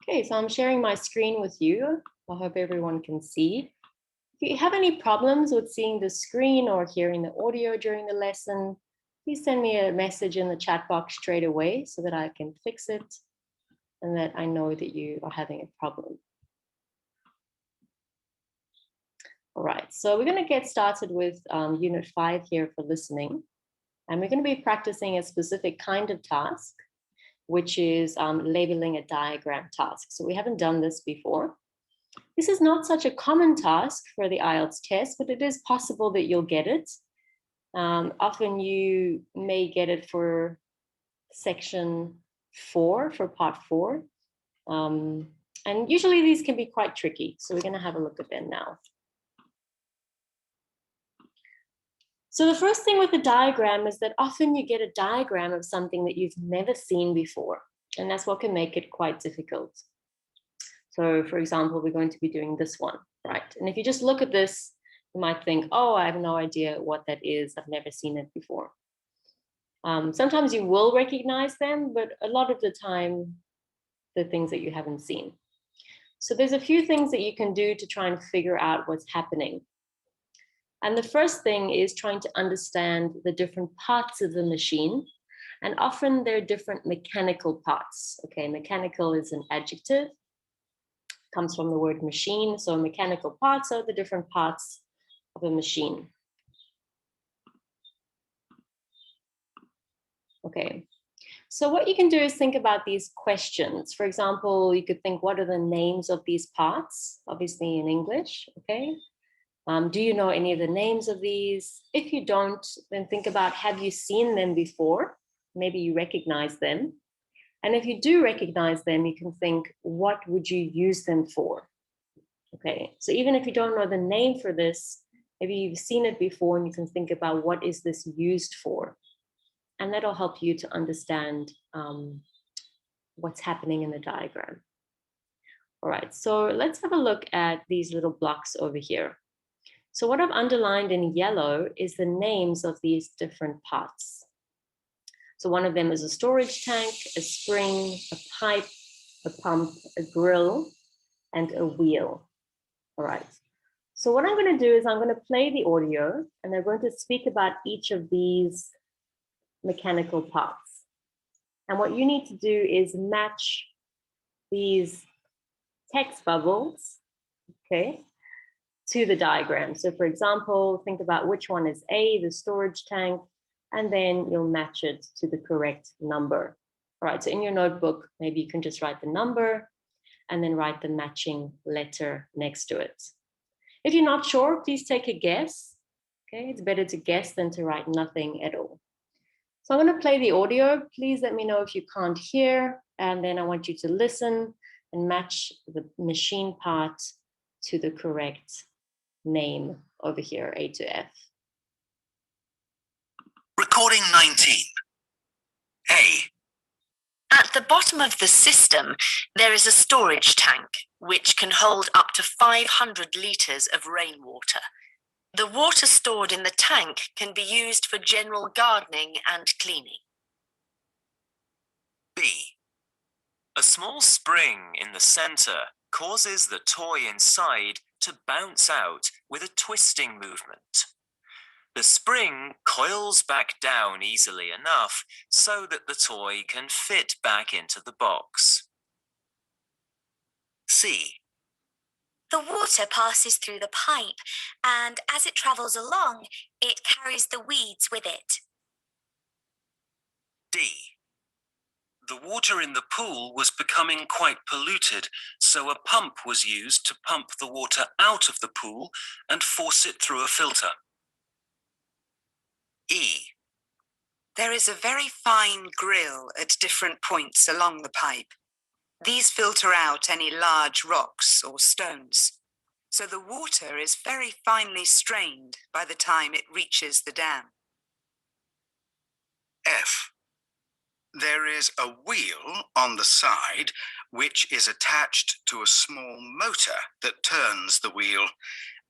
Okay, so I'm sharing my screen with you. I hope everyone can see. If you have any problems with seeing the screen or hearing the audio during the lesson, please send me a message in the chat box straight away so that I can fix it and that I know that you are having a problem. All right, so we're going to get started with Unit 5 here for listening. And we're going to be practicing a specific kind of task, which is labeling a diagram task. So we haven't done this before. This is not such a common task for the IELTS test, but it is possible that you'll get it. Often you may get it for section 4, for part 4. And usually these can be quite tricky. So we're going to have a look at them now. So the first thing with the diagram is that often you get a diagram of something that you've never seen before. And that's what can make it quite difficult. So for example, we're going to be doing this one, right? And if you just look at this, you might think, oh, I have no idea what that is. I've never seen it before. Sometimes you will recognize them, but a lot of the time, the things that you haven't seen. So there's a few things that you can do to try and figure out what's happening. And the first thing is trying to understand the different parts of the machine. And often they're different mechanical parts. Okay, mechanical is an adjective, comes from the word machine. So mechanical parts are the different parts of a machine. Okay, so what you can do is think about these questions. For example, you could think, what are the names of these parts? Obviously in English, okay? Do you know any of the names of these? If you don't, then think about, have you seen them before? Maybe you recognize them. And if you do recognize them, you can think, what would you use them for? Okay, so even if you don't know the name for this, maybe you've seen it before and you can think about what is this used for? And that'll help you to understand what's happening in the diagram. All right, so let's have a look at these little blocks over here. So what I've underlined in yellow is the names of these different parts. So one of them is a storage tank, a spring, a pipe, a pump, a grill, and a wheel. All right. So what I'm going to do is I'm going to play the audio and I'm going to speak about each of these mechanical parts. And what you need to do is match these text bubbles, okay, to the diagram. So for example, think about which one is A, the storage tank, and then you'll match it to the correct number. All right, so in your notebook, maybe you can just write the number and then write the matching letter next to it. If you're not sure, please take a guess. Okay, it's better to guess than to write nothing at all. So I'm going to play the audio. Please let me know if you can't hear, and then I want you to listen and match the machine part to the correct name over here, A to F. Recording 19. A. At the bottom of the system, there is a storage tank, which can hold up to 500 litres of rainwater. The water stored in the tank can be used for general gardening and cleaning. B. A small spring in the centre causes the toy inside to bounce out with a twisting movement. The spring coils back down easily enough so that the toy can fit back into the box. C. The water passes through the pipe, and as it travels along, it carries the weeds with it. D. The water in the pool was becoming quite polluted, so a pump was used to pump the water out of the pool and force it through a filter. E. There is a very fine grill at different points along the pipe. These filter out any large rocks or stones, so the water is very finely strained by the time it reaches the dam. F. There is a wheel on the side which is attached to a small motor that turns the wheel.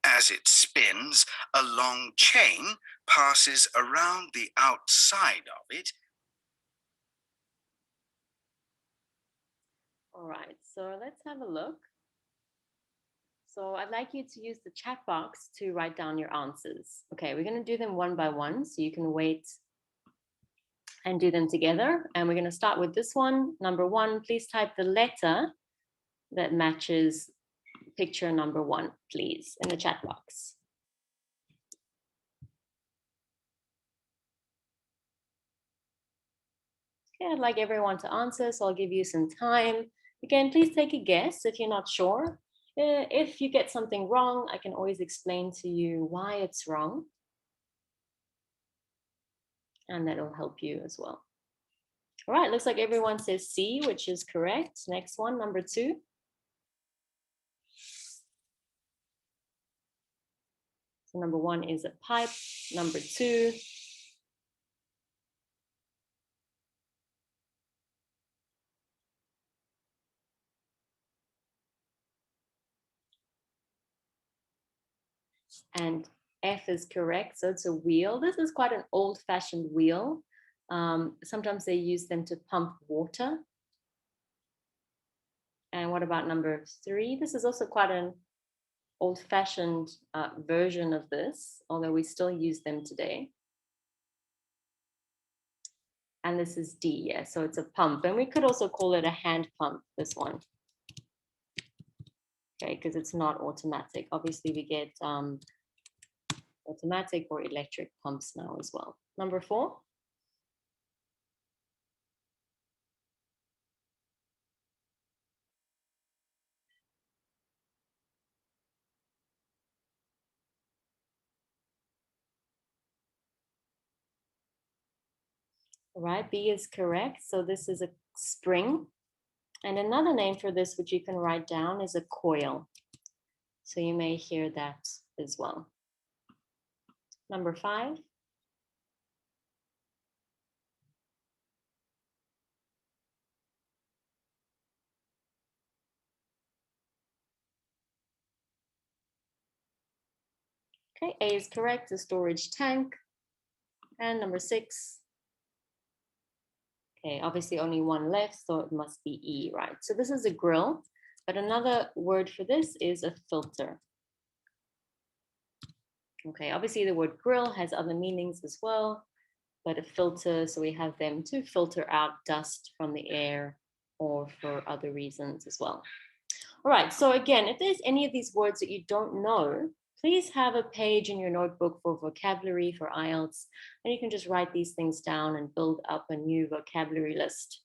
As it spins, a long chain passes around the outside of it. All right, so let's have a look. So I'd like you to use the chat box to write down your answers. Okay, we're going to do them one by one, so you can wait and do them together. And we're going to start with this one. Number one, please type the letter that matches picture number one, please, in the chat box. Okay, I'd like everyone to answer, so I'll give you some time. Again, please take a guess if you're not sure. If you get something wrong, I can always explain to you why it's wrong. And that'll help you as well. All right, looks like everyone says C, which is correct. Next one, number two. So number one is a pipe. Number two. And F is correct, so it's a wheel. This is quite an old-fashioned wheel. Sometimes they use them to pump water. And what about number three? This is also quite an old-fashioned version of this, although we still use them today. And this is D, yeah, so it's a pump. And we could also call it a hand pump, this one. Okay, because it's not automatic. Obviously, we get automatic or electric pumps now as well. Number four. All right, B is correct. So this is a spring. And another name for this, which you can write down, is a coil. So you may hear that as well. Number five. Okay, A is correct, the storage tank. And number six. Okay, obviously only one left, so it must be E, right? So this is a grill, but another word for this is a filter. Okay, obviously the word grill has other meanings as well, but a filter, so we have them to filter out dust from the air or for other reasons as well. All right, so again, if there's any of these words that you don't know, please have a page in your notebook for vocabulary for IELTS, and you can just write these things down and build up a new vocabulary list.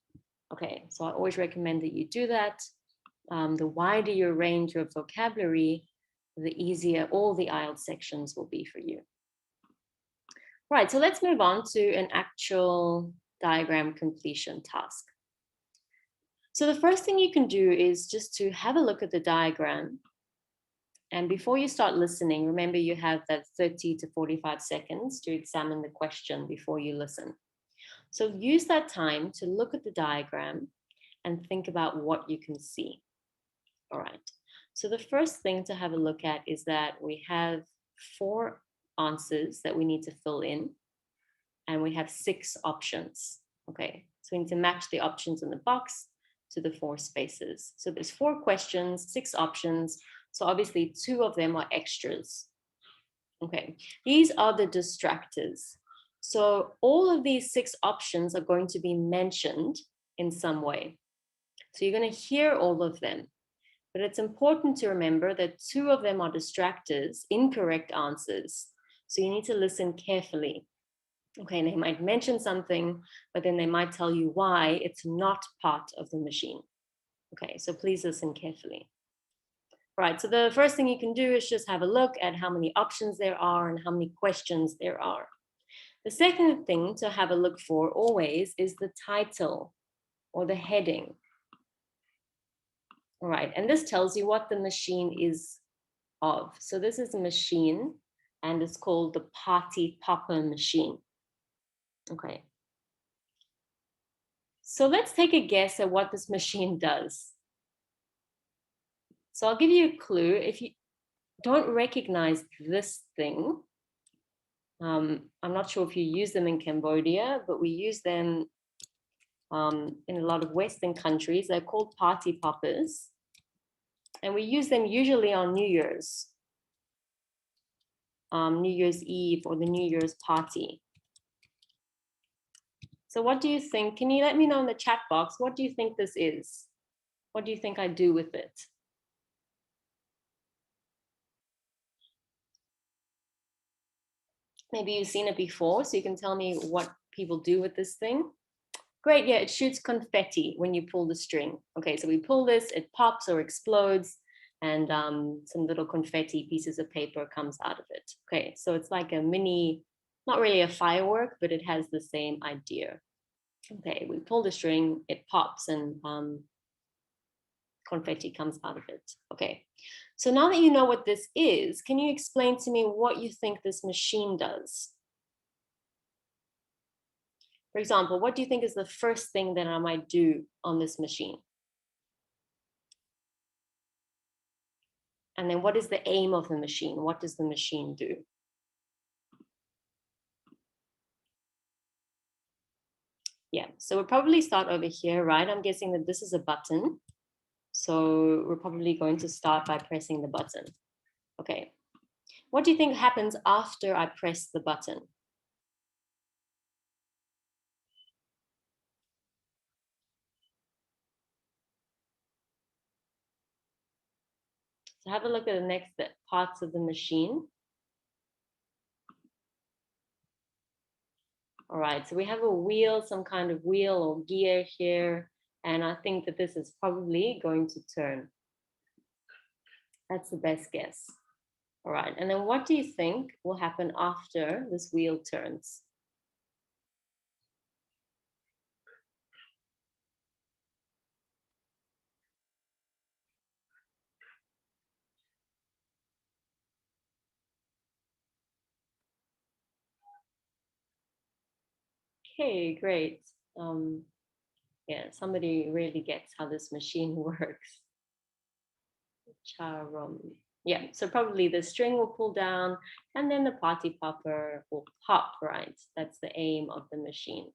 Okay, so I always recommend that you do that. The wider your range of vocabulary, the easier all the IELTS sections will be for you. Right, so let's move on to an actual diagram completion task. So the first thing you can do is just to have a look at the diagram. And before you start listening, remember you have that 30 to 45 seconds to examine the question before you listen. So use that time to look at the diagram and think about what you can see. All right. So the first thing to have a look at is that we have 4 answers that we need to fill in, and we have 6 options. Okay, so we need to match the options in the box to the 4 spaces. So there's 4 questions, 6 options. So obviously 2 of them are extras. Okay, these are the distractors. So all of these 6 options are going to be mentioned in some way. So you're going to hear all of them. But it's important to remember that 2 of them are distractors, incorrect answers. So you need to listen carefully. Okay, and they might mention something, but then they might tell you why it's not part of the machine. Okay, so please listen carefully. Right, so the first thing you can do is just have a look at how many options there are and how many questions there are. The second thing to have a look for always is the title or the heading. All right, and this tells you what the machine is of. So this is a machine and it's called the party popper machine. Okay. So let's take a guess at what this machine does. So I'll give you a clue. If you don't recognize this thing, I'm not sure if you use them in Cambodia, but we use them in a lot of Western countries. They're called party poppers. And we use them usually on New Year's Eve or the New Year's party. So what do you think? Can you let me know in the chat box, what do you think this is? What do you think I do with it? Maybe you've seen it before, so you can tell me what people do with this thing. Great, yeah, it shoots confetti when you pull the string. Okay, so we pull this, it pops or explodes, and some little confetti pieces of paper comes out of it. Okay, so it's like a mini, not really a firework, but it has the same idea. Okay, we pull the string, it pops, and confetti comes out of it. Okay, so now that you know what this is, can you explain to me what you think this machine does? For example, what do you think is the first thing that I might do on this machine? And then what is the aim of the machine? What does the machine do? Yeah, so we'll probably start over here, right? I'm guessing that this is a button. So we're probably going to start by pressing the button. Okay. What do you think happens after I press the button? So have a look at the next parts of the machine. All right, so we have a wheel, some kind of wheel or gear here. And I think that this is probably going to turn. That's the best guess. All right, and then what do you think will happen after this wheel turns? Okay, great. Yeah, somebody really gets how this machine works. Charom. Yeah, so probably the string will pull down and then the party popper will pop, right? That's the aim of the machine.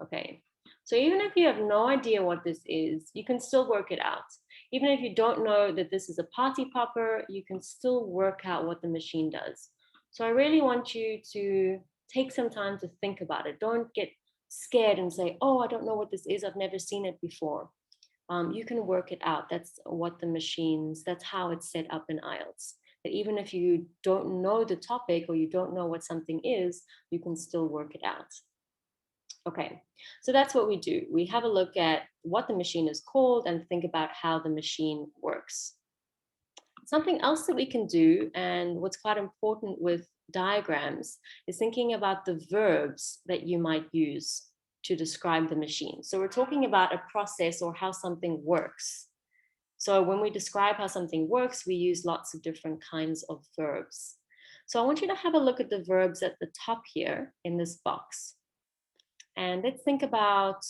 Okay, so even if you have no idea what this is, you can still work it out. Even if you don't know that this is a party popper, you can still work out what the machine does. So I really want you to take some time to think about it. Don't get scared and say, oh, I don't know what this is. I've never seen it before. You can work it out. That's what the machines, that's how it's set up in IELTS. That even if you don't know the topic or you don't know what something is, you can still work it out. Okay, so that's what we do. We have a look at what the machine is called and think about how the machine works. Something else that we can do, and what's quite important with diagrams, is thinking about the verbs that you might use to describe the machine. So we're talking about a process or how something works. So when we describe how something works, we use lots of different kinds of verbs. So I want you to have a look at the verbs at the top here in this box. And let's think about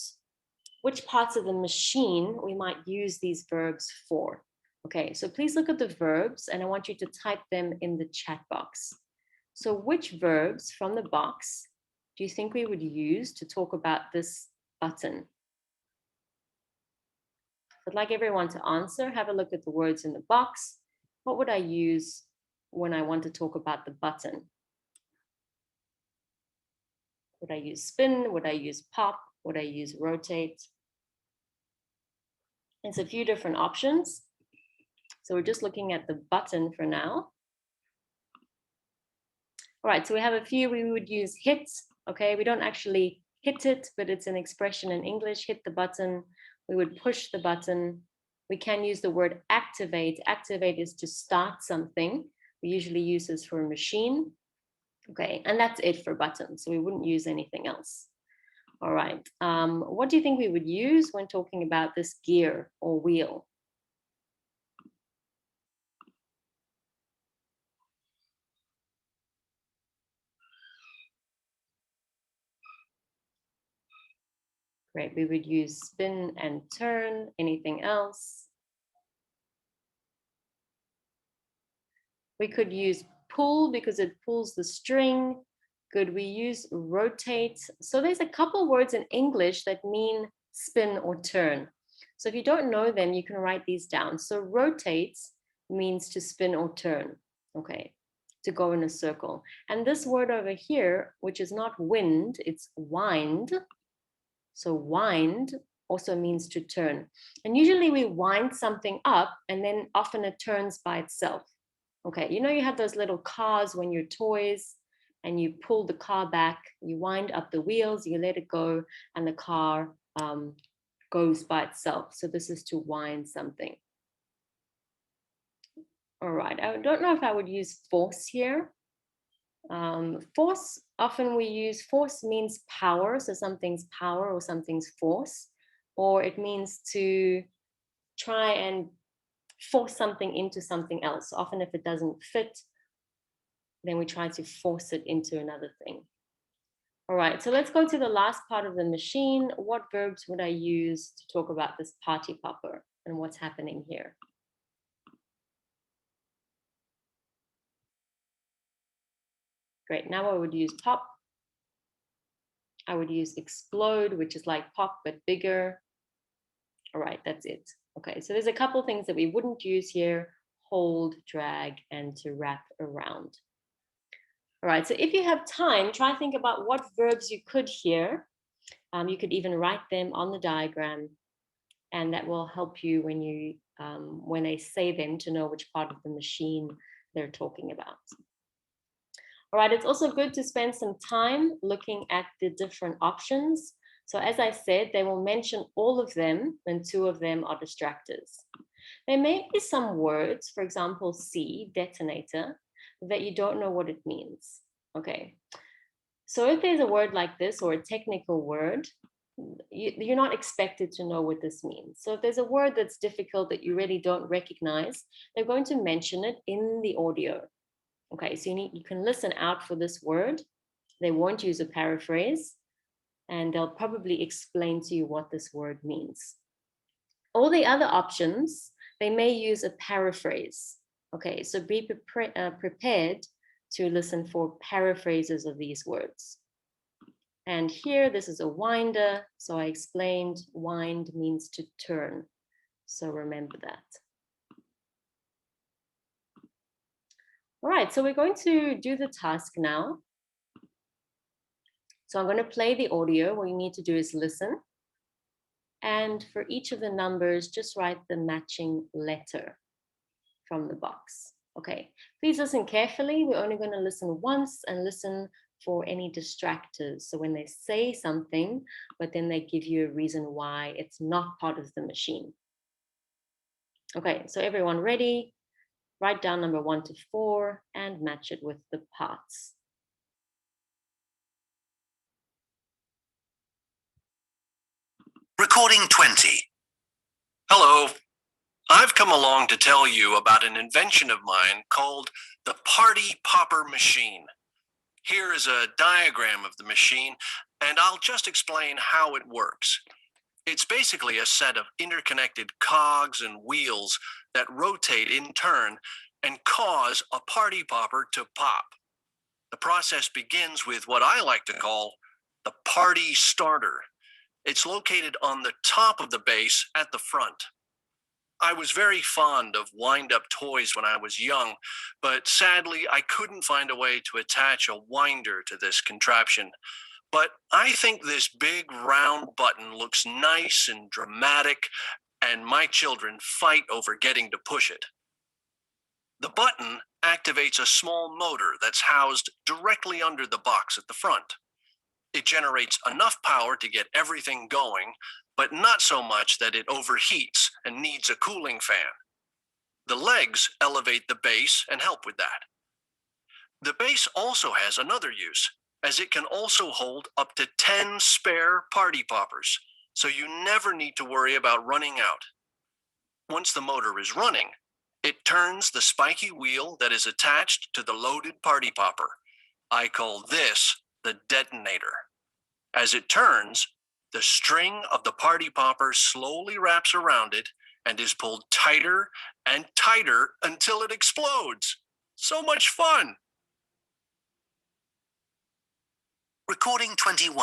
which parts of the machine we might use these verbs for. Okay, so please look at the verbs and I want you to type them in the chat box. So which verbs from the box do you think we would use to talk about this button? I'd like everyone to answer. Have a look at the words in the box. What would I use when I want to talk about the button? Would I use spin? Would I use pop? Would I use rotate? There's a few different options. So we're just looking at the button for now. All right, so we have a few. We would use hit. Okay, we don't actually hit it, but it's an expression in English, hit the button. We would push the button. We can use the word activate. Activate is to start something. We usually use this for a machine. Okay, and that's it for buttons. So we wouldn't use anything else. All right, what do you think we would use when talking about this gear or wheel? Right, we would use spin and turn. Anything else? We could use pull because it pulls the string. Good. We use rotate. So there's a couple words in English that mean spin or turn. So if you don't know them, you can write these down. So rotate means to spin or turn, okay, to go in a circle. And this word over here, which is not wind, it's wind. So wind also means to turn. And usually we wind something up and then often it turns by itself. Okay, you know, you have those little cars when you're toys and you pull the car back, you wind up the wheels, you let it go, and the car goes by itself. So this is to wind something. All right, I don't know if I would use force here. Force, often we use force means power, so something's power or something's force, or it means to try and force something into something else. So often if it doesn't fit, then we try to force it into another thing. All right, so let's go to the last part of the machine. What verbs would I use to talk about this party popper and what's happening here? Great, now I would use pop. I would use explode, which is like pop, but bigger. All right, that's it. Okay, so there's a couple things that we wouldn't use here: hold, drag, and to wrap around. All right, so if you have time, try think about what verbs you could hear. You could even write them on the diagram, and that will help you when they say them to know which part of the machine they're talking about. All right, it's also good to spend some time looking at the different options. So as I said, they will mention all of them, and two of them are distractors. There may be some words, for example, C, detonator, that you don't know what it means. Okay, so if there's a word like this or a technical word, you're not expected to know what this means. So if there's a word that's difficult that you really don't recognize, they're going to mention it in the audio. Okay, so you can listen out for this word. They won't use a paraphrase, and they'll probably explain to you what this word means. All the other options, they may use a paraphrase. Okay, so be prepared to listen for paraphrases of these words. And here, this is a winder. So I explained wind means to turn. So remember that. All right, so we're going to do the task now. So I'm going to play the audio. What you need to do is listen. And for each of the numbers, just write the matching letter from the box. Okay, please listen carefully. We're only going to listen once and listen for any distractors. So when they say something, but then they give you a reason why it's not part of the machine. Okay, so everyone ready? Write down number 1 to 4 and match it with the parts. Recording 20. Hello. I've come along to tell you about an invention of mine called the Party Popper Machine. Here is a diagram of the machine, and I'll just explain how it works. It's basically a set of interconnected cogs and wheels that rotate in turn and cause a party popper to pop. The process begins with what I like to call the party starter. It's located on the top of the base at the front. I was very fond of wind-up toys when I was young, but sadly I couldn't find a way to attach a winder to this contraption. But I think this big round button looks nice and dramatic, and my children fight over getting to push it. The button activates a small motor that's housed directly under the box at the front. It generates enough power to get everything going, but not so much that it overheats and needs a cooling fan. The legs elevate the base and help with that. The base also has another use, as it can also hold up to 10 spare party poppers, so you never need to worry about running out. Once the motor is running, it turns the spiky wheel that is attached to the loaded party popper. I call this the detonator. As it turns, the string of the party popper slowly wraps around it and is pulled tighter and tighter until it explodes. So much fun! Recording 21.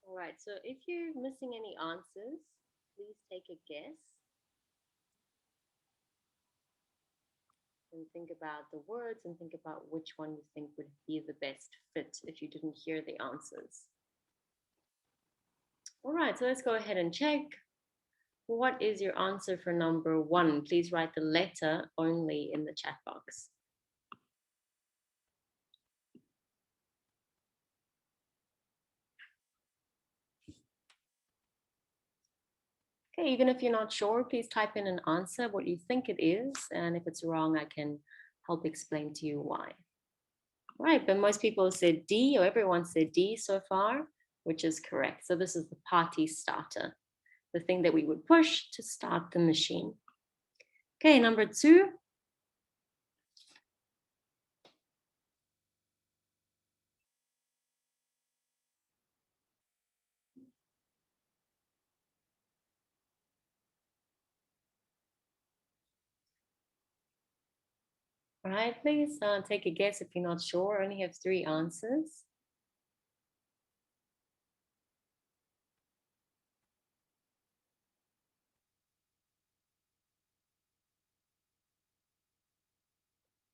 All right, so if you're missing any answers, please take a guess and think about the words and think about which one you think would be the best fit if you didn't hear the answers. All right, so let's go ahead and check. What is your answer for number 1? Please write the letter only in the chat box. Okay, even if you're not sure, please type in an answer, what you think it is. And if it's wrong, I can help explain to you why. Right, but most people said D, or everyone said D so far, which is correct. So this is the party starter, the thing that we would push to start the machine. Okay, number 2. All right, please take a guess if you're not sure. I only have 3 answers.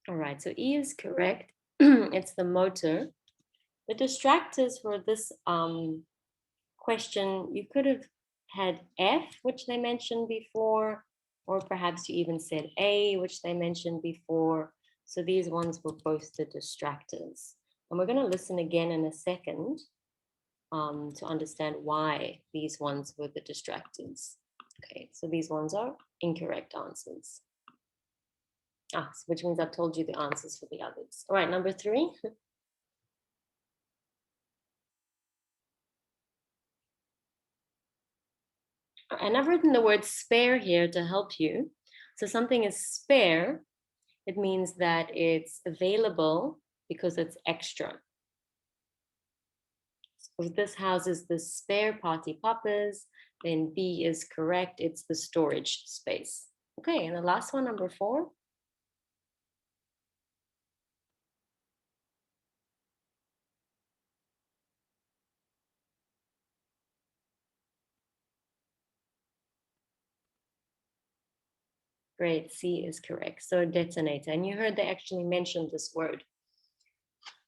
All right, so E is correct. It's the motor. The distractors for this question, you could have had F, which they mentioned before, or perhaps you even said A, which they mentioned before. So these ones were both the distractors. And we're going to listen again in a second to understand why these ones were the distractors. Okay, so these ones are incorrect answers. Which means I've told you the answers for the others. All right, number 3. And I've written the word spare here to help you. So something is spare, it means that it's available because it's extra. So if this houses the spare party poppers, then B is correct. It's the storage space. Okay, and the last one, number 4. Great, C is correct. So detonator, and you heard they actually mentioned this word.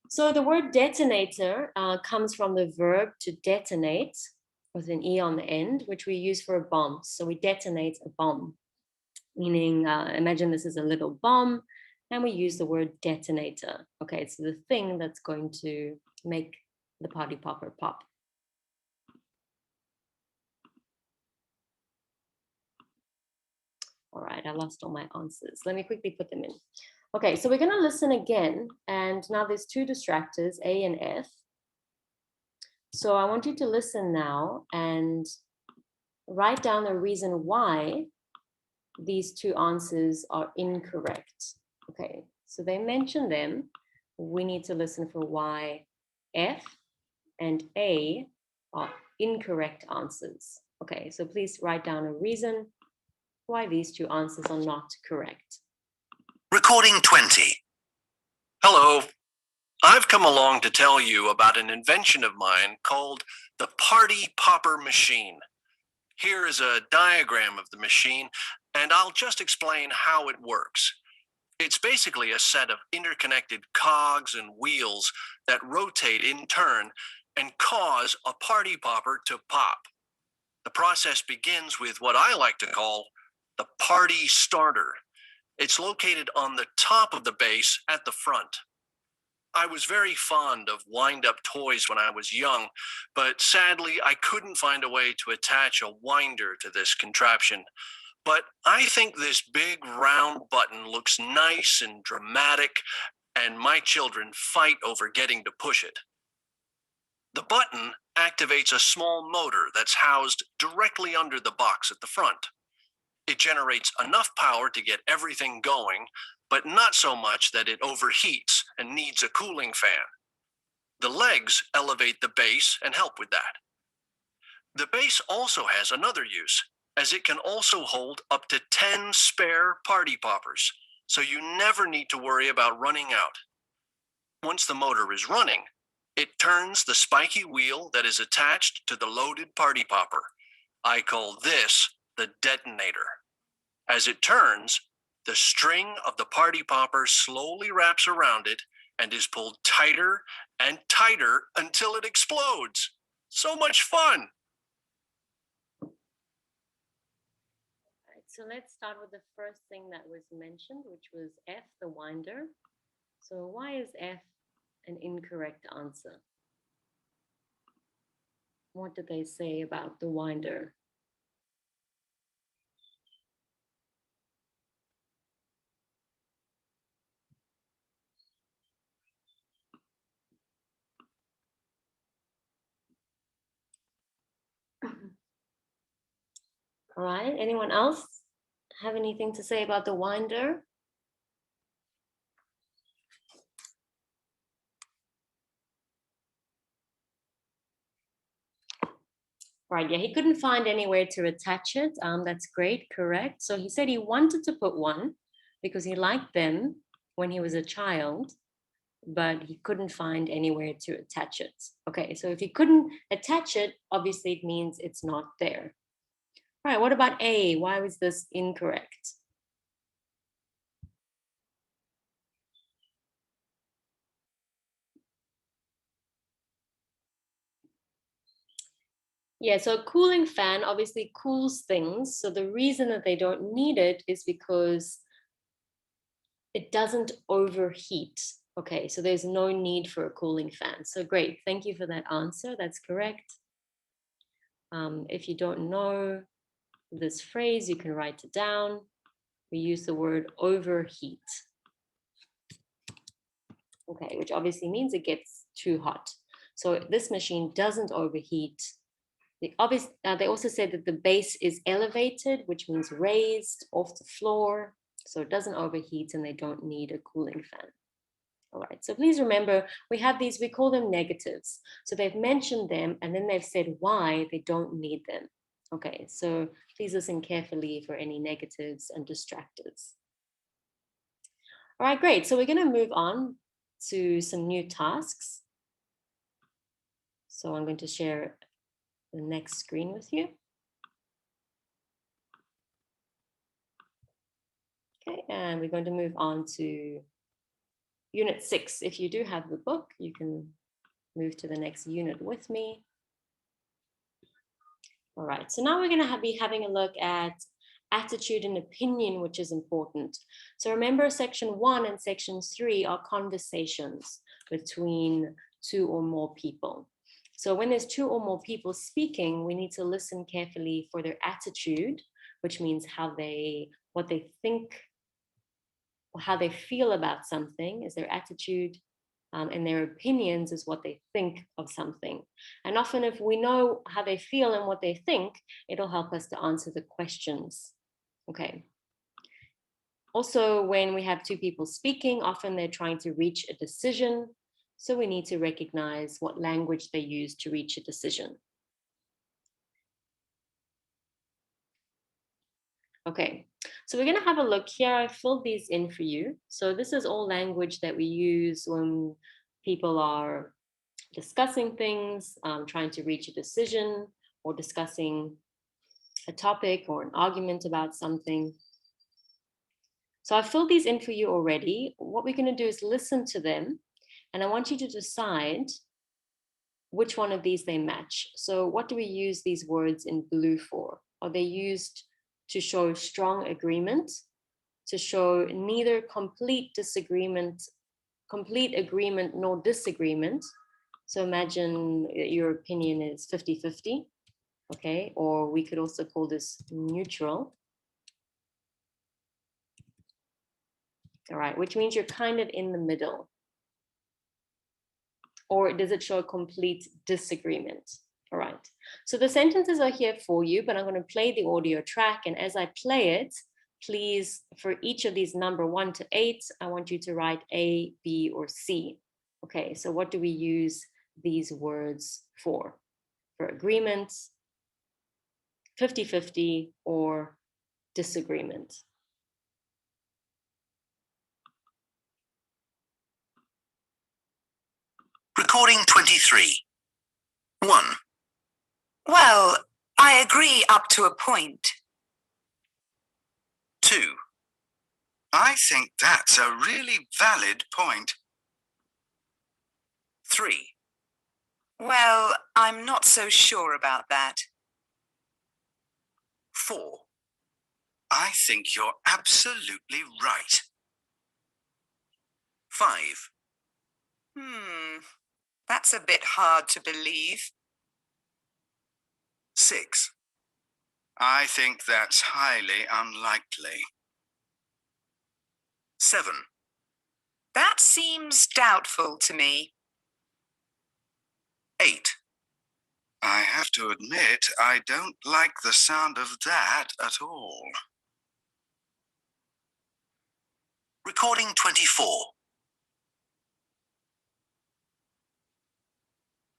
So the word detonator comes from the verb to detonate with an E on the end, which we use for a bomb. So we detonate a bomb, meaning imagine this is a little bomb and we use the word detonator. Okay, so the thing that's going to make the party popper pop. All right, I lost all my answers. Let me quickly put them in. Okay, so we're going to listen again. And now there's 2 distractors, A and F. So I want you to listen now and write down the reason why these 2 answers are incorrect. Okay, so they mention them. We need to listen for why F and A are incorrect answers. Okay, so please write down a reason why these 2 answers are not correct. Recording 20. Hello. I've come along to tell you about an invention of mine called the party popper machine. Here is a diagram of the machine, and I'll just explain how it works. It's basically a set of interconnected cogs and wheels that rotate in turn and cause a party popper to pop. The process begins with what I like to call the party starter. It's located on the top of the base at the front. I was very fond of wind-up toys when I was young, but sadly I couldn't find a way to attach a winder to this contraption. But I think this big round button looks nice and dramatic, and my children fight over getting to push it. The button activates a small motor that's housed directly under the box at the front. It generates enough power to get everything going, but not so much that it overheats and needs a cooling fan. The legs elevate the base and help with that. The base also has another use, as it can also hold up to 10 spare party poppers, so you never need to worry about running out. Once the motor is running, it turns the spiky wheel that is attached to the loaded party popper. I call this the detonator. As it turns, the string of the party popper slowly wraps around it and is pulled tighter and tighter until it explodes. So much fun! So let's start with the first thing that was mentioned, which was F, the winder. So why is F an incorrect answer? What did they say about the winder? All right, anyone else have anything to say about the winder? Right, yeah, he couldn't find anywhere to attach it. That's great, correct. So he said he wanted to put one because he liked them when he was a child, but he couldn't find anywhere to attach it. Okay, so if he couldn't attach it, obviously it means it's not there. All right, what about A? Why was this incorrect? Yeah, so a cooling fan obviously cools things. So the reason that they don't need it is because it doesn't overheat. Okay, so there's no need for a cooling fan. So great, thank you for that answer. That's correct. If you don't know this phrase, you can write it down. We use the word overheat. Okay, which obviously means it gets too hot. So this machine doesn't overheat. They also said that the base is elevated, which means raised off the floor. So it doesn't overheat and they don't need a cooling fan. All right, so please remember, we have these, we call them negatives. So they've mentioned them and then they've said why they don't need them. Okay, so please listen carefully for any negatives and distractors. All right, great. So we're going to move on to some new tasks. So I'm going to share the next screen with you. Okay, and we're going to move on to Unit 6. If you do have the book, you can move to the next unit with me. All right, so now we're going to be having a look at attitude and opinion, which is important. So remember, section 1 and section 3 are conversations between 2 or more people. So when there's 2 or more people speaking, we need to listen carefully for their attitude, which means what they think, or how they feel about something is their attitude, and their opinions is what they think of something. And often if we know how they feel and what they think, it'll help us to answer the questions. Okay. Also, when we have 2 people speaking, often they're trying to reach a decision. So we need to recognize what language they use to reach a decision. Okay, so we're going to have a look here. I filled these in for you. So this is all language that we use when people are discussing things, trying to reach a decision, or discussing a topic or an argument about something. So I filled these in for you already. What we're going to do is listen to them, and I want you to decide which one of these they match. So what do we use these words in blue for? Are they used to show strong agreement, to show neither complete agreement nor disagreement? So imagine your opinion is 50-50, okay? Or we could also call this neutral. All right, which means you're kind of in the middle. Or does it show a complete disagreement? All right, so the sentences are here for you, but I'm going to play the audio track. And as I play it, please, for each of these number 1 to 8, I want you to write A, B, or C. Okay, so what do we use these words for? For agreement, 50-50, or disagreement? Recording 23. 1. Well, I agree up to a point. 2. I think that's a really valid point. 3. Well, I'm not so sure about that. 4. I think you're absolutely right. 5. That's a bit hard to believe. 6. I think that's highly unlikely. 7. That seems doubtful to me. 8. I have to admit, I don't like the sound of that at all. Recording 24.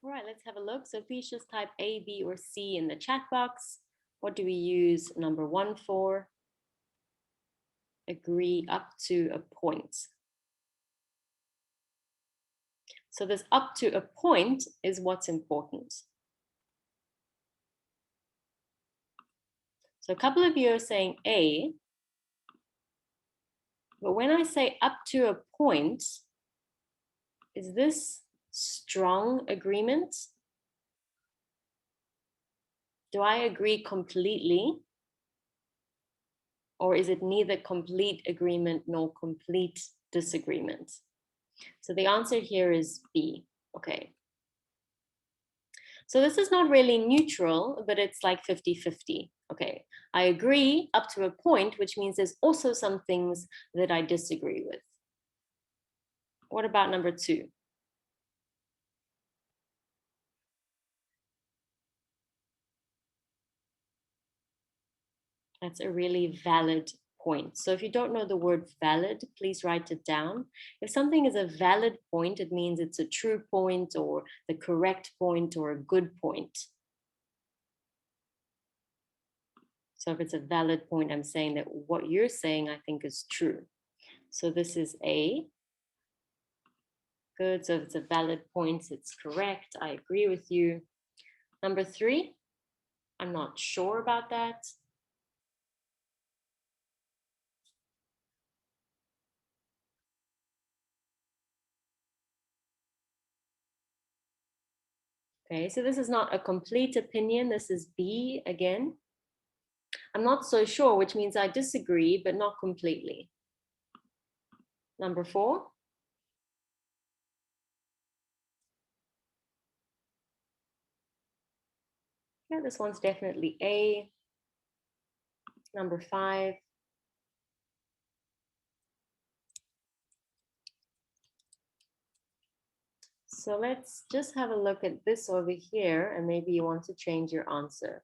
All right, let's have a look. So please just type A, B, or C in the chat box. What do we use number 1 for? Agree up to a point. So this up to a point is what's important. So a couple of you are saying A, but when I say up to a point, is this strong agreement? Do I agree completely? Or is it neither complete agreement nor complete disagreement? So the answer here is B. Okay. So this is not really neutral, but it's like 50-50. Okay, I agree up to a point, which means there's also some things that I disagree with. What about number 2? That's a really valid point. So if you don't know the word valid, please write it down. If something is a valid point, it means it's a true point or the correct point or a good point. So if it's a valid point, I'm saying that what you're saying, I think is true. So this is A. Good, so if it's a valid point, it's correct. I agree with you. Number 3, I'm not sure about that. Okay, so this is not a complete opinion. This is B again. I'm not so sure, which means I disagree, but not completely. Number 4. Yeah, this one's definitely A. Number 5. So let's just have a look at this over here, and maybe you want to change your answer.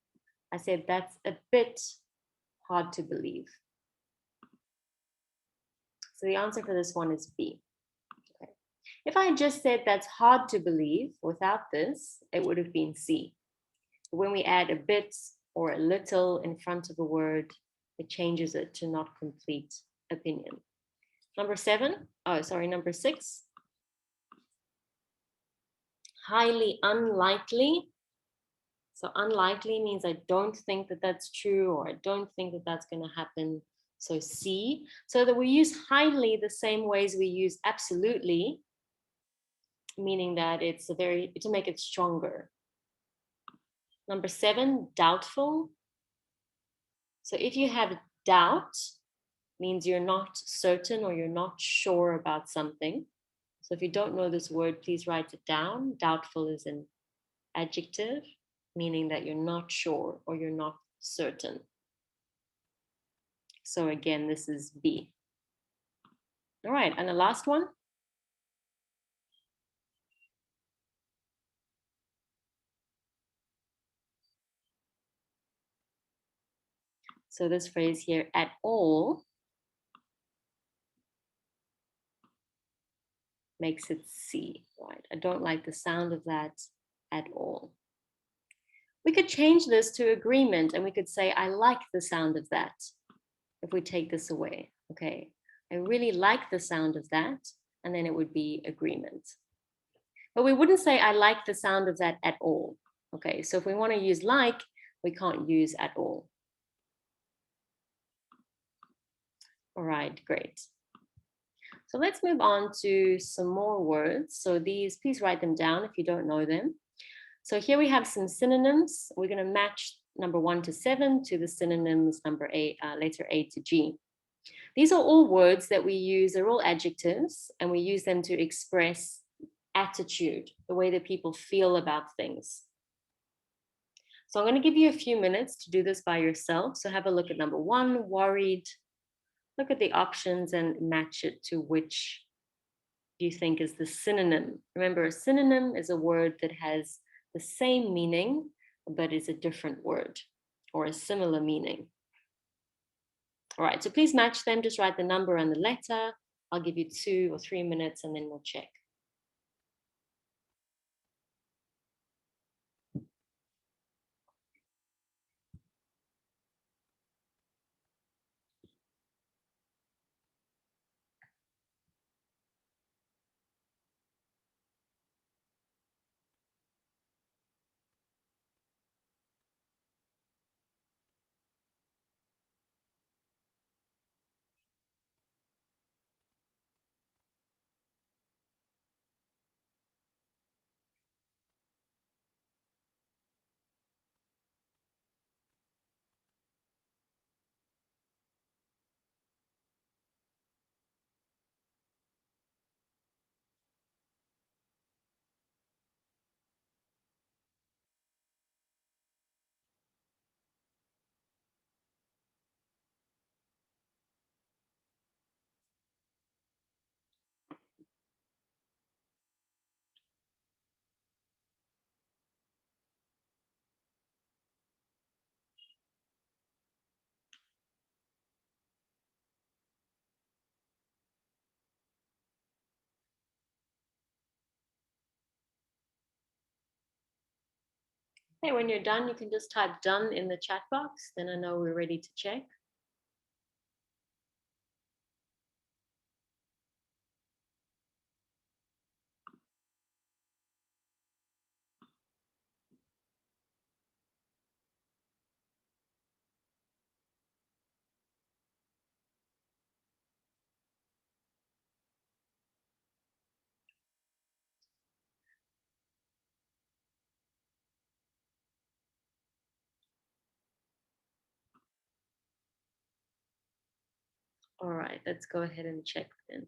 I said that's a bit hard to believe. So the answer for this one is B. Okay. If I had just said that's hard to believe without this, it would have been C. When we add a bit or a little in front of a word, it changes it to not complete opinion. Number 6. Highly unlikely. So unlikely means I don't think that that's true, or I don't think that that's going to happen. So C. So that we use highly the same ways we use absolutely, meaning that it's to make it stronger. Number 7, doubtful. So if you have doubt, means you're not certain or you're not sure about something. So if you don't know this word, please write it down. Doubtful is an adjective, meaning that you're not sure or you're not certain. So again, this is B. All right, and the last one. So this phrase here, at all, makes it C, right? I don't like the sound of that at all. We could change this to agreement, and we could say, I like the sound of that, if we take this away, okay? I really like the sound of that, and then it would be agreement. But we wouldn't say I like the sound of that at all. Okay, so if we want to use like, we can't use at all. All right, great. So let's move on to some more words. So these, please write them down if you don't know them. So here we have some synonyms. We're going to match number 1 to 7 to the synonyms number 8, letter A to G. These are all words that we use, they're all adjectives, and we use them to express attitude, the way that people feel about things. So I'm going to give you a few minutes to do this by yourself. So have a look at number 1, worried. Look at the options and match it to which you think is the synonym. Remember, a synonym is a word that has the same meaning, but is a different word or a similar meaning. All right, so please match them. Just write the number and the letter. I'll give you 2 or 3 minutes and then we'll check. Okay, when you're done, you can just type done in the chat box. Then I know we're ready to check. All right, let's go ahead and check then.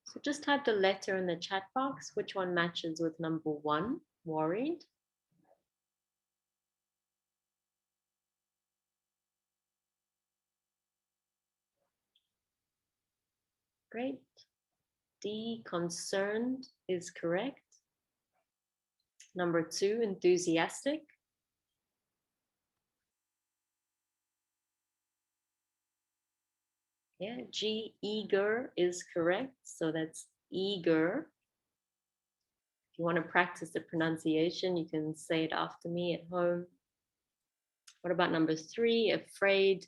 So just type the letter in the chat box. Which one matches with number 1, worried? Great. D, concerned is correct. Number 2, enthusiastic. Yeah, G, eager is correct. So that's eager. If you want to practice the pronunciation, you can say it after me at home. What about number 3, afraid?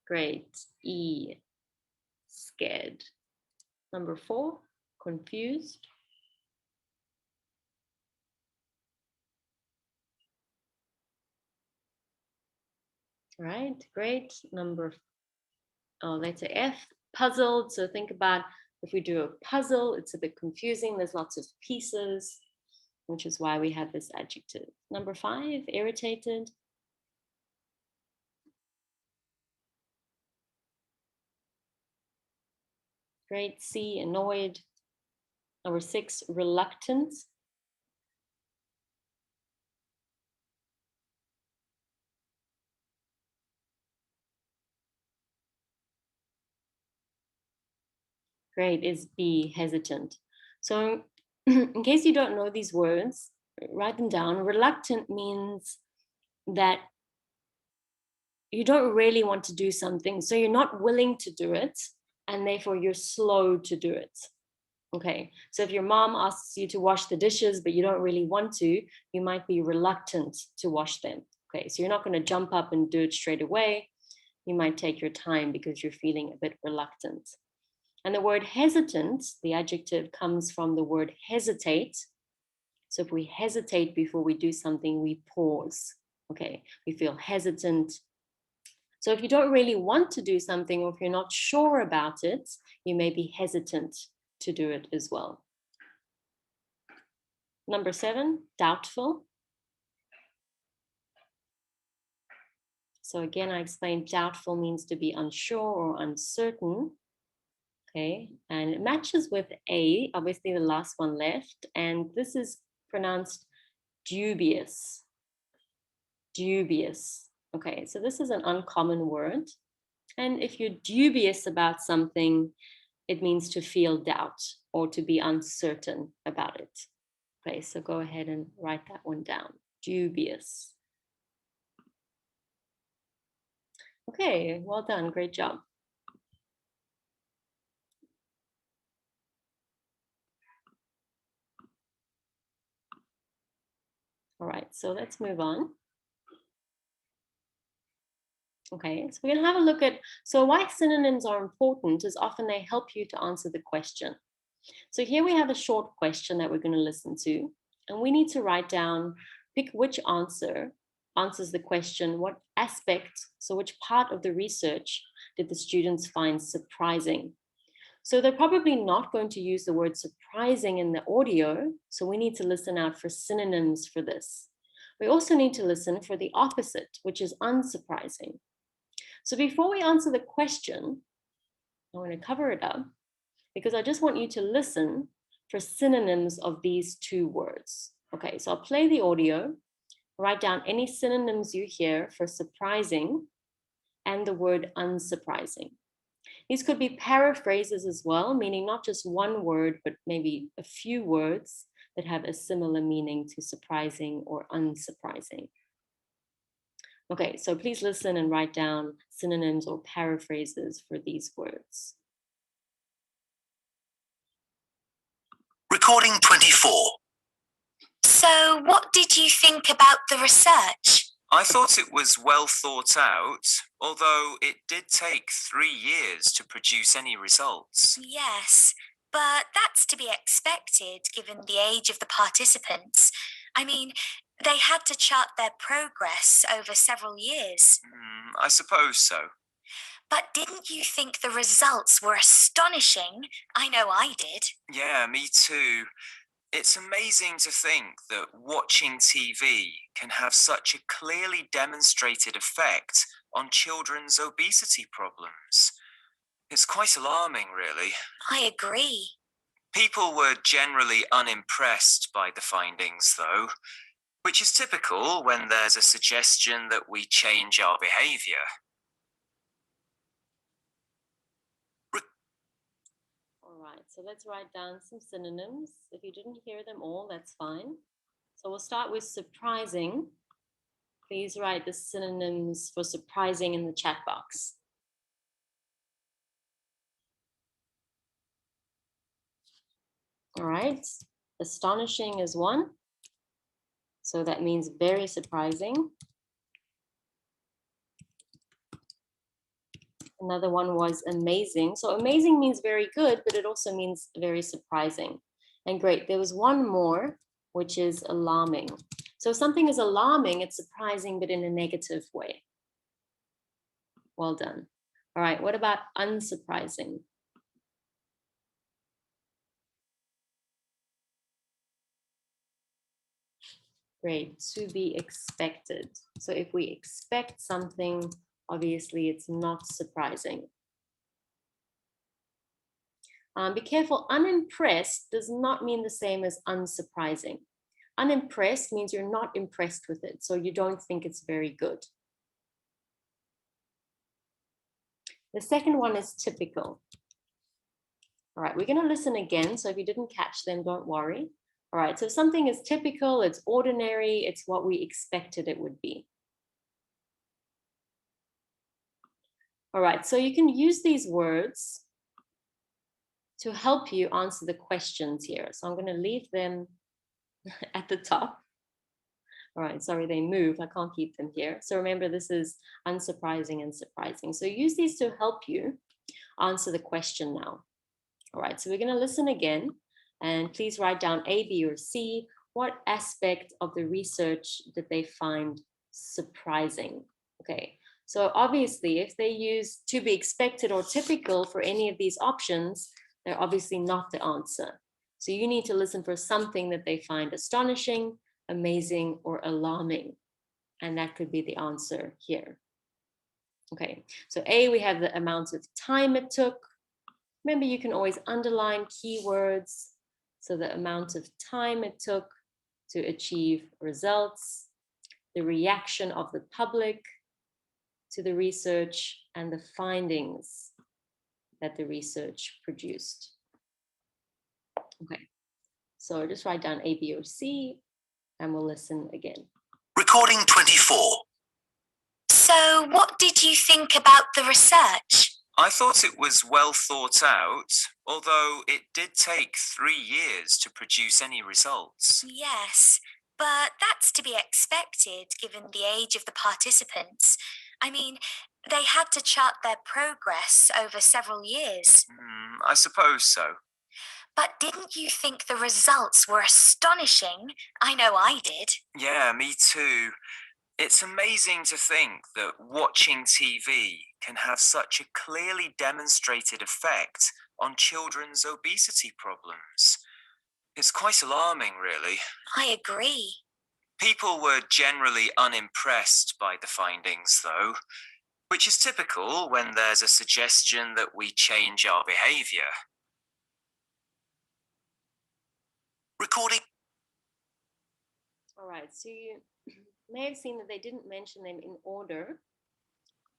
Great. E, scared. Number 4, confused. All right, great. Letter F, puzzled. So think about if we do a puzzle, it's a bit confusing. There's lots of pieces, which is why we have this adjective. Number 5, irritated. Great. C, annoyed. Number 6, reluctant. Great, is B, hesitant. So in case you don't know these words, write them down. Reluctant means that you don't really want to do something, so you're not willing to do it, and therefore you're slow to do it. Okay, so if your mom asks you to wash the dishes, but you don't really want to, you might be reluctant to wash them. Okay, so you're not going to jump up and do it straight away. You might take your time because you're feeling a bit reluctant. And the word hesitant, the adjective, comes from the word hesitate. So if we hesitate before we do something, we pause. Okay, we feel hesitant. So if you don't really want to do something, or if you're not sure about it, you may be hesitant to do it as well. Number 7, doubtful. So again, I explained doubtful means to be unsure or uncertain. Okay, and it matches with A, obviously the last one left, and this is pronounced dubious. Dubious. Okay, so this is an uncommon word. And if you're dubious about something, it means to feel doubt or to be uncertain about it. Okay, so go ahead and write that one down. Dubious. Okay, well done. Great job. All right, so let's move on. Okay, so we're going to have a look at, so why synonyms are important is often they help you to answer the question. So here we have a short question that we're going to listen to, and we need to write down, pick which answers the question, what aspect, so which part of the research did the students find surprising? So they're probably not going to use the word surprising in the audio, so we need to listen out for synonyms for this. We also need to listen for the opposite, which is unsurprising. So before we answer the question, I'm going to cover it up because I just want you to listen for synonyms of these two words. Okay, so I'll play the audio, write down any synonyms you hear for surprising and the word unsurprising. These could be paraphrases as well, meaning not just one word, but maybe a few words that have a similar meaning to surprising or unsurprising. Okay, so please listen and write down synonyms or paraphrases for these words. Recording 24. So, what did you think about the research? I thought it was well thought out, although it did take 3 years to produce any results. Yes, but that's to be expected given the age of the participants. I mean, they had to chart their progress over several years. I suppose so. But didn't you think the results were astonishing? I know I did. Yeah, me too. It's amazing to think that watching TV can have such a clearly demonstrated effect on children's obesity problems. It's quite alarming, really. I agree. People were generally unimpressed by the findings, though, which is typical when there's a suggestion that we change our behavior. All right, so let's write down some synonyms. If you didn't hear them all, that's fine. So we'll start with surprising. Please write the synonyms for surprising in the chat box. All right, astonishing is one. So that means very surprising. Another one was amazing. So amazing means very good, but it also means very surprising. And great, there was one more, which is alarming. So if something is alarming, it's surprising, but in a negative way. Well done. All right, what about unsurprising? Great, to be expected. So if we expect something, obviously it's not surprising. Be careful, unimpressed does not mean the same as unsurprising. Unimpressed means you're not impressed with it, so you don't think it's very good. The second one is typical. All right, we're going to listen again, so if you didn't catch them, don't worry. All right, so if something is typical, it's ordinary, it's what we expected it would be. All right, so you can use these words to help you answer the questions here. So I'm going to leave them at the top. All right, sorry, they move. I can't keep them here. So remember, this is unsurprising and surprising. So use these to help you answer the question now. All right, so we're going to listen again, and please write down A, B, or C. What aspect of the research did they find surprising? Okay, so obviously, if they use to be expected or typical for any of these options, they're obviously not the answer. So you need to listen for something that they find astonishing, amazing, or alarming. And that could be the answer here. Okay, so A, we have the amount of time it took. Remember, you can always underline keywords. So the amount of time it took to achieve results, the reaction of the public to the research, and the findings that the research produced. Okay, so just write down A, B, or C, and we'll listen again. Recording 24. So, what did you think about the research? I thought it was well thought out, although it did take 3 years to produce any results. Yes, but that's to be expected given the age of the participants. I mean, they had to chart their progress over several years. I suppose so. But didn't you think the results were astonishing? I know I did. Yeah, me too. It's amazing to think that watching TV can have such a clearly demonstrated effect on children's obesity problems. It's quite alarming, really. I agree. People were generally unimpressed by the findings, though, which is typical when there's a suggestion that we change our behavior. Recording. All right, so you may have seen that they didn't mention them in order.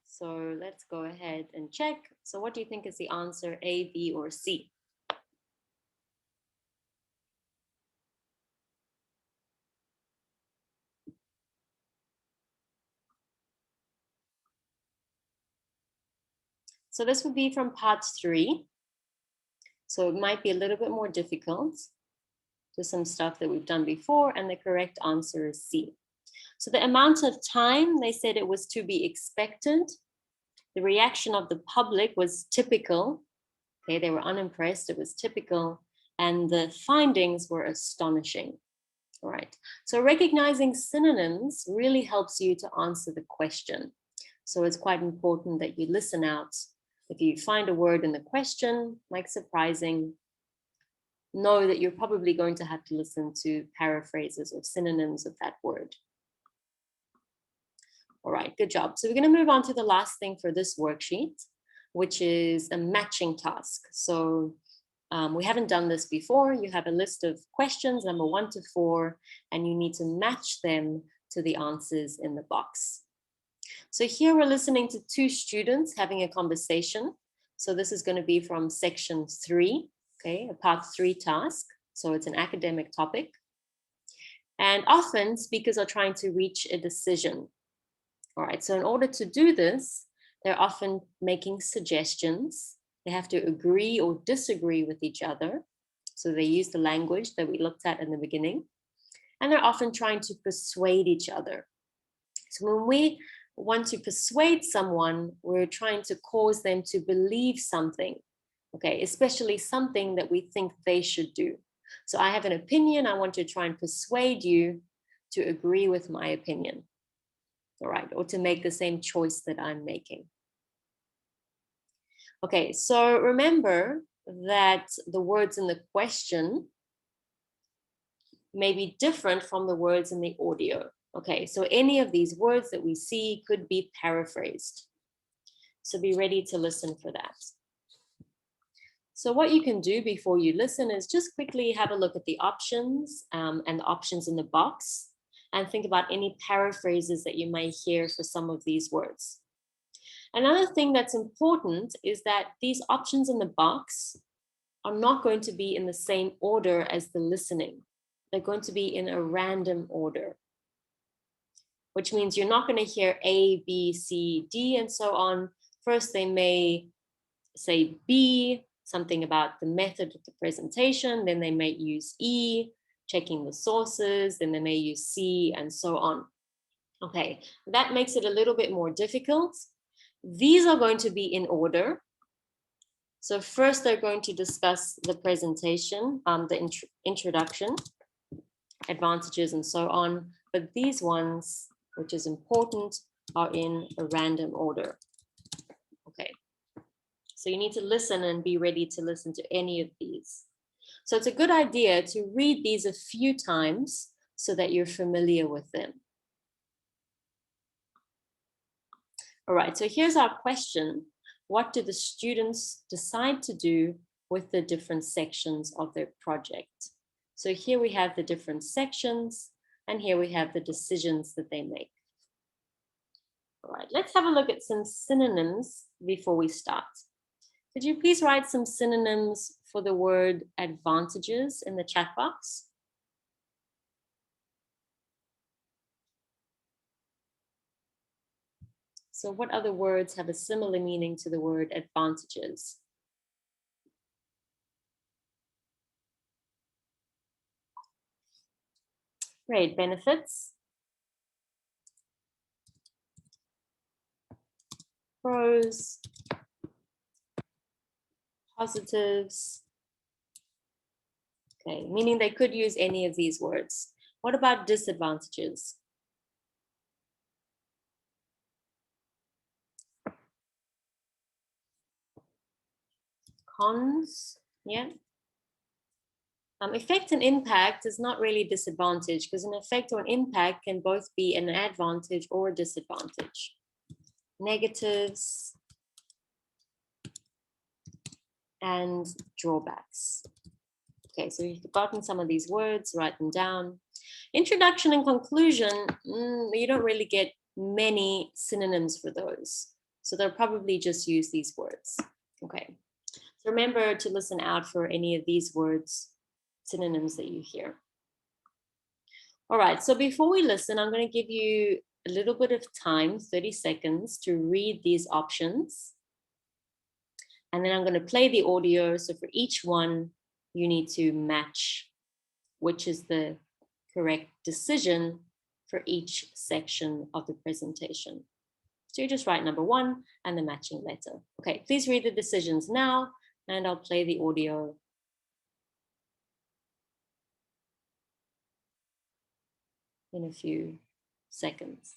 So let's go ahead and check. So what do you think is the answer, A, B, or C? So this would be from part 3. So it might be a little bit more difficult to some stuff that we've done before, and the correct answer is C. So the amount of time, they said it was to be expected. The reaction of the public was typical. Okay, they were unimpressed, it was typical. And the findings were astonishing. All right, so recognizing synonyms really helps you to answer the question. So it's quite important that you listen out. If you find a word in the question, like surprising, know that you're probably going to have to listen to paraphrases or synonyms of that word. All right, good job. So we're going to move on to the last thing for this worksheet, which is a matching task. So we haven't done this before. You have a list of questions, number 1 to 4, and you need to match them to the answers in the box. So here we're listening to 2 students having a conversation. So this is going to be from section 3, okay, a part 3 task. So it's an academic topic. And often speakers are trying to reach a decision. All right, so in order to do this, they're often making suggestions. They have to agree or disagree with each other. So they use the language that we looked at in the beginning. And they're often trying to persuade each other. So when we want to persuade someone, we're trying to cause them to believe something, okay, especially something that we think they should do. So I have an opinion, I want to try and persuade you to agree with my opinion, all right, or to make the same choice that I'm making. Okay, so remember that the words in the question may be different from the words in the audio. Okay, so any of these words that we see could be paraphrased. So be ready to listen for that. So what you can do before you listen is just quickly have a look at the options and the options in the box, and think about any paraphrases that you may hear for some of these words. Another thing that's important is that these options in the box are not going to be in the same order as the listening. They're going to be in a random order, which means you're not going to hear A, B, C, D, and so on. First, they may say B, something about the method of the presentation. Then they may use E, checking the sources, then they may use see, and so on. Okay, that makes it a little bit more difficult. These are going to be in order. So first they're going to discuss the presentation, the introduction, advantages, and so on. But these ones, which is important, are in a random order. Okay, so you need to listen and be ready to listen to any of these. So it's a good idea to read these a few times so that you're familiar with them. All right, so here's our question. What do the students decide to do with the different sections of their project? So here we have the different sections, and here we have the decisions that they make. All right, let's have a look at some synonyms before we start. Could you please write some synonyms for the word advantages in the chat box? So what other words have a similar meaning to the word advantages? Great, benefits. Pros. Positives. Okay, meaning they could use any of these words. What about disadvantages? Cons, yeah. Effect and impact is not really disadvantage, because an effect or an impact can both be an advantage or a disadvantage. Negatives and drawbacks. Okay, so you've forgotten some of these words, write them down. Introduction and conclusion, you don't really get many synonyms for those. So they'll probably just use these words. Okay, so remember to listen out for any of these words, synonyms that you hear. All right, so before we listen, I'm going to give you a little bit of time, 30 seconds, to read these options. And then I'm going to play the audio. So for each one, you need to match which is the correct decision for each section of the presentation. So you just write number 1 and the matching letter. Okay, please read the decisions now, and I'll play the audio. In a few seconds.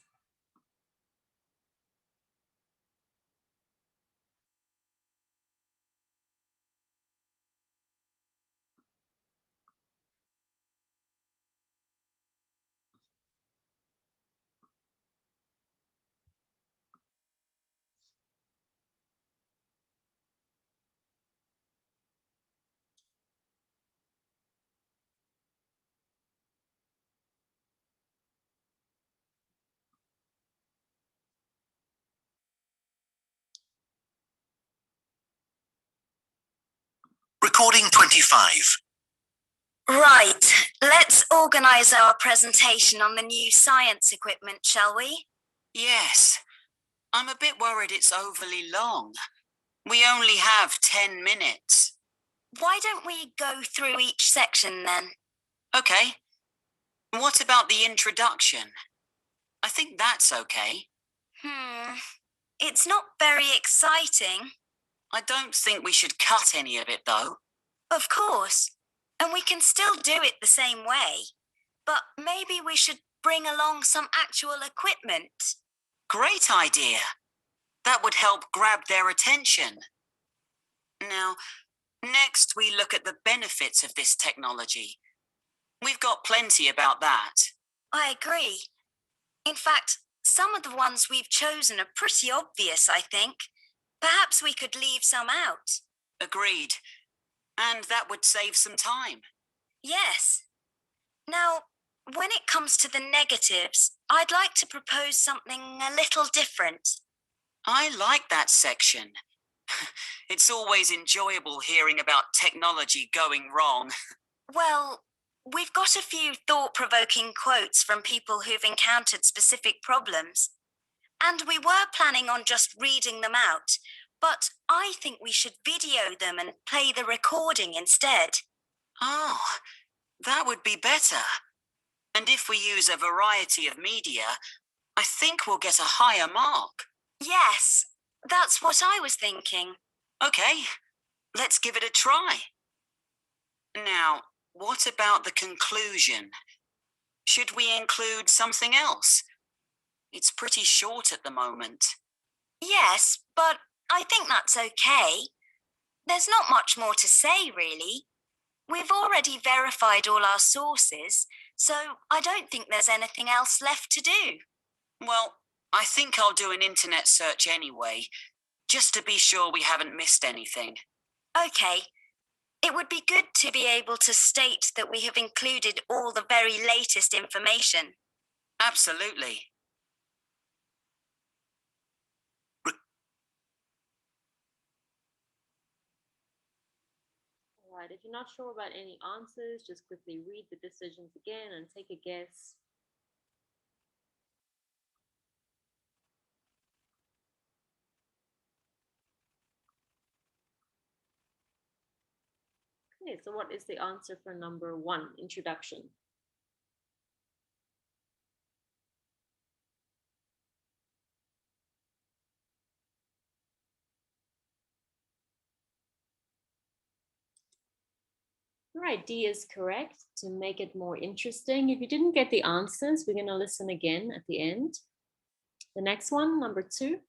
Recording 25. Right, let's organise our presentation on the new science equipment, shall we? Yes, I'm a bit worried it's overly long. We only have 10 minutes. Why don't we go through each section then? Okay. What about the introduction? I think that's okay. It's not very exciting. I don't think we should cut any of it, though. Of course. And we can still do it the same way. But maybe we should bring along some actual equipment. Great idea. That would help grab their attention. Now, next we look at the benefits of this technology. We've got plenty about that. I agree. In fact, some of the ones we've chosen are pretty obvious, I think. Perhaps we could leave some out. Agreed. And that would save some time. Yes. Now, when it comes to the negatives, I'd like to propose something a little different. I like that section. It's always enjoyable hearing about technology going wrong. Well, we've got a few thought-provoking quotes from people who've encountered specific problems. And we were planning on just reading them out, but I think we should video them and play the recording instead. Oh, That would be better. And if we use a variety of media, I think we'll get a higher mark. Yes, that's what I was thinking. Okay, let's give it a try. Now, what about the conclusion? Should we include something else? It's pretty short at the moment. Yes, but I think that's okay. There's not much more to say, really. We've already verified all our sources, so I don't think there's anything else left to do. Well, I think I'll do an internet search anyway, just to be sure we haven't missed anything. Okay. It would be good to be able to state that we have included all the very latest information. Absolutely. All right, if you're not sure about any answers, just quickly read the decisions again and take a guess. Okay, so what is the answer for number 1, introduction? All right, D is correct, to make it more interesting. If you didn't get the answers, we're going to listen again at the end. The next one, number 2.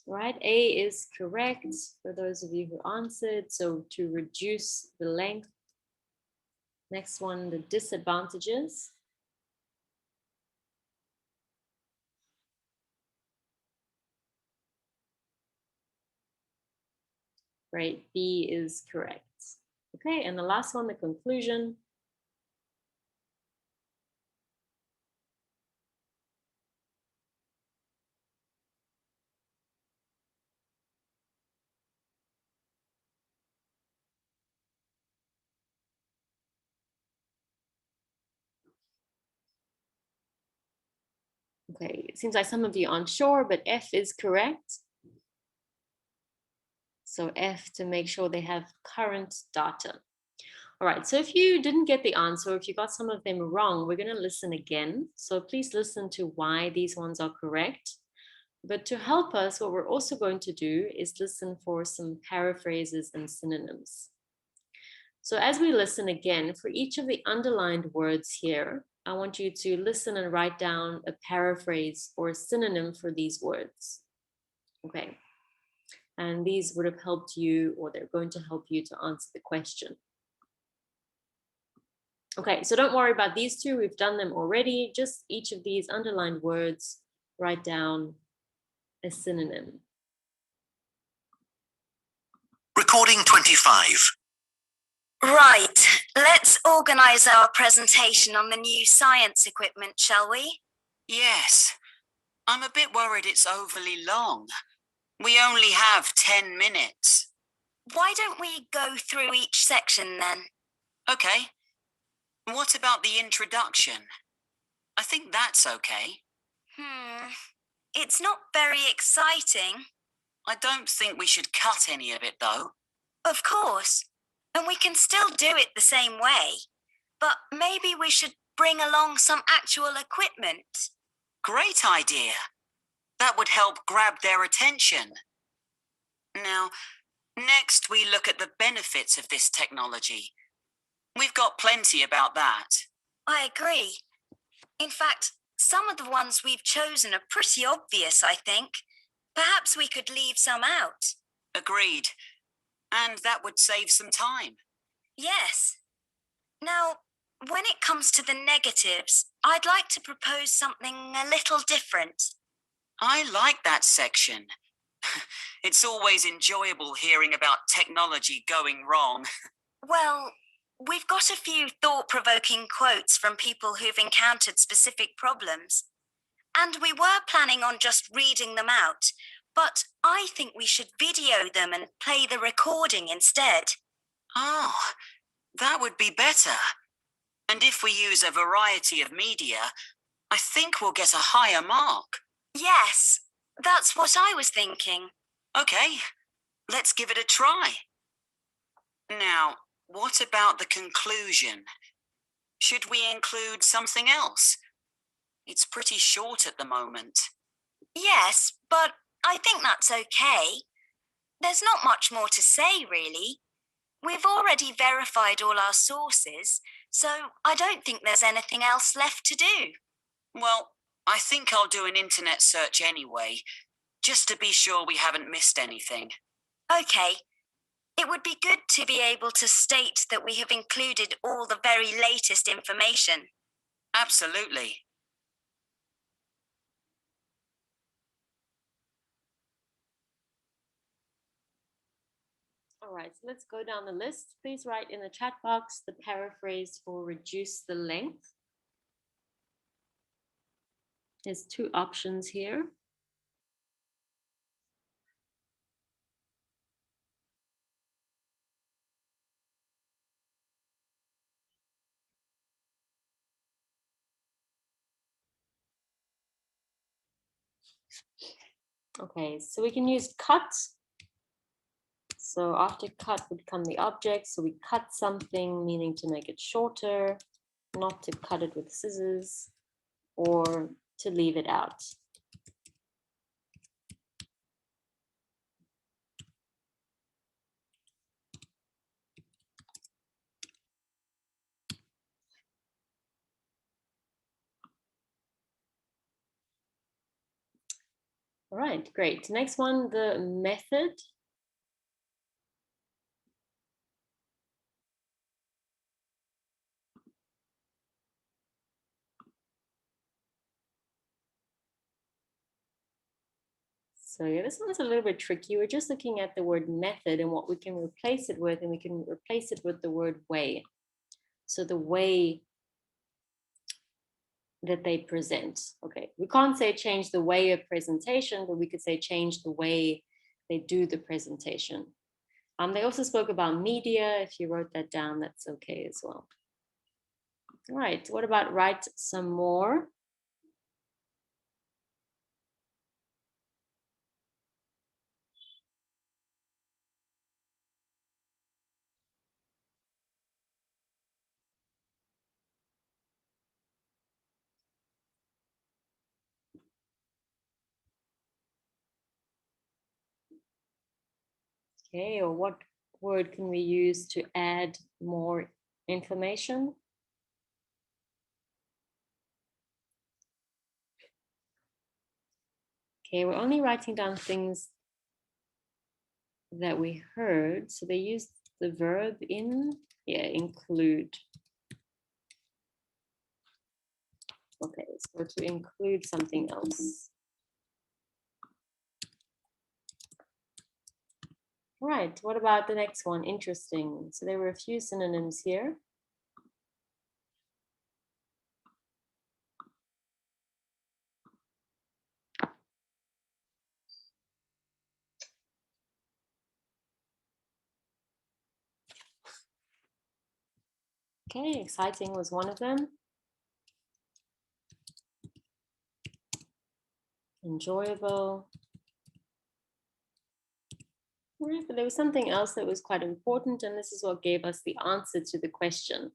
Right, A is correct for those of you who answered. So to reduce the length. Next one, the disadvantages. Right, B is correct. Okay, and the last one, the conclusion. Okay, it seems like some of you aren't sure, but F is correct. So F, to make sure they have current data. All right, so if you didn't get the answer, if you got some of them wrong, we're going to listen again. So please listen to why these ones are correct. But to help us, what we're also going to do is listen for some paraphrases and synonyms. So as we listen again, for each of the underlined words here, I want you to listen and write down a paraphrase or a synonym for these words. Okay. And these would have helped you, or they're going to help you to answer the question. Okay, so don't worry about these two. We've done them already. Just each of these underlined words, write down a synonym. Recording 25. Right, let's organise our presentation on the new science equipment, shall we? Yes. I'm a bit worried it's overly long. We only have 10 minutes. Why don't we go through each section then? Okay. What about the introduction? I think that's okay. It's not very exciting. I don't think we should cut any of it, though. Of course. And we can still do it the same way. But maybe we should bring along some actual equipment. Great idea. That would help grab their attention. Now, next we look at the benefits of this technology. We've got plenty about that. I agree. In fact, some of the ones we've chosen are pretty obvious, I think. Perhaps we could leave some out. Agreed. And that would save some time. Yes. Now, when it comes to the negatives, I'd like to propose something a little different. I like that section. It's always enjoyable hearing about technology going wrong. Well, we've got a few thought-provoking quotes from people who've encountered specific problems. And we were planning on just reading them out, But I think we should video them and play the recording instead. Oh, that would be better. And if we use a variety of media, I think we'll get a higher mark. Yes, that's what I was thinking. Okay, let's give it a try. Now, what about the conclusion? Should we include something else? It's pretty short at the moment. Yes, but I think that's okay. There's not much more to say, really. We've already verified all our sources, so I don't think there's anything else left to do. Well, I think I'll do an internet search anyway, just to be sure we haven't missed anything. Okay. It would be good to be able to state that we have included all the very latest information. Absolutely. All right, so let's go down the list. Please write in the chat box the paraphrase for reduce the length. There's two options here. Okay, so we can use cut. So after cut would come the object. So we cut something, meaning to make it shorter, not to cut it with scissors, or to leave it out. All right, great. Next one, the method. So yeah, this one's a little bit tricky. We're just looking at the word method and what we can replace it with, and we can replace it with the word way. So the way that they present. Okay, we can't say change the way of presentation, but we could say change the way they do the presentation. They also spoke about media. If you wrote that down, that's okay as well. All right, what about write some more? Okay, or what word can we use to add more information? Okay, we're only writing down things that we heard. So they used the verb in, include. Okay, so to include something else. Right, what about the next one? Interesting. So there were a few synonyms here. Okay, exciting was one of them. Enjoyable. Right, but there was something else that was quite important, and this is what gave us the answer to the question.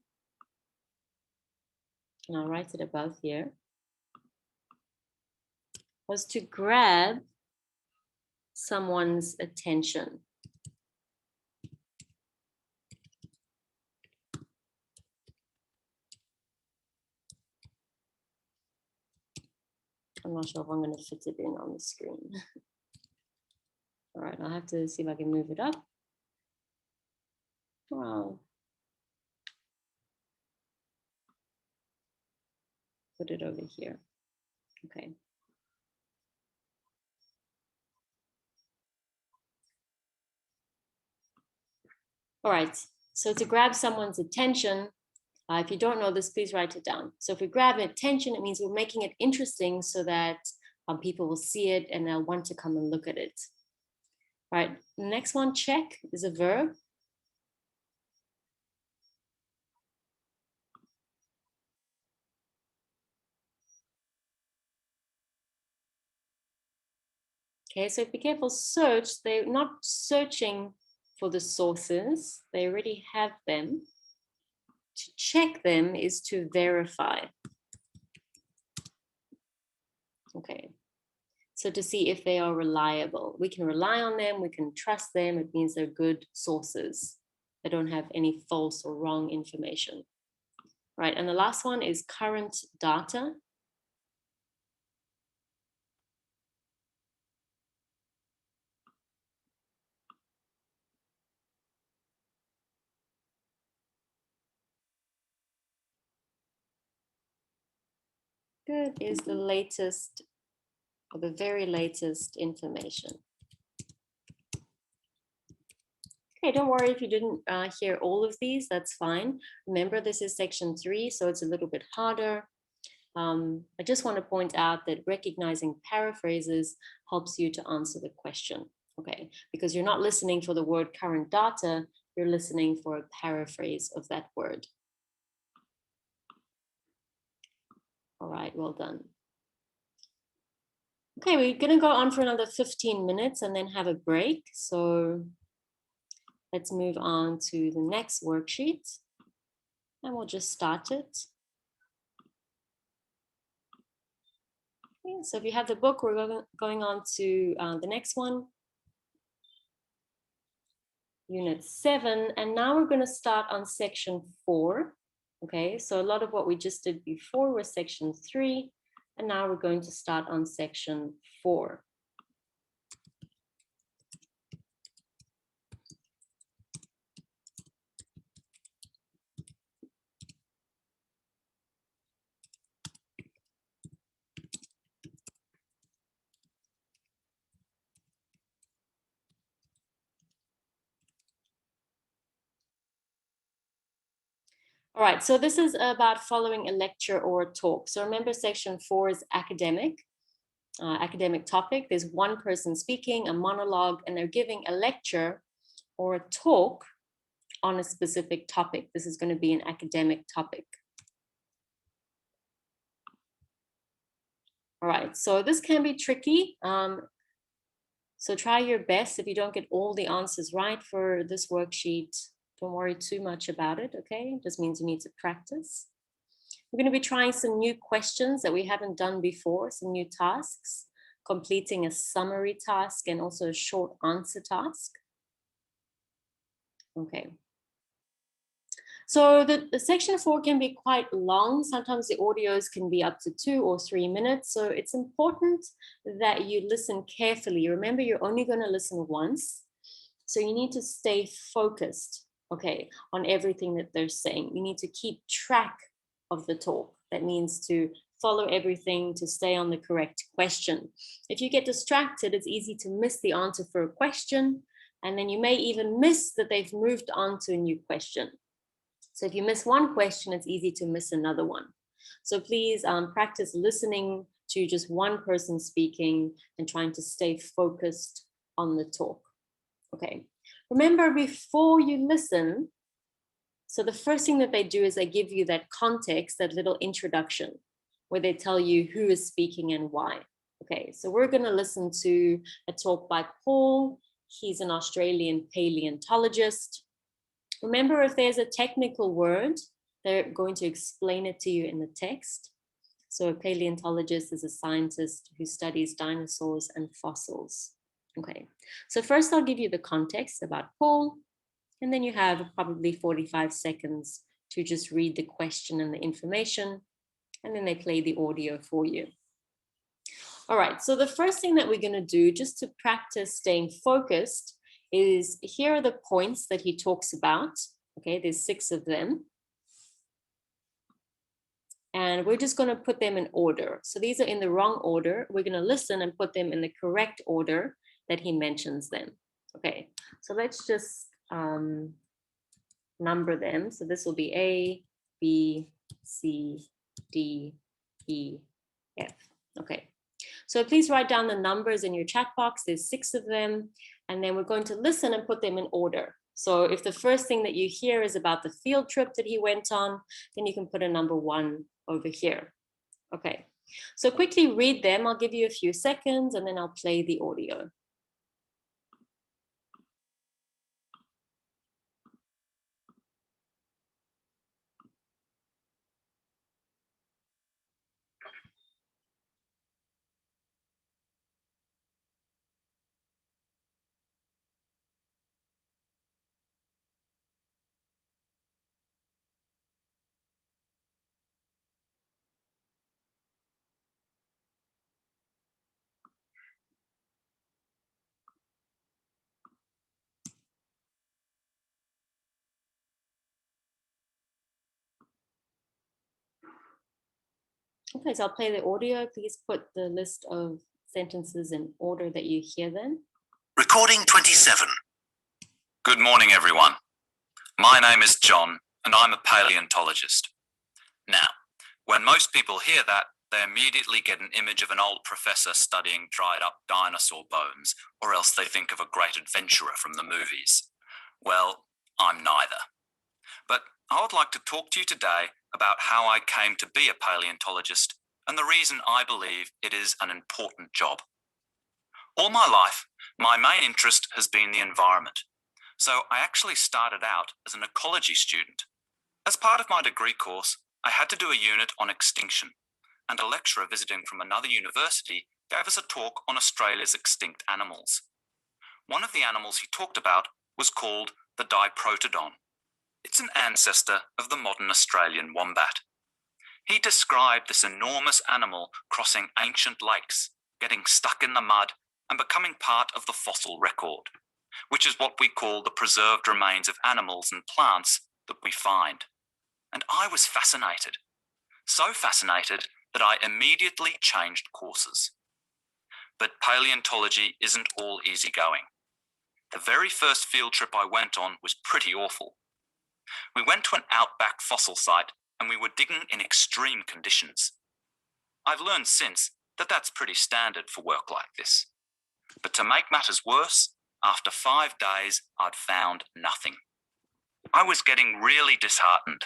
And I'll write it above here. Was to grab someone's attention. I'm not sure if I'm going to fit it in on the screen. All right, I'll have to see if I can move it up. Wow. Put it over here. Okay. All right, so to grab someone's attention, if you don't know this, please write it down. So if we grab attention, it means we're making it interesting so that people will see it and they'll want to come and look at it. Right, next one, check, is a verb. Okay, so be careful, search, they're not searching for the sources, they already have them. To check them is to verify. Okay, so to see if they are reliable. We can rely on them, we can trust them, it means they're good sources. They don't have any false or wrong information. Right, and the last one is current data. Good is the latest, or the very latest information. Okay, don't worry if you didn't hear all of these, that's fine. Remember, this is section 3, so it's a little bit harder. I just want to point out that recognizing paraphrases helps you to answer the question, okay? Because you're not listening for the word current data, you're listening for a paraphrase of that word. All right, well done. Okay, we're gonna go on for another 15 minutes and then have a break. So let's move on to the next worksheet and we'll just start it. Okay, so if you have the book, we're going on to the next one. Unit 7, and now we're going to start on section 4. Okay, so a lot of what we just did before was section 3, and now we're going to start on section 4. All right, so this is about following a lecture or a talk. So remember, section 4 is academic topic. There's one person speaking, a monologue, and they're giving a lecture or a talk on a specific topic. This is going to be an academic topic. All right, so this can be tricky. So try your best. If you don't get all the answers right for this worksheet, don't worry too much about it, okay? It just means you need to practice. We're going to be trying some new questions that we haven't done before, some new tasks, completing a summary task and also a short answer task. Okay. So the section 4 can be quite long. Sometimes the audios can be up to 2 or 3 minutes. So it's important that you listen carefully. Remember, you're only going to listen once. So you need to stay focused, okay, on everything that they're saying. You need to keep track of the talk. That means to follow everything, to stay on the correct question. If you get distracted, it's easy to miss the answer for a question. And then you may even miss that they've moved on to a new question. So if you miss one question, it's easy to miss another one. So please practice listening to just one person speaking and trying to stay focused on the talk. Okay. Remember, before you listen, so the first thing that they do is they give you that context, that little introduction, where they tell you who is speaking and why. Okay, so we're going to listen to a talk by Paul. He's an Australian paleontologist. Remember, if there's a technical word, they're going to explain it to you in the text. So a paleontologist is a scientist who studies dinosaurs and fossils. Okay, so first I'll give you the context about Paul, and then you have probably 45 seconds to just read the question and the information, and then they play the audio for you. All right, so the first thing that we're going to do just to practice staying focused is here are the points that he talks about. Okay, there's 6 of them. And we're just going to put them in order. So these are in the wrong order. We're going to listen and put them in the correct order that he mentions them. Okay, so let's just number them. So this will be A, B, C, D, E, F. Okay, So please write down the numbers in your chat box. There's 6 of them. And then we're going to listen and put them in order. So if the first thing that you hear is about the field trip that he went on, then you can put a number 1 over here. Okay, so quickly read them. I'll give you a few seconds and then I'll play the audio. Okay, so I'll play the audio. Please put the list of sentences in order that you hear them. Recording 27. Good morning, everyone. My name is John, and I'm a paleontologist. Now, when most people hear that, they immediately get an image of an old professor studying dried up dinosaur bones, or else they think of a great adventurer from the movies. Well, I'm neither. But I would like to talk to you today about how I came to be a paleontologist and the reason I believe it is an important job. All my life, my main interest has been the environment. So I actually started out as an ecology student. As part of my degree course, I had to do a unit on extinction, and a lecturer visiting from another university gave us a talk on Australia's extinct animals. One of the animals he talked about was called the diprotodon. It's an ancestor of the modern Australian wombat. He described this enormous animal crossing ancient lakes, getting stuck in the mud, and becoming part of the fossil record, which is what we call the preserved remains of animals and plants that we find. And I was fascinated. So fascinated that I immediately changed courses. But paleontology isn't all easygoing. The very first field trip I went on was pretty awful. We went to an outback fossil site and we were digging in extreme conditions. I've learned since that that's pretty standard for work like this. But to make matters worse, after 5 days, I'd found nothing. I was getting really disheartened,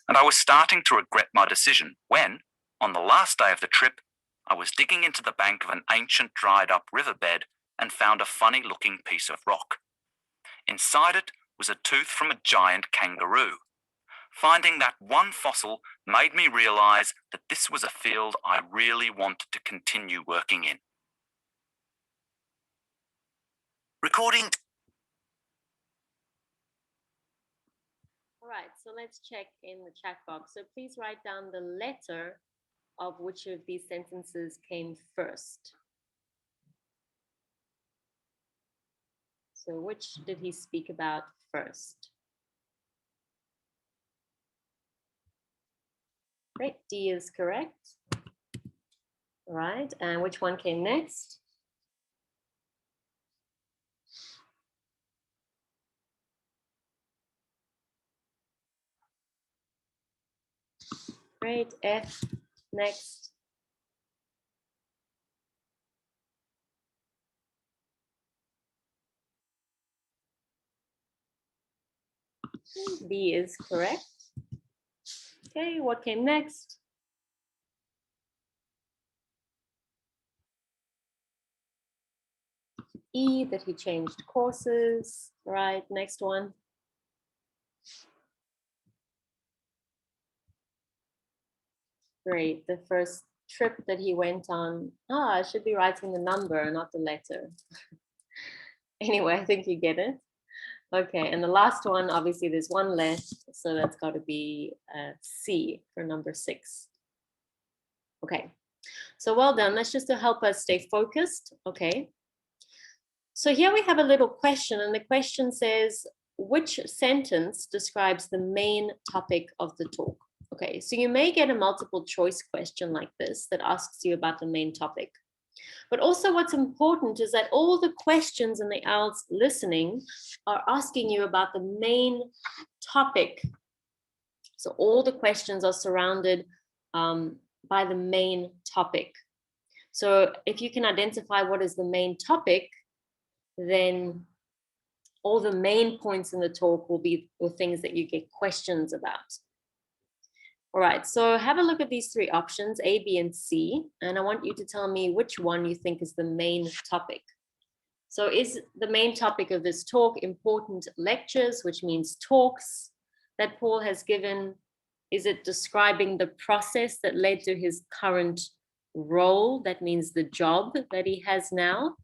and I was starting to regret my decision when, on the last day of the trip, I was digging into the bank of an ancient dried-up riverbed and found a funny-looking piece of rock. Inside it was a tooth from a giant kangaroo. Finding that one fossil made me realize that this was a field I really wanted to continue working in. Recording. All right, so let's check in the chat box. So please write down the letter of which of these sentences came first. So which did he speak about first? Great, D is correct. All right, and which one came next? Great, F next. B is correct. Okay, what came next? E, that he changed courses. Right, next one. Great, the first trip that he went on. I should be writing the number, not the letter. Anyway, I think you get it. Okay, and the last one, obviously there's one left, so that's got to be C for number 6. Okay, so well done. That's just to help us stay focused. Okay, so here we have a little question, and the question says, which sentence describes the main topic of the talk? Okay, so you may get a multiple choice question like this that asks you about the main topic. But also what's important is that all the questions in the IELTS listening are asking you about the main topic. So all the questions are surrounded by the main topic. So if you can identify what is the main topic, then all the main points in the talk will be the things that you get questions about. All right, so have a look at these three options, A, B, and C, and I want you to tell me which one you think is the main topic. So is the main topic of this talk important lectures, which means talks that Paul has given? Is it describing the process that led to his current role? That means the job that he has now.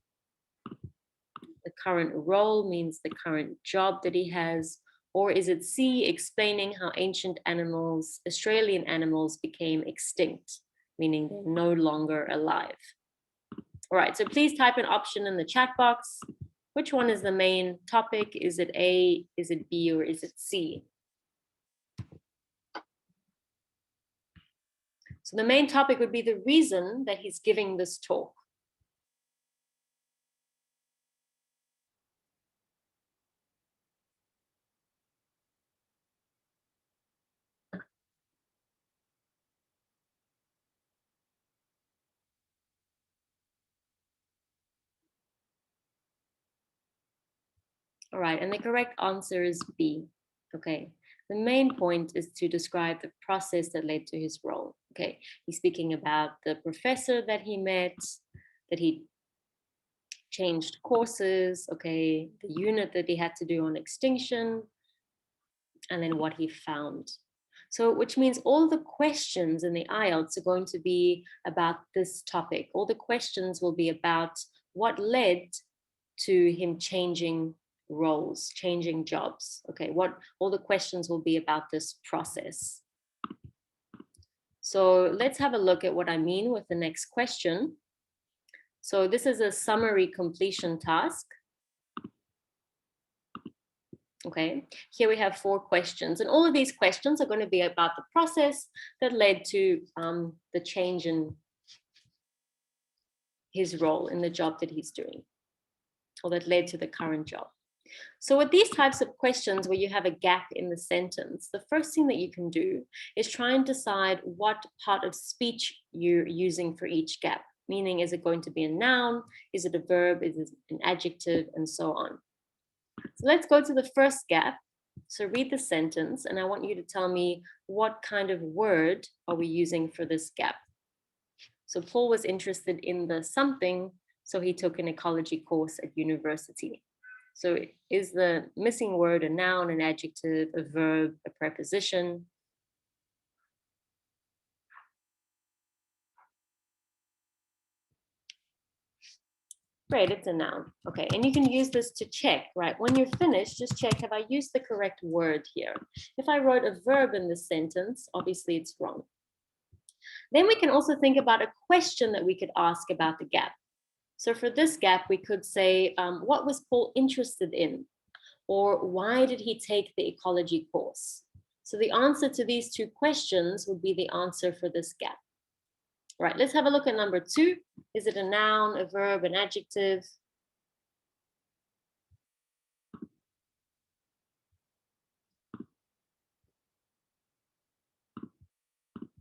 The current role means the current job that he has. Or is it C, explaining how ancient animals, Australian animals, became extinct, meaning they're no longer alive? All right, so please type an option in the chat box. Which one is the main topic? Is it A, is it B, or is it C? So the main topic would be the reason that he's giving this talk. All right, and the correct answer is B. Okay, the main point is to describe the process that led to his role. Okay, he's speaking about the professor that he met, that he changed courses, okay, the unit that he had to do on extinction, and then what he found. So, which means all the questions in the IELTS are going to be about this topic. All the questions will be about what led to him changing roles, changing jobs. Okay, what all the questions will be about this process. So let's have a look at what I mean with the next question. So this is a summary completion task. Okay, here we have 4 questions, and all of these questions are going to be about the process that led to the change in his role in the job that he's doing, or that led to the current job. So with these types of questions where you have a gap in the sentence, the first thing that you can do is try and decide what part of speech you're using for each gap. Meaning, is it going to be a noun? Is it a verb? Is it an adjective? And so on. So let's go to the first gap. So read the sentence, and I want you to tell me what kind of word are we using for this gap. So Paul was interested in the something, so he took an ecology course at university. So is the missing word a noun, an adjective, a verb, a preposition? Great, it's a noun. Okay, and you can use this to check, right? When you're finished, just check, have I used the correct word here? If I wrote a verb in this sentence, obviously it's wrong. Then we can also think about a question that we could ask about the gap. So for this gap, we could say, what was Paul interested in? Or why did he take the ecology course? So the answer to these 2 questions would be the answer for this gap. All right, let's have a look at number 2. Is it a noun, a verb, an adjective?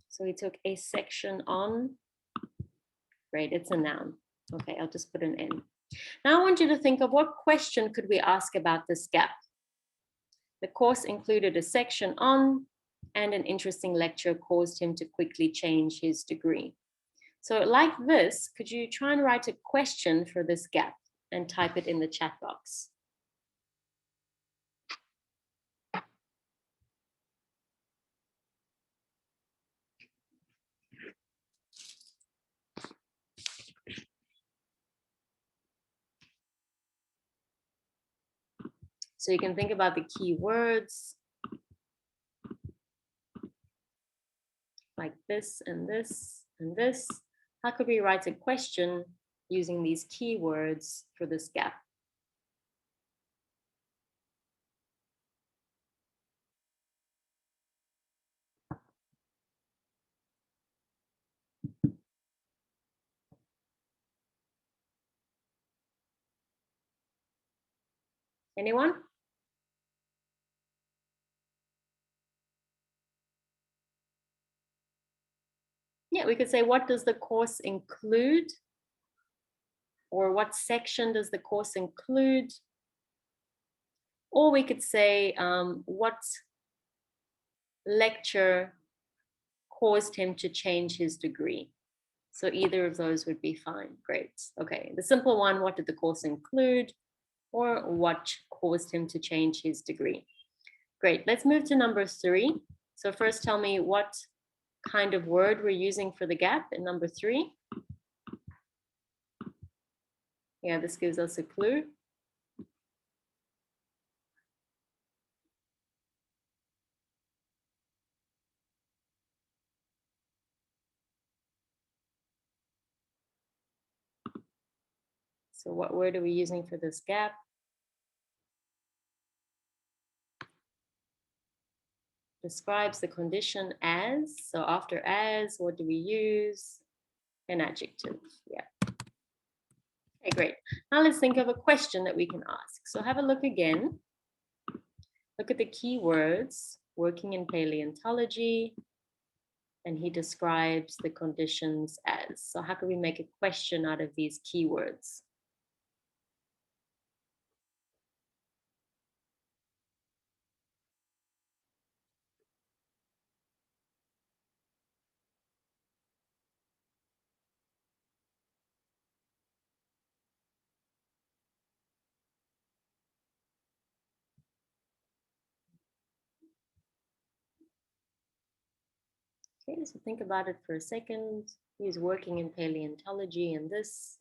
So we took a section on. Great, it's a noun. Okay, I'll just put an N. Now I want you to think of what question could we ask about this gap? The course included a section on, and an interesting lecture caused him to quickly change his degree. So like this, could you try and write a question for this gap and type it in the chat box? So you can think about the key words like this and this and this. How could we write a question using these keywords for this gap? Anyone? Yeah, Yeah, we could say, what does the course include? Or what section does the course include? Or we could say, what lecture caused him to change his degree? So either of those would be fine. Great. Okay, the simple one, what did the course include? Or what caused him to change his degree? Great, let's move to number 3. So first tell me what kind of word we're using for the gap in number 3. Yeah, this gives us a clue. So what word are we using for this gap? Describes the condition as. So after as, what do we use? An adjective. Yeah. Okay, great. Now let's think of a question that we can ask. So have a look again. Look at the keywords, working in paleontology, and he describes the conditions as. So how can we make a question out of these keywords? Okay, so think about it for a second. He's working in paleontology and this.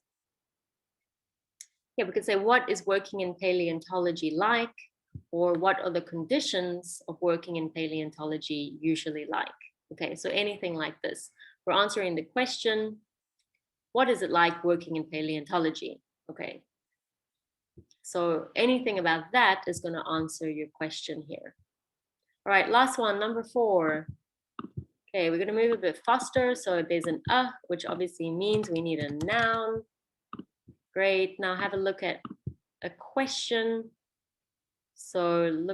Yeah, we could say, what is working in paleontology like? Or what are the conditions of working in paleontology usually like? Okay, so anything like this. We're answering the question, what is it like working in paleontology? Okay, so anything about that is going to answer your question here. All right, last one, number 4. Okay, we're going to move a bit faster. So there's an which obviously means we need a noun. Great. Now have a look at a question. So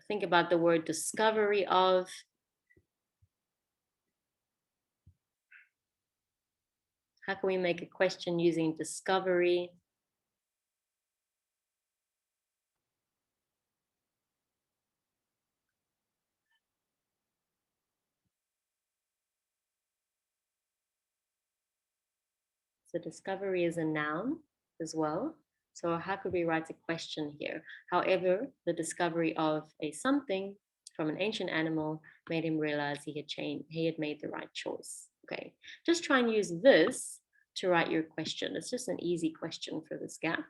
think about the word discovery of. How can we make a question using discovery? So discovery is a noun as well. So how could we write a question here? However, the discovery of a something from an ancient animal made him realize he had made the right choice. Okay, just try and use this to write your question. It's just an easy question for this gap.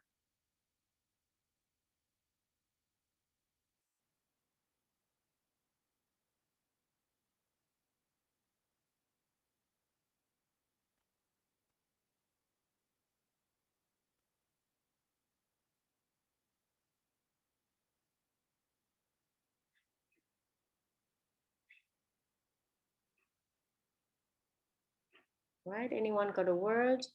Right, anyone got a word?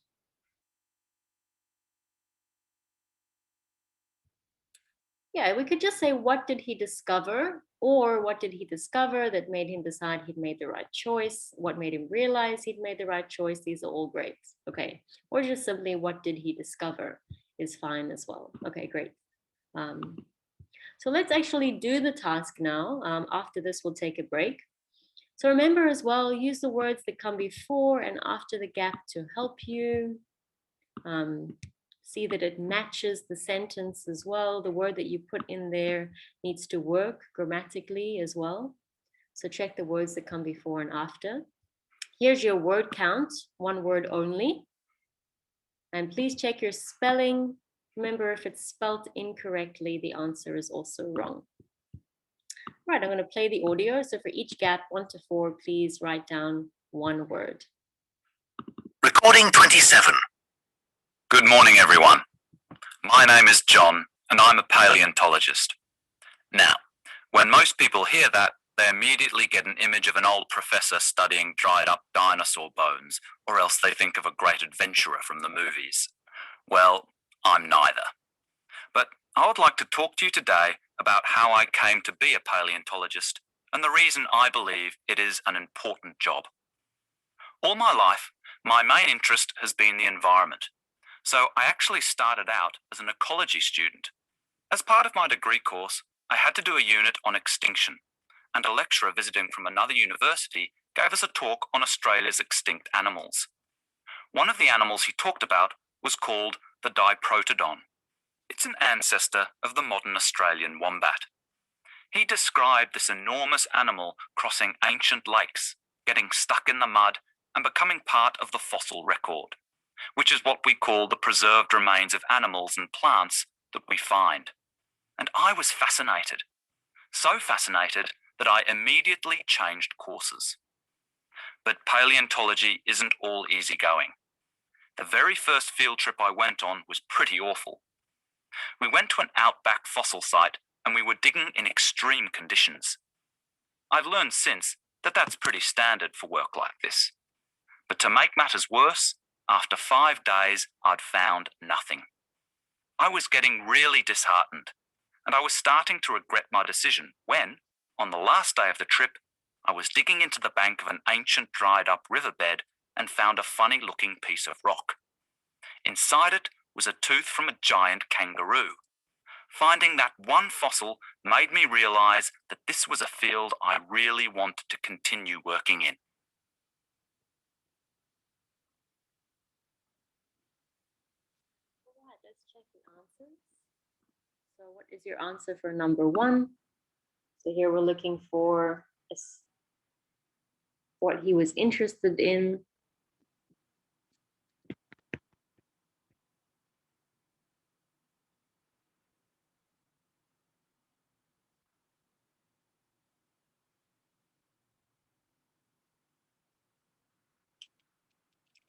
Yeah, we could just say, what did he discover? Or what did he discover that made him decide he'd made the right choice? What made him realize he'd made the right choice? These are all great. Okay. Or just simply, what did he discover is fine as well. Okay, great. So let's actually do the task now. After this, we'll take a break. So remember as well, use the words that come before and after the gap to help you. See that it matches the sentence as well. The word that you put in there needs to work grammatically as well. So check the words that come before and after. Here's your word count, 1 word only. And please check your spelling. Remember, if it's spelled incorrectly, the answer is also wrong. Right, I'm going to play the audio. So for each gap, 1 to 4, please write down 1 word. Recording 27. Good morning, everyone. My name is John, and I'm a paleontologist. Now, when most people hear that, they immediately get an image of an old professor studying dried-up dinosaur bones, or else they think of a great adventurer from the movies. Well, I'm neither. But I would like to talk to you today about how I came to be a paleontologist and the reason I believe it is an important job. All my life, my main interest has been the environment. So I actually started out as an ecology student. As part of my degree course, I had to do a unit on extinction, and a lecturer visiting from another university gave us a talk on Australia's extinct animals. One of the animals he talked about was called the diprotodon. It's an ancestor of the modern Australian wombat. He described this enormous animal crossing ancient lakes, getting stuck in the mud and becoming part of the fossil record, which is what we call the preserved remains of animals and plants that we find. And I was fascinated, so fascinated that I immediately changed courses. But paleontology isn't all easygoing. The very first field trip I went on was pretty awful. We went to an outback fossil site and we were digging in extreme conditions. I've learned since that that's pretty standard for work like this. But to make matters worse, after 5 days, I'd found nothing. I was getting really disheartened, and I was starting to regret my decision when, on the last day of the trip, I was digging into the bank of an ancient dried-up riverbed and found a funny-looking piece of rock. Inside it was a tooth from a giant kangaroo. Finding that one fossil made me realise that this was a field I really wanted to continue working in. All right, let's check the answers. So what is your answer for number 1? So here we're looking for what he was interested in.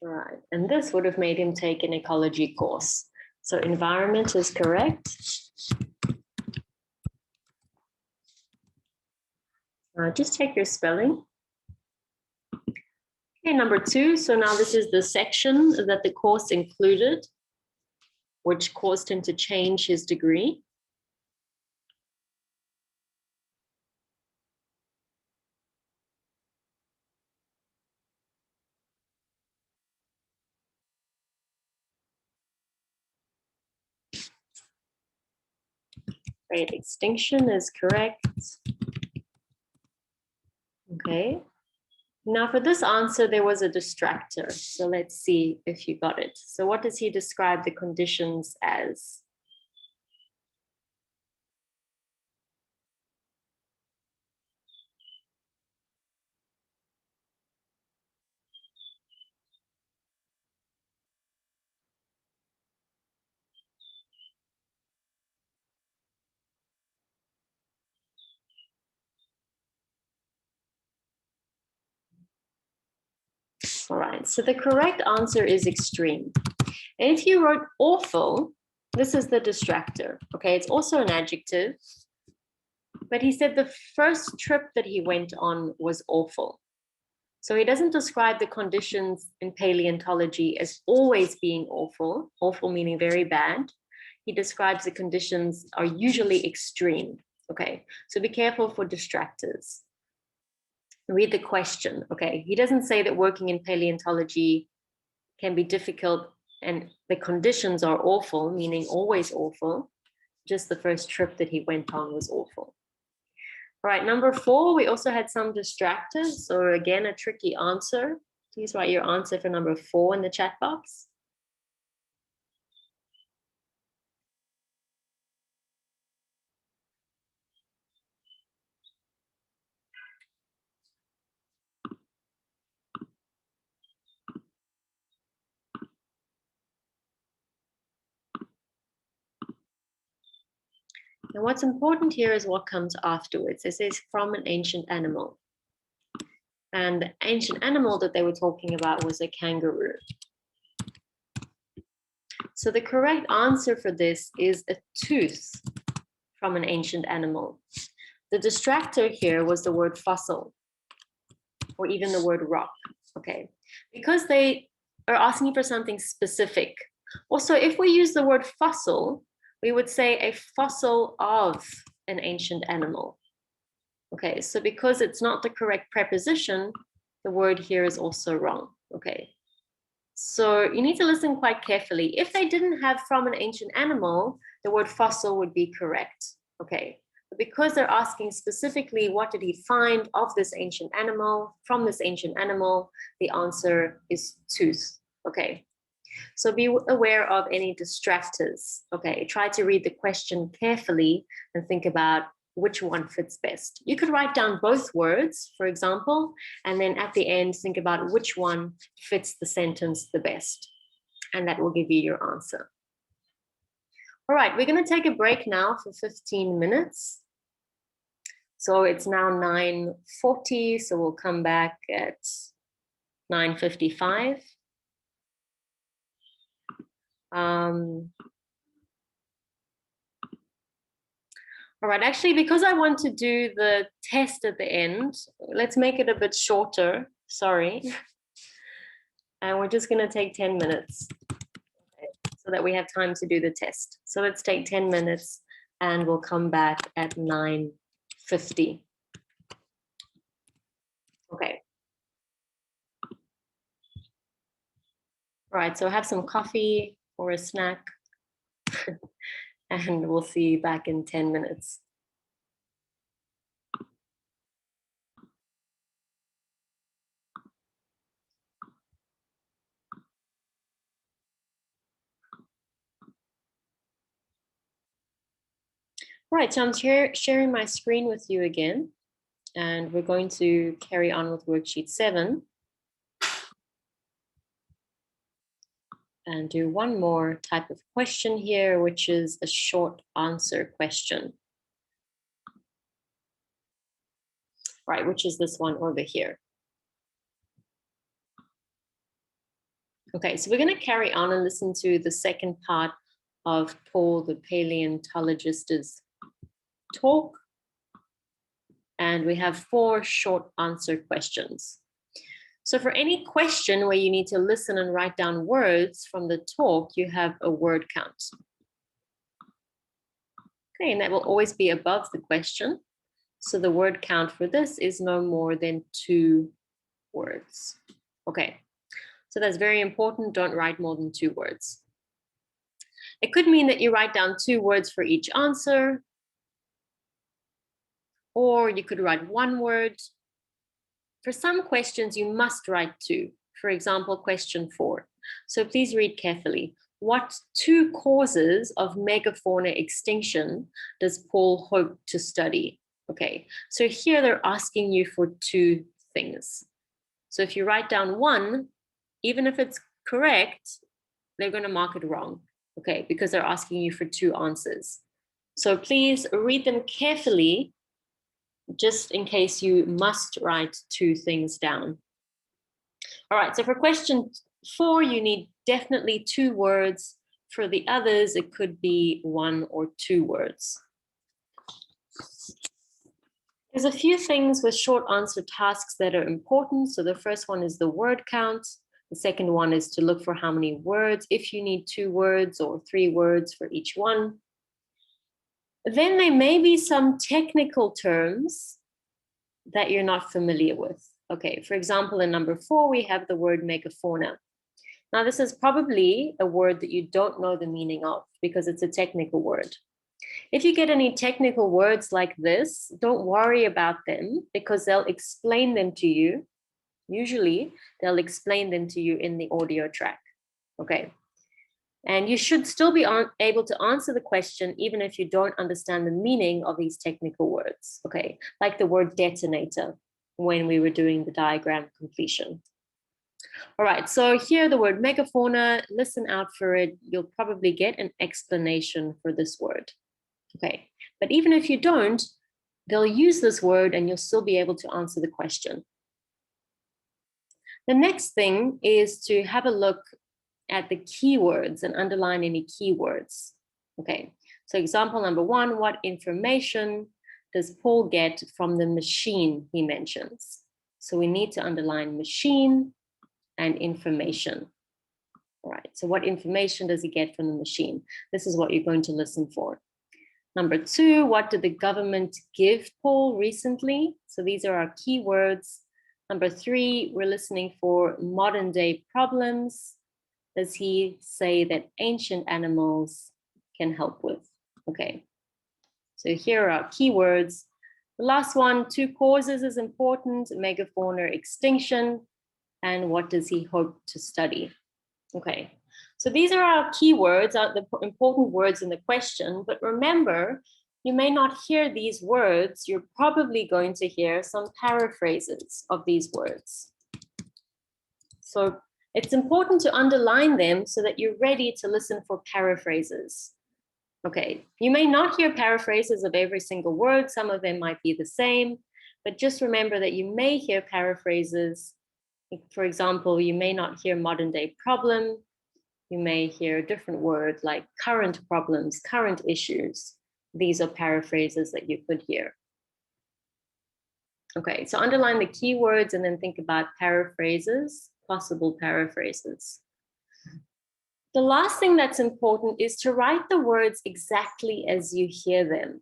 Right, and this would have made him take an ecology course. So environment is correct. Just check your spelling. Okay, number 2. So now this is the section that the course included, which caused him to change his degree. Great, extinction is correct. Okay. Now for this answer, there was a distractor. So let's see if you got it. So what does he describe the conditions as? All right, so the correct answer is extreme. And if you wrote awful, this is the distractor. Okay, it's also an adjective. But he said the first trip that he went on was awful. So he doesn't describe the conditions in paleontology as always being awful, awful meaning very bad. He describes the conditions are usually extreme. Okay, so be careful for distractors. Read the question. Okay, he doesn't say that working in paleontology can be difficult and the conditions are awful, meaning always awful. Just the first trip that he went on was awful. All right, number 4, we also had some distractors. So again, a tricky answer. Please write your answer for number 4 in the chat box. And what's important here is what comes afterwards. It says from an ancient animal. And the ancient animal that they were talking about was a kangaroo. So the correct answer for this is a tooth from an ancient animal. The distractor here was the word fossil, or even the word rock, okay? Because they are asking for something specific. Also, if we use the word fossil, we would say a fossil of an ancient animal. Okay, so because it's not the correct preposition, the word here is also wrong. Okay. So you need to listen quite carefully. If they didn't have from an ancient animal, the word fossil would be correct. Okay. But because they're asking specifically what did he find of this ancient animal, from this ancient animal, the answer is tooth. Okay. So be aware of any distractors. Okay. Try to read the question carefully and think about which one fits best. You could write down both words, for example, and then at the end, think about which one fits the sentence the best. And that will give you your answer. All right, we're going to take a break now for 15 minutes. So it's now 9:40, so we'll come back at 9:55. All right, actually, because I want to do the test at the end, let's make it a bit shorter, sorry. And we're just gonna take 10 minutes so that we have time to do the test. So let's take 10 minutes and we'll come back at 9:50. Okay. All right, so have some coffee or a snack and we'll see you back in 10 minutes. Right, so I'm sharing my screen with you again, and we're going to carry on with worksheet 7 and do one more type of question here, which is a short answer question. Right, which is this one over here. Okay, so we're going to carry on and listen to the second part of Paul the paleontologist's talk. And we have 4 short answer questions. So for any question where you need to listen and write down words from the talk, you have a word count. Okay, and that will always be above the question. So the word count for this is no more than 2 words. Okay, so that's very important. Don't write more than 2 words. It could mean that you write down 2 words for each answer, or you could write 1 word. For some questions, you must write 2. For example, question 4. So please read carefully. What 2 causes of megafauna extinction does Paul hope to study? Okay, so here they're asking you for 2 things. So if you write down 1, even if it's correct, they're going to mark it wrong, okay, because they're asking you for 2 answers. So please read them carefully, just in case you must write 2 things down. All right, so for question 4, you need definitely 2 words. For the others, it could be 1 or 2 words. There's a few things with short answer tasks that are important. So the first one is the word count. The second one is to look for how many words, if you need 2 words or 3 words for each one. Then there may be some technical terms that you're not familiar with. Okay, for example, in number 4, we have the word megafauna. Now, this is probably a word that you don't know the meaning of because it's a technical word. If you get any technical words like this, don't worry about them because they'll explain them to you. Usually, they'll explain them to you in the audio track. Okay. And you should still be able to answer the question even if you don't understand the meaning of these technical words, okay? Like the word detonator when we were doing the diagram completion. All right, so here the word megafauna, listen out for it. You'll probably get an explanation for this word, okay? But even if you don't, they'll use this word and you'll still be able to answer the question. The next thing is to have a look at the keywords and underline any keywords. Okay, so example number 1, what information does Paul get from the machine he mentions? So we need to underline machine and information. All right, so what information does he get from the machine? This is what you're going to listen for. Number 2, what did the government give Paul recently? So these are our keywords. Number 3, we're listening for modern day problems. Does he say that ancient animals can help with? Okay, so here are our keywords. The last one, 2 causes is important, megafauna extinction, and what does he hope to study? Okay, so these are our keywords, the important words in the question, but remember, you may not hear these words. You're probably going to hear some paraphrases of these words. So it's important to underline them so that you're ready to listen for paraphrases. Okay, you may not hear paraphrases of every single word. Some of them might be the same, but just remember that you may hear paraphrases. For example, you may not hear modern day problem. You may hear a different word like current problems, current issues. These are paraphrases that you could hear. Okay, so underline the keywords and then think about paraphrases, possible paraphrases. The last thing that's important is to write the words exactly as you hear them.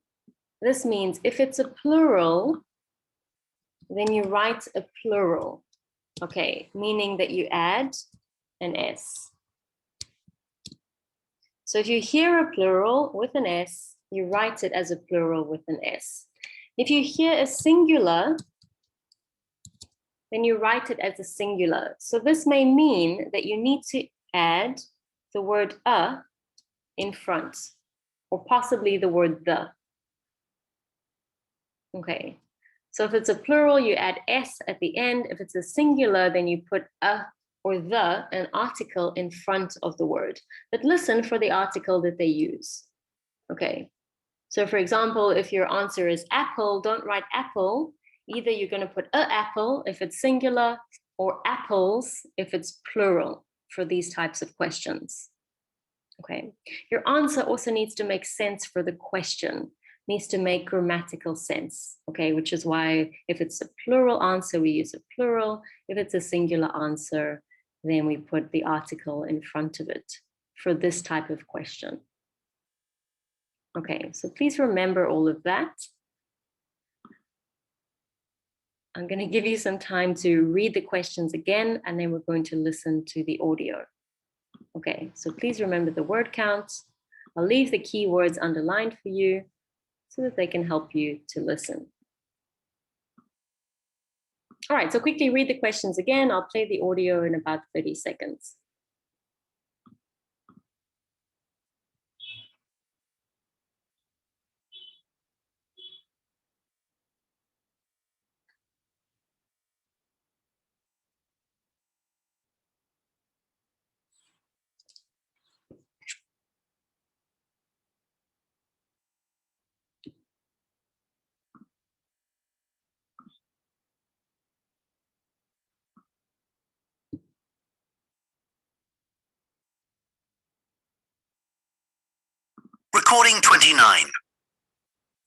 This means if it's a plural, then you write a plural. Okay, meaning that you add an S. So if you hear a plural with an S, you write it as a plural with an S. If you hear a singular, then you write it as a singular. So this may mean that you need to add the word a in front, or possibly the word the. Okay, so if it's a plural, you add S at the end. If it's a singular, then you put a or the, an article in front of the word. But listen for the article that they use. Okay, so for example, if your answer is apple, don't write apple. Either you're going to put a apple if it's singular, or apples if it's plural for these types of questions. Okay, your answer also needs to make sense for the question, needs to make grammatical sense, okay, which is why if it's a plural answer, we use a plural. If it's a singular answer, then we put the article in front of it for this type of question. Okay, so please remember all of that. I'm going to give you some time to read the questions again, and then we're going to listen to the audio. Okay, so please remember the word count. I'll leave the keywords underlined for you so that they can help you to listen. All right, so quickly read the questions again. I'll play the audio in about 30 seconds. Recording 29.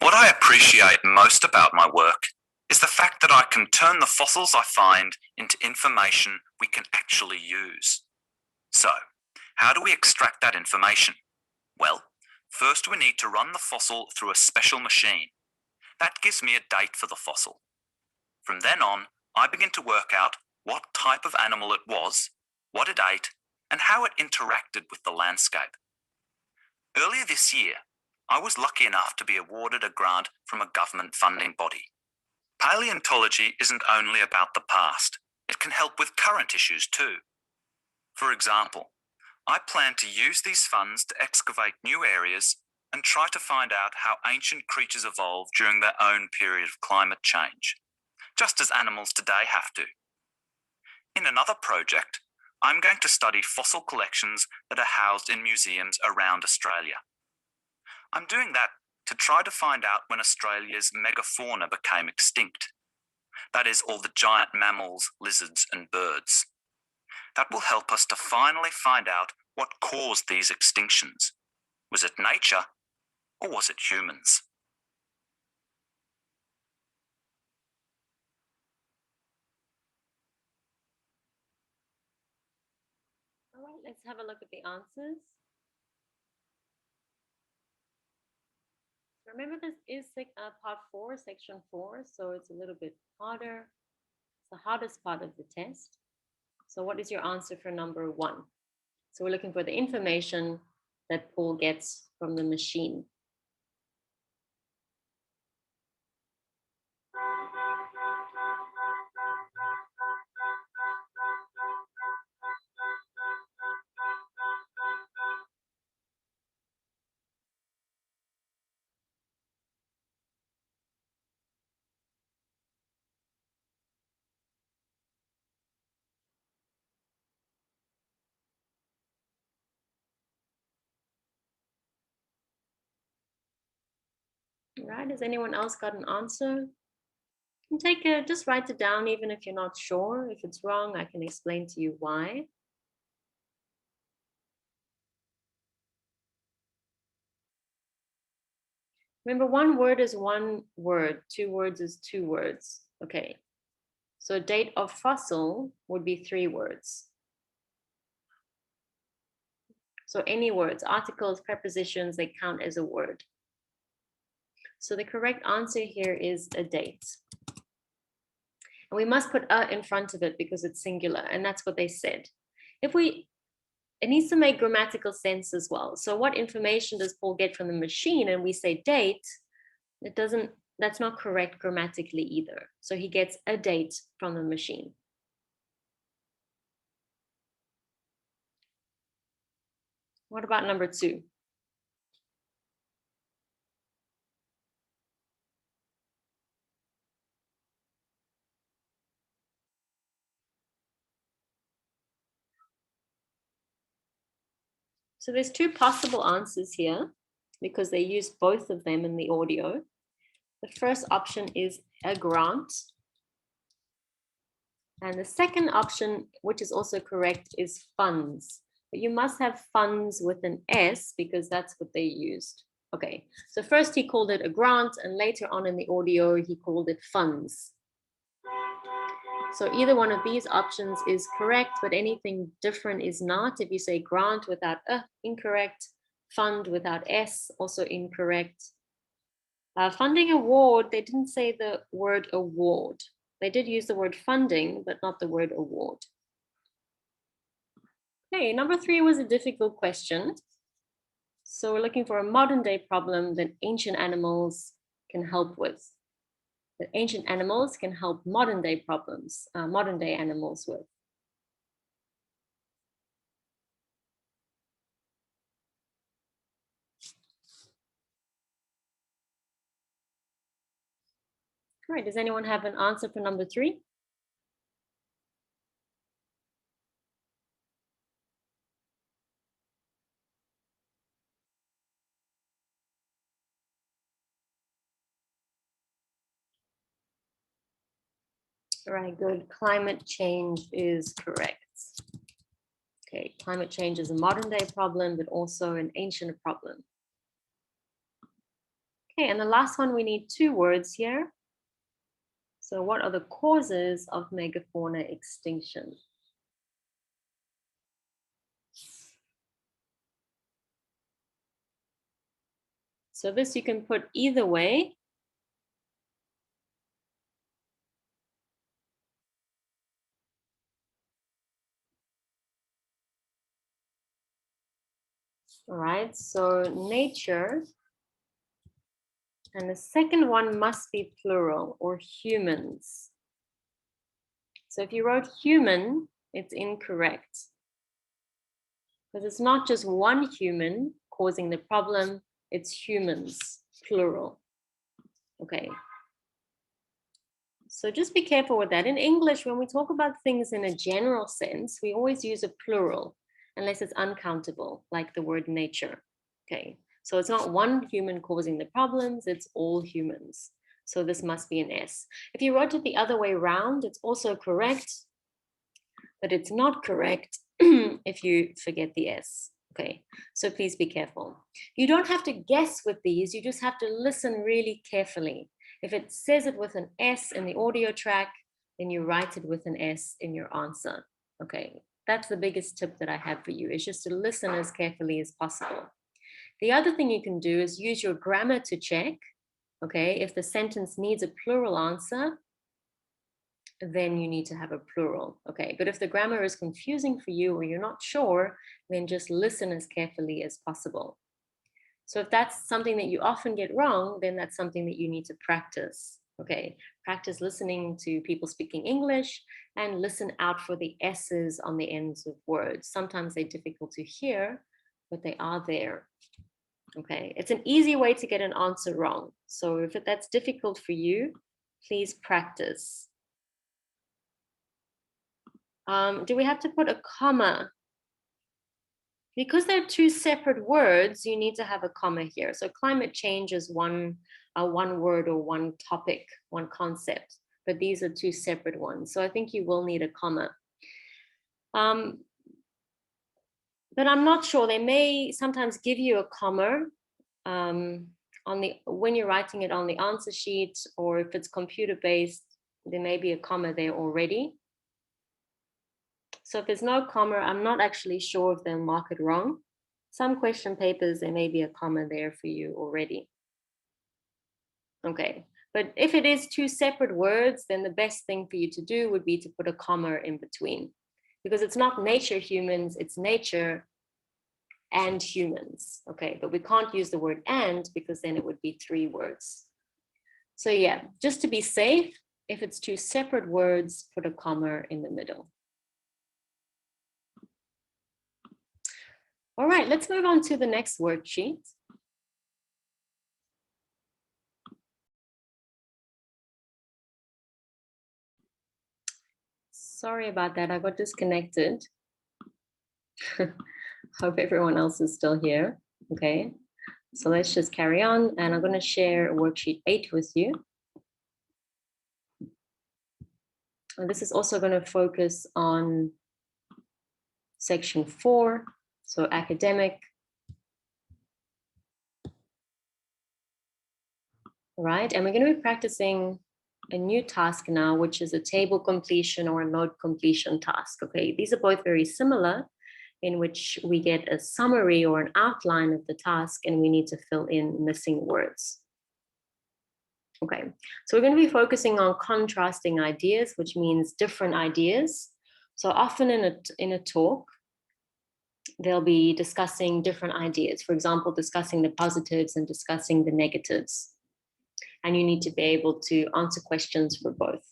What I appreciate most about my work is the fact that I can turn the fossils I find into information we can actually use. So, how do we extract that information? Well, first we need to run the fossil through a special machine. That gives me a date for the fossil. From then on, I begin to work out what type of animal it was, what it ate, and how it interacted with the landscape. Earlier this year, I was lucky enough to be awarded a grant from a government funding body. Paleontology isn't only about the past, it can help with current issues too. For example, I plan to use these funds to excavate new areas and try to find out how ancient creatures evolved during their own period of climate change, just as animals today have to. In another project, I'm going to study fossil collections that are housed in museums around Australia. I'm doing that to try to find out when Australia's megafauna became extinct. That is, all the giant mammals, lizards, and birds. That will help us to finally find out what caused these extinctions. Was it nature, or was it humans? All right, let's have a look at the answers. Remember, this is part 4, section 4, so it's a little bit harder. the hardest part of the test. So what is your answer for number 1? So we're looking for the information that Paul gets from the machine. Right, has anyone else got an answer? Just write it down, even if you're not sure. If it's wrong, I can explain to you why. Remember, one word is one word, 2 words is 2 words. Okay, so date of fossil would be 3 words. So any words, articles, prepositions, they count as a word. So the correct answer here is a date. And we must put a in front of it because it's singular, and that's what they said. It needs to make grammatical sense as well. So what information does Paul get from the machine? And we say date, that's not correct grammatically either. So he gets a date from the machine. What about number 2? So there's 2 possible answers here because they use both of them in the audio. The first option is a grant. And the second option, which is also correct, is funds. But you must have funds with an S because that's what they used. Okay, so first he called it a grant, and later on in the audio, he called it funds. So either one of these options is correct, but anything different is not. If you say grant without a, incorrect. Fund without S, also incorrect. Funding award, they didn't say the word award. They did use the word funding, but not the word award. Okay, number 3 was a difficult question. So we're looking for a modern day problem that ancient animals can help with. That ancient animals can help modern day problems, modern day animals with. All right, does anyone have an answer for number 3? All right, good. Climate change is correct. Okay, climate change is a modern day problem, but also an ancient problem. Okay, and the last one, we need 2 words here. So what are the causes of megafauna extinction? So this you can put either way. All right, so nature. And the second one must be plural, or humans. So if you wrote human, it's incorrect. Because it's not just one human causing the problem, it's humans, plural. Okay. So just be careful with that. In English, when we talk about things in a general sense, we always use a plural, unless it's uncountable, like the word nature. Okay. So it's not one human causing the problems, it's all humans. So this must be an S. If you wrote it the other way around, it's also correct, but it's not correct if you forget the S. Okay, so please be careful. You don't have to guess with these, you just have to listen really carefully. If it says it with an S in the audio track, then you write it with an S in your answer. Okay, that's the biggest tip that I have for you, is just to listen as carefully as possible. The other thing you can do is use your grammar to check. Okay, if the sentence needs a plural answer, then you need to have a plural, okay? But if the grammar is confusing for you or you're not sure, then just listen as carefully as possible. So if that's something that you often get wrong, then that's something that you need to practice, okay? Practice listening to people speaking English and listen out for the S's on the ends of words. Sometimes they're difficult to hear, but they are there, okay? It's an easy way to get an answer wrong. So if that's difficult for you, please practice. Do we have to put a comma? Because they're two separate words, you need to have a comma here. So climate change is one word or one topic, one concept, but these are two separate ones. So I think you will need a comma. But I'm not sure. They may sometimes give you a comma when you're writing it on the answer sheet, or if it's computer based, there may be a comma there already. So if there's no comma, I'm not actually sure if they'll mark it wrong. Some question papers, there may be a comma there for you already. Okay, but if it is two separate words, then the best thing for you to do would be to put a comma in between, because it's not nature humans, it's nature and humans. Okay, but we can't use the word and because then it would be three words. So yeah, just to be safe, if it's two separate words, put a comma in the middle. All right, let's move on to the next worksheet. Sorry about that, I got disconnected. Hope everyone else is still here. Okay, so let's just carry on, and I'm going to share worksheet 8 with you. And this is also going to focus on section 4, so academic. Right, and we're going to be practicing a new task now, which is a table completion or a node completion task. Okay, these are both very similar, in which we get a summary or an outline of the task and we need to fill in missing words. Okay, so we're going to be focusing on contrasting ideas, which means different ideas. So often in a talk, they'll be discussing different ideas. For example, discussing the positives and discussing the negatives. And you need to be able to answer questions for both.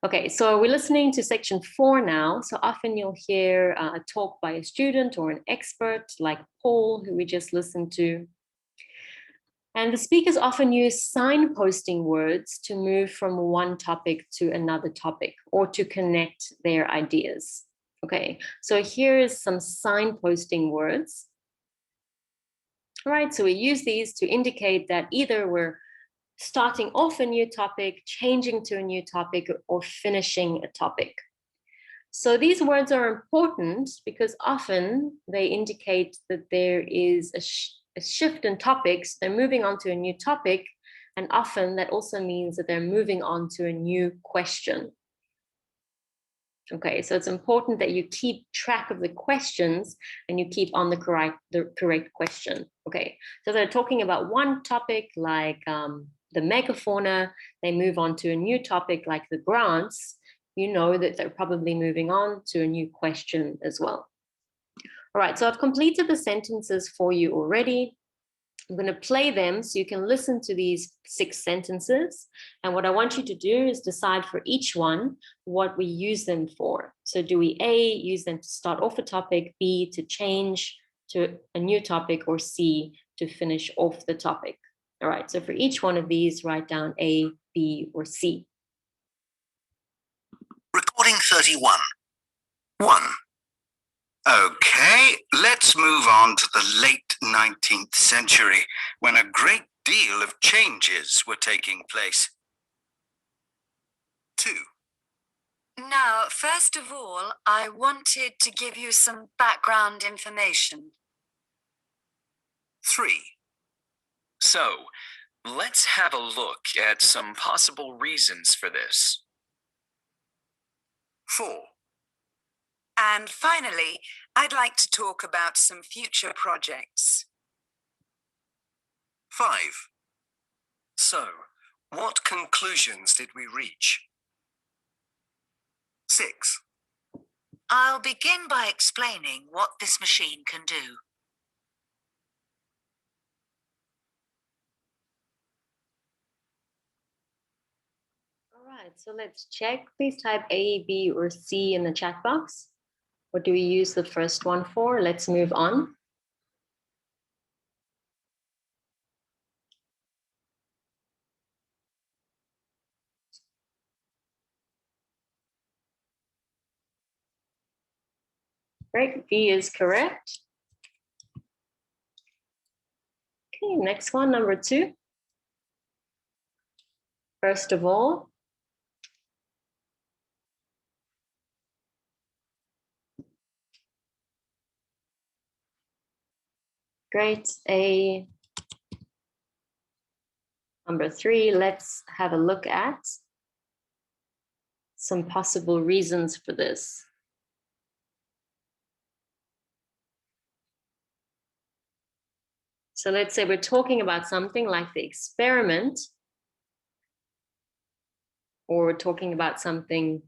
Okay, so we're listening to section 4 now. So often you'll hear a talk by a student or an expert like Paul, who we just listened to. And the speakers often use signposting words to move from one topic to another topic or to connect their ideas. Okay, so here is some signposting words. All right, so we use these to indicate that either we're starting off a new topic, changing to a new topic, or finishing a topic. So these words are important because often they indicate that there is a shift in topics. They're moving on to a new topic, and often that also means that they're moving on to a new question. Okay, so it's important that you keep track of the questions and you keep on the correct question. Okay, so they're talking about one topic like the megafauna, they move on to a new topic like the grants, you know that they're probably moving on to a new question as well. All right, so I've completed the sentences for you already. I'm going to play them so you can listen to these 6 sentences. And what I want you to do is decide for each one what we use them for. So do we A, use them to start off a topic, B, to change to a new topic, or C, to finish off the topic? All right, so for each one of these, write down A, B, or C. Recording 31. 1. Okay, let's move on to the late 19th century, when a great deal of changes were taking place. 2. Now, first of all, I wanted to give you some background information. 3. So, let's have a look at some possible reasons for this. 4. And finally, I'd like to talk about some future projects. 5. So, What conclusions did we reach? 6. I'll begin by explaining what this machine can do. All right, so let's check. Please type A, B, or C in the chat box. What do we use the first one for? Let's move on. Great, B is correct. Okay, next one, number 2. First of all, great, A. Number 3, let's have a look at some possible reasons for this. So let's say we're talking about something like the experiment, or we're talking about something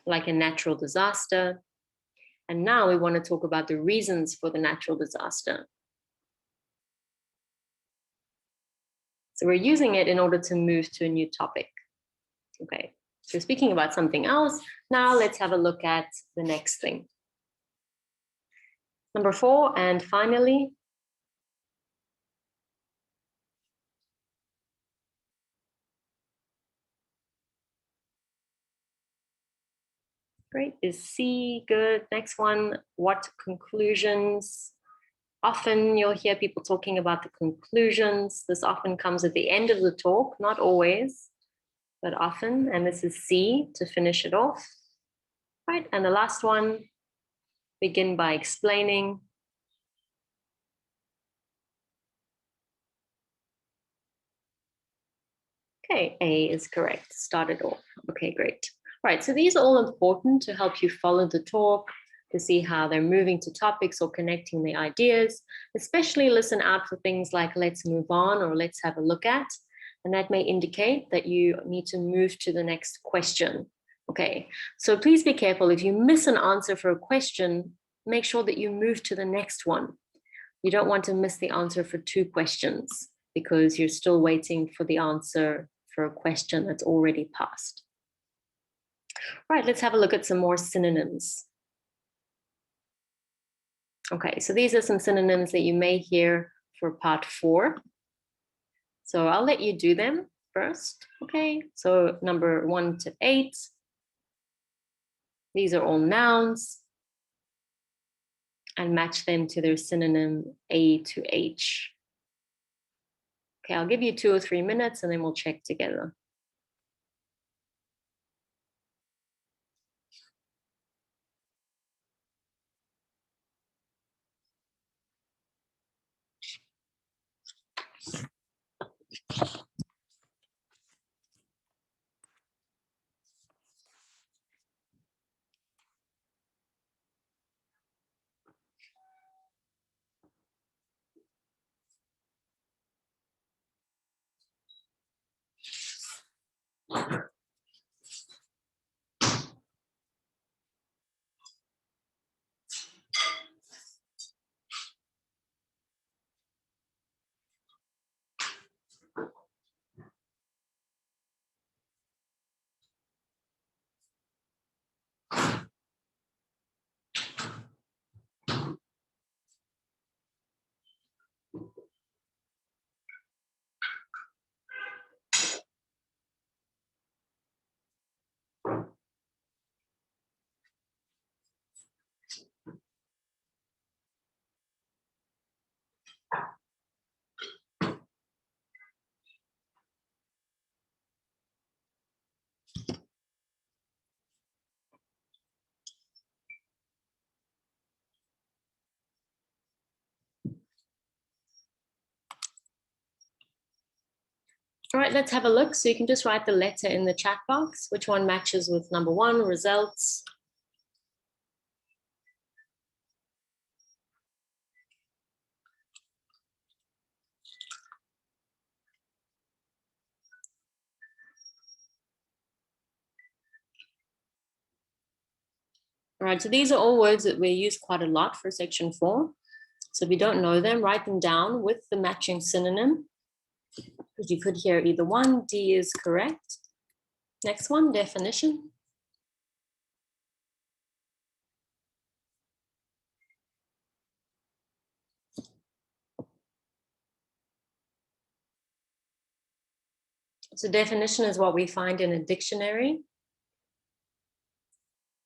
like a natural disaster. And now we want to talk about the reasons for the natural disaster. So we're using it in order to move to a new topic. Okay, so speaking about something else, now let's have a look at the next thing. Number 4, and finally, great, is C. Good. Next one, what conclusions? Often you'll hear people talking about the conclusions. This often comes at the end of the talk, not always, but often. And this is C to finish it off. Right, and the last one, begin by explaining. Okay, A is correct. Start it off. Okay, great. Right, so these are all important to help you follow the talk, to see how they're moving to topics or connecting the ideas. Especially listen out for things like let's move on or let's have a look at. And that may indicate that you need to move to the next question. Okay, so please be careful. If you miss an answer for a question, make sure that you move to the next one. You don't want to miss the answer for 2 questions because you're still waiting for the answer for a question that's already passed. Right, let's have a look at some more synonyms. Okay, so these are some synonyms that you may hear for part 4. So I'll let you do them first. Okay, so number 1 to 8. These are all nouns. And match them to their synonym A to H. Okay, I'll give you 2 or 3 minutes and then we'll check together. All right, let's have a look. So you can just write the letter in the chat box. Which one matches with number 1, results? All right, so these are all words that we use quite a lot for section 4. So if you don't know them, write them down with the matching synonym. Because you could hear either one. D is correct. Next one, definition. So definition is what we find in a dictionary.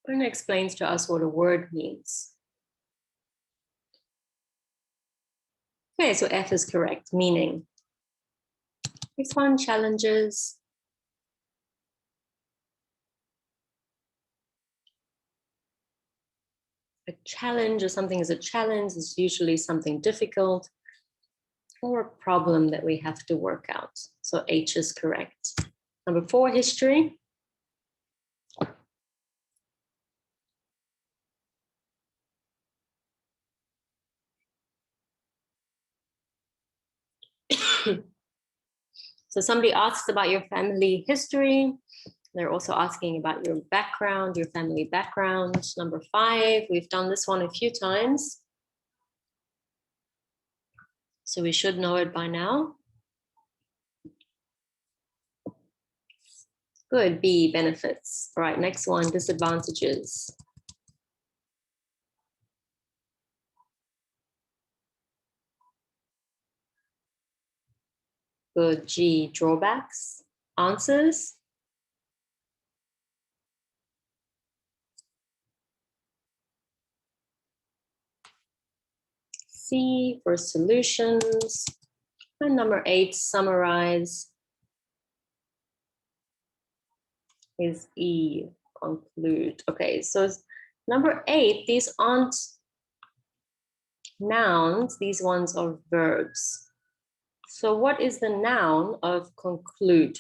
And it explains to us what a word means. Okay, so F is correct, meaning. Next one, challenges. A challenge or something is a challenge is usually something difficult or a problem that we have to work out. So H is correct. Number 4, history. So somebody asks about your family history. They're also asking about your background, your family background. Number 5, we've done this one a few times. So we should know it by now. Good, B, benefits. All right, next one, disadvantages. Good, G, drawbacks. Answers. C for solutions. And number 8, summarize. Is E, conclude. Okay, so number 8, these aren't nouns, these ones are verbs. So what is the noun of conclude?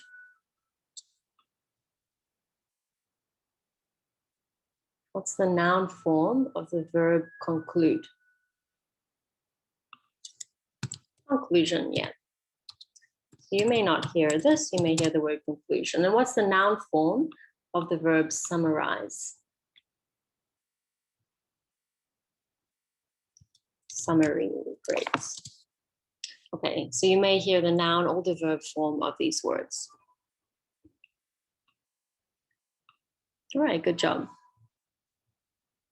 What's the noun form of the verb conclude? Conclusion, yeah. You may not hear this, you may hear the word conclusion. And what's the noun form of the verb summarize? Summary, great. Okay, so you may hear the noun or the verb form of these words. All right, good job.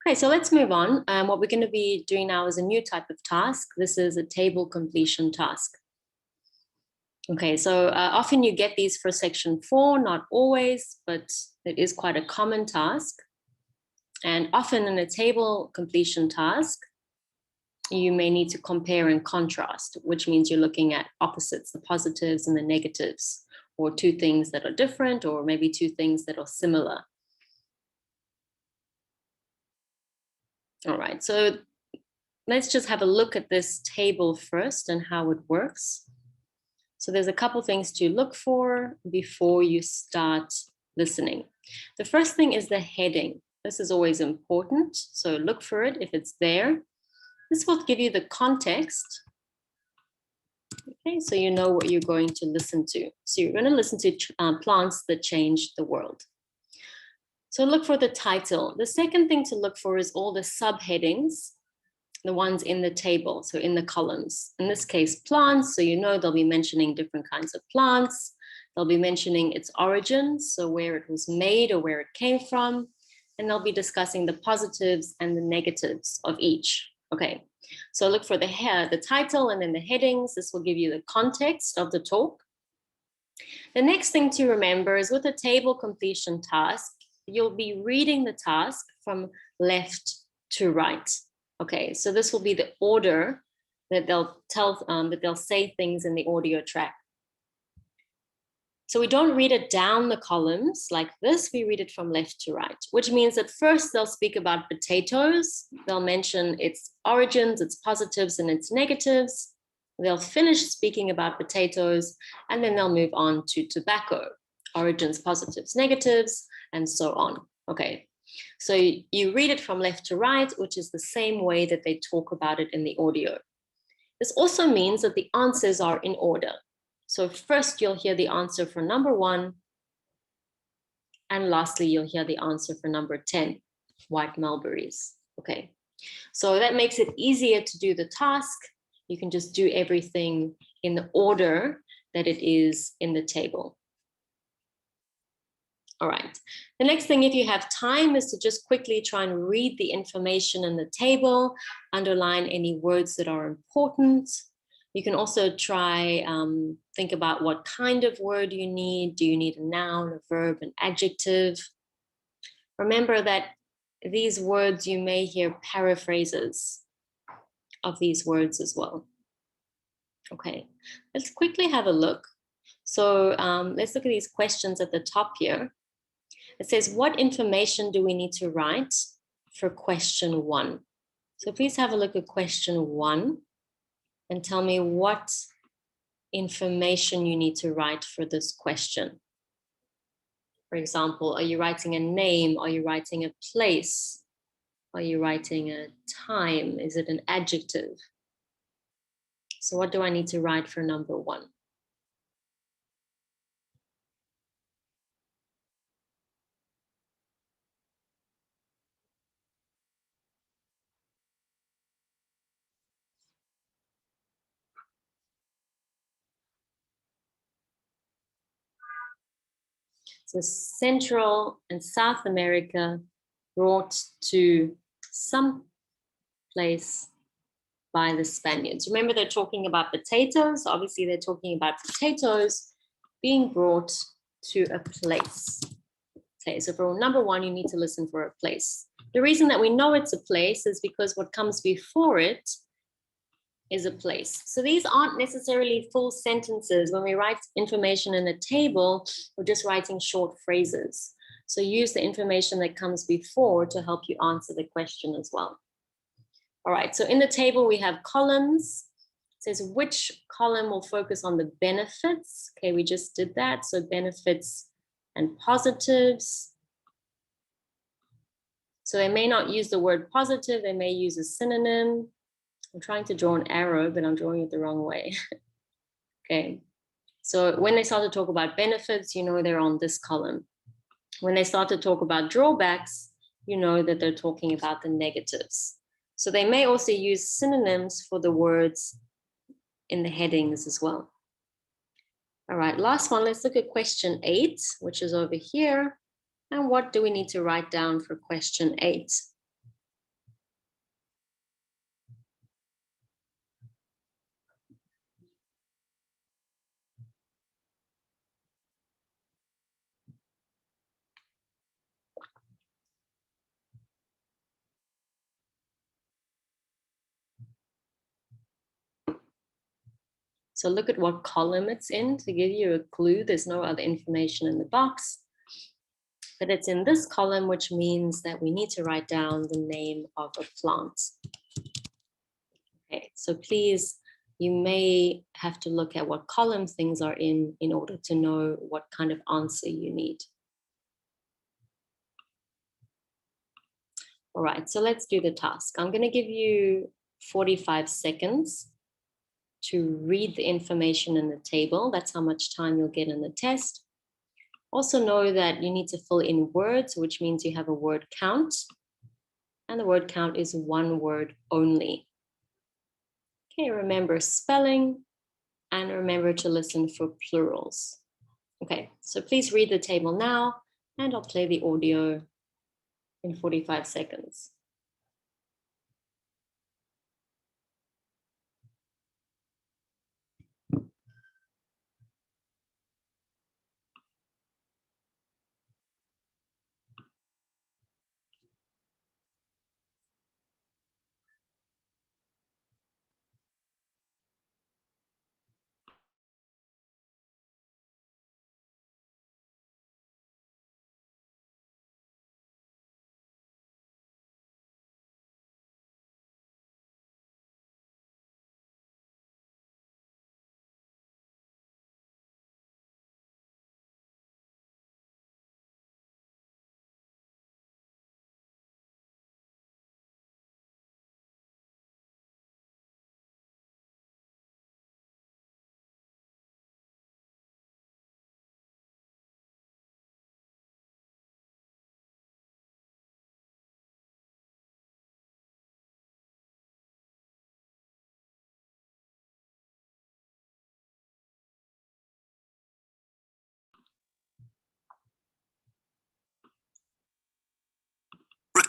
Okay, so let's move on. What we're going to be doing now is a new type of task. This is a table completion task. Okay, so often you get these for section 4, not always, but it is quite a common task. And often in a table completion task, you may need to compare and contrast, which means you're looking at opposites, the positives and the negatives, or two things that are different, or maybe two things that are similar. All right, so let's just have a look at this table first and how it works. So there's a couple things to look for before you start listening. The first thing is the heading. This is always important, so look for it if it's there. This will give you the context. Okay, so you know what you're going to listen to. So you're going to listen to plants that change the world. So look for the title. The second thing to look for is all the subheadings, the ones in the table, so in the columns. In this case, plants, so you know they'll be mentioning different kinds of plants. They'll be mentioning its origins, so where it was made or where it came from. And they'll be discussing the positives and the negatives of each. Okay, so look for the title and then the headings. This will give you the context of the talk. The next thing to remember is with a table completion task, you'll be reading the task from left to right. Okay, so this will be the order that they'll say things in the audio track. So we don't read it down the columns like this, we read it from left to right, which means that first they'll speak about potatoes, they'll mention its origins, its positives and its negatives. They'll finish speaking about potatoes and then they'll move on to tobacco, origins, positives, negatives, and so on. Okay, so you read it from left to right, which is the same way that they talk about it in the audio. This also means that the answers are in order. So first you'll hear the answer for number 1, and lastly you'll hear the answer for number 10. white mulberries. Okay, so that makes it easier to do the task. You can just do everything in the order that it is in the table. All right, the next thing, if you have time, is to just quickly try and read the information in the table, underline any words that are important. You can also try, think about what kind of word you need. Do you need a noun, a verb, an adjective? Remember that these words, you may hear paraphrases of these words as well. Okay, let's quickly have a look. So let's look at these questions at the top here. It says, what information do we need to write for question 1? So please have a look at question 1 and tell me what information you need to write for this question. For example, are you writing a name? Are you writing a place? Are you writing a time? Is it an adjective? So what do I need to write for number 1? So Central and South America brought to some place by the Spaniards. Remember, they're talking about potatoes. Obviously, they're talking about potatoes being brought to a place. Okay, so for number 1, you need to listen for a place. The reason that we know it's a place is because what comes before it is a place. So these aren't necessarily full sentences. When we write information in a table, we're just writing short phrases. So use the information that comes before to help you answer the question as well. All right, so in the table we have columns. It says which column will focus on the benefits. Okay, we just did that. So benefits and positives. So they may not use the word positive, they may use a synonym. I'm trying to draw an arrow, but I'm drawing it the wrong way. Okay, so when they start to talk about benefits, you know they're on this column. When they start to talk about drawbacks, you know that they're talking about the negatives. So they may also use synonyms for the words in the headings as well. All right, last one, let's look at question 8, which is over here. And what do we need to write down for question 8? So look at what column it's in to give you a clue. There's no other information in the box, but it's in this column, which means that we need to write down the name of a plant. Okay, so please, you may have to look at what column things are in order to know what kind of answer you need. All right, so let's do the task. I'm going to give you 45 seconds to read the information in the table. That's how much time you'll get in the test. Also know that you need to fill in words, which means you have a word count. And the word count is 1 word only. Okay, remember spelling and remember to listen for plurals. Okay, so please read the table now and I'll play the audio in 45 seconds.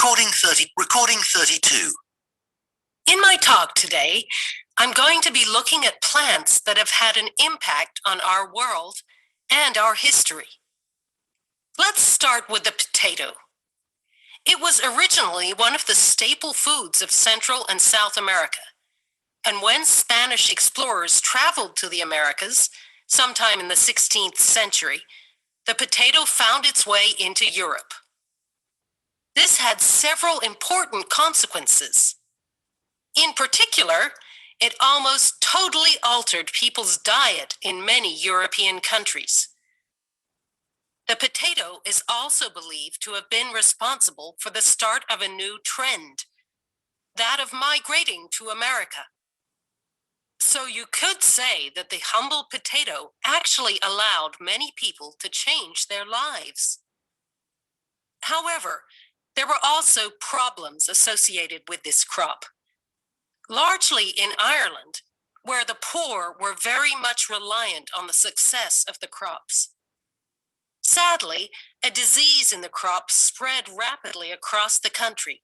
Recording 32. In my talk today, I'm going to be looking at plants that have had an impact on our world and our history. Let's start with the potato. It was originally one of the staple foods of Central and South America. And when Spanish explorers traveled to the Americas, sometime in the 16th century, the potato found its way into Europe. This had several important consequences. In particular, it almost totally altered people's diet in many European countries. The potato is also believed to have been responsible for the start of a new trend, that of migrating to America. So you could say that the humble potato actually allowed many people to change their lives. However, there were also problems associated with this crop. Largely in Ireland, where the poor were very much reliant on the success of the crops. Sadly, a disease in the crop spread rapidly across the country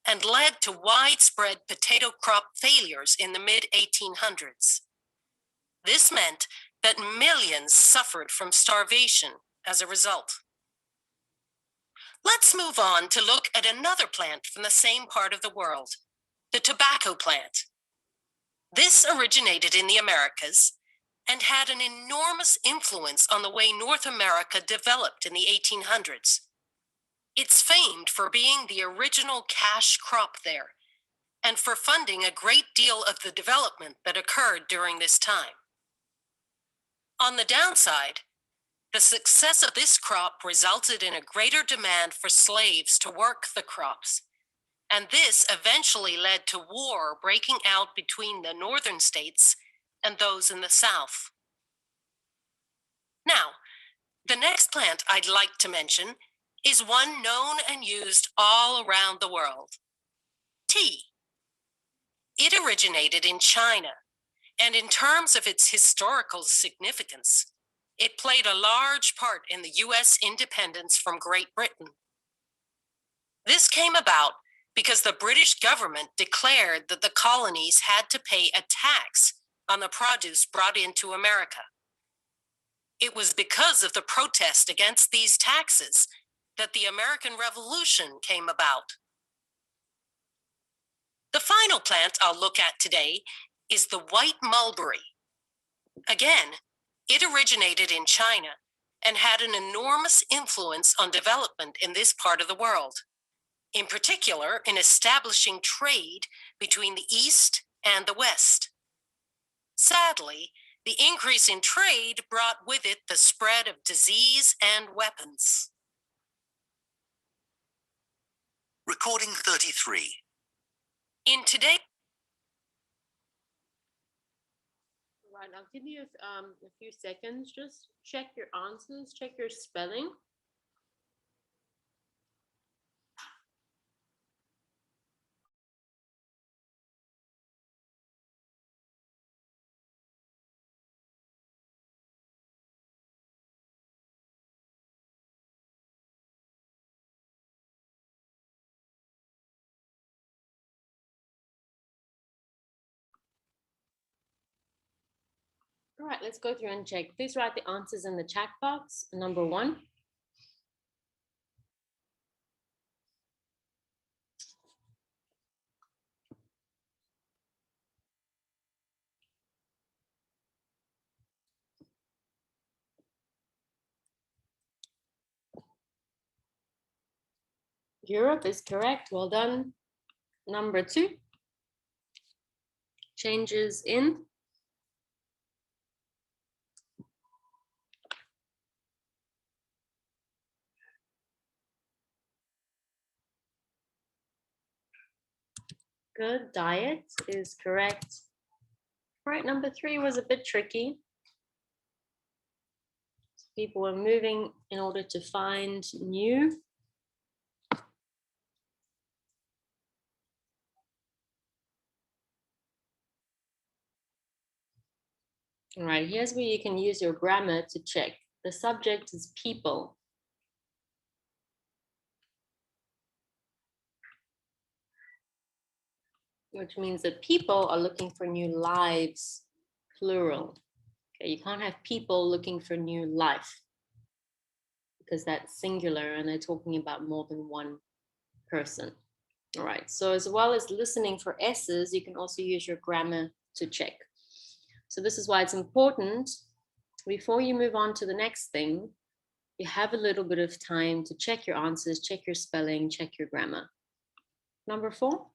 and led to widespread potato crop failures in the mid-1800s. This meant that millions suffered from starvation as a result. Let's move on to look at another plant from the same part of the world, the tobacco plant. This originated in the Americas and had an enormous influence on the way North America developed in the 1800s. It's famed for being the original cash crop there and for funding a great deal of the development that occurred during this time. On the downside, the success of this crop resulted in a greater demand for slaves to work the crops, and this eventually led to war breaking out between the northern states and those in the south. Now, the next plant I'd like to mention is one known and used all around the world, tea. It originated in China, and in terms of its historical significance, it played a large part in the US independence from Great Britain. This came about because the British government declared that the colonies had to pay a tax on the produce brought into America. It was because of the protest against these taxes that the American Revolution came about. The final plant I'll look at today is the white mulberry. Again, it originated in China and had an enormous influence on development in this part of the world, in particular in establishing trade between the East and the West. Sadly, the increase in trade brought with it the spread of disease and weapons. Recording 33. In today. Right, I'll give you a few seconds. Just check your answers, check your spelling. All right, let's go through and check. Please write the answers in the chat box. Number 1. Europe is correct. Well done. Number 2. Changes in. Good. Diet is correct. All right, number 3 was a bit tricky. People were moving in order to find new. All right, here's where you can use your grammar to check. The subject is people. which means that people are looking for new lives, plural. Okay, you can't have people looking for new life because that's singular and they're talking about more than one person. All right, so as well as listening for S's, you can also use your grammar to check. So this is why it's important, before you move on to the next thing, you have a little bit of time to check your answers, check your spelling, check your grammar. Number 4.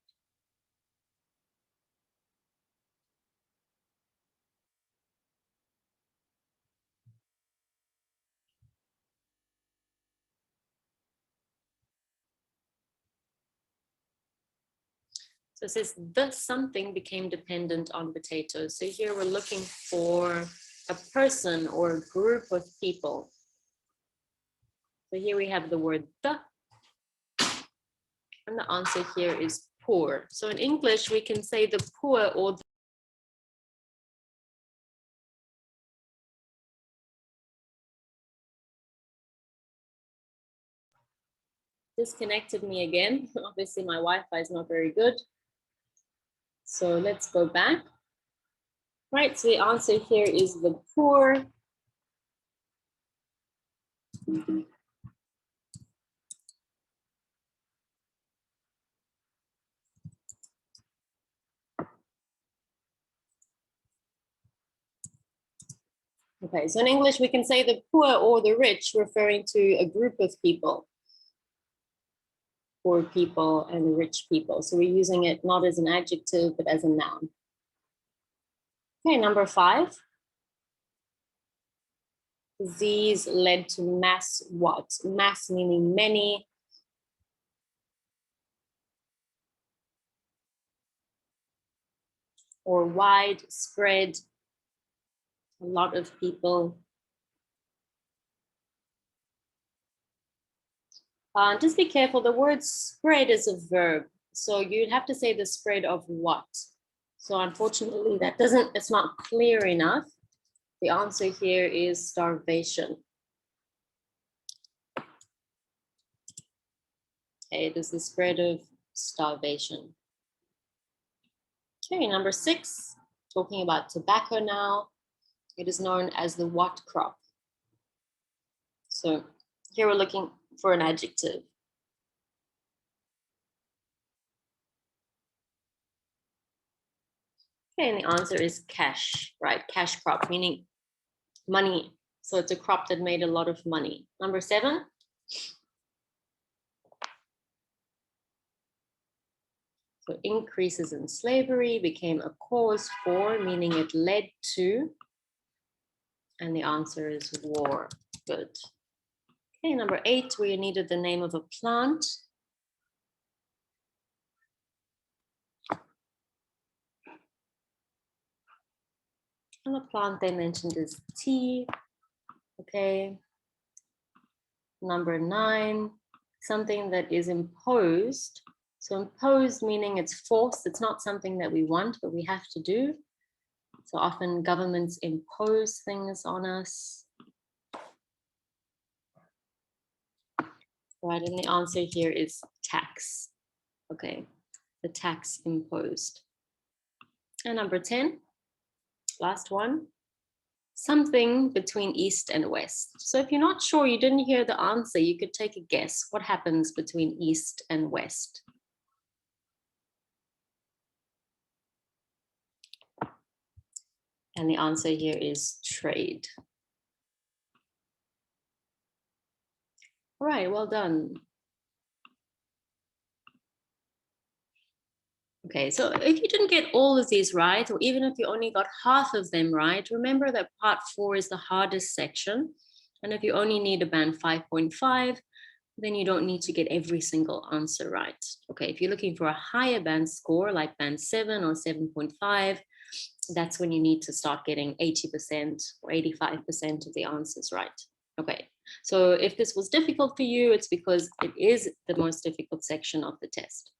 So it says the something became dependent on potatoes. So here we're looking for a person or a group of people. So here we have the word the, and the answer here is poor. So in English, we can say the poor or the disconnected me again. Obviously, my Wi-Fi is not very good. So let's go back. Right, so the answer here is the poor. Okay, so in English, we can say the poor or the rich, referring to a group of people. Poor people and rich people. So we're using it not as an adjective, but as a noun. Okay, number 5. These led to mass what? Mass meaning many. Or widespread, a lot of people. Just be careful, the word spread is a verb. So you'd have to say the spread of what? So unfortunately, it's not clear enough. The answer here is starvation. Okay, it is the spread of starvation. Okay, number 6, talking about tobacco now. It is known as the what crop? So here we're looking for an adjective. Okay, and the answer is cash, right? Cash crop, meaning money. So it's a crop that made a lot of money. Number 7. So increases in slavery became a cause for, meaning it led to. And the answer is war. Good. Okay, number 8, we needed the name of a plant. And the plant they mentioned is tea. Okay. Number 9, something that is imposed. So imposed meaning it's forced. It's not something that we want, but we have to do. So often governments impose things on us. Right, and the answer here is tax. Okay, the tax imposed. And number 10, last one, something between east and west. So if you're not sure, you didn't hear the answer, you could take a guess. What happens between east and west? And the answer here is trade. All right, well done. Okay, so if you didn't get all of these right, or even if you only got half of them right, remember that part 4 is the hardest section. And if you only need a band 5.5, then you don't need to get every single answer right. Okay, if you're looking for a higher band score, like band 7 or 7.5, that's when you need to start getting 80% or 85% of the answers right. Okay, so if this was difficult for you, it's because it is the most difficult section of the test.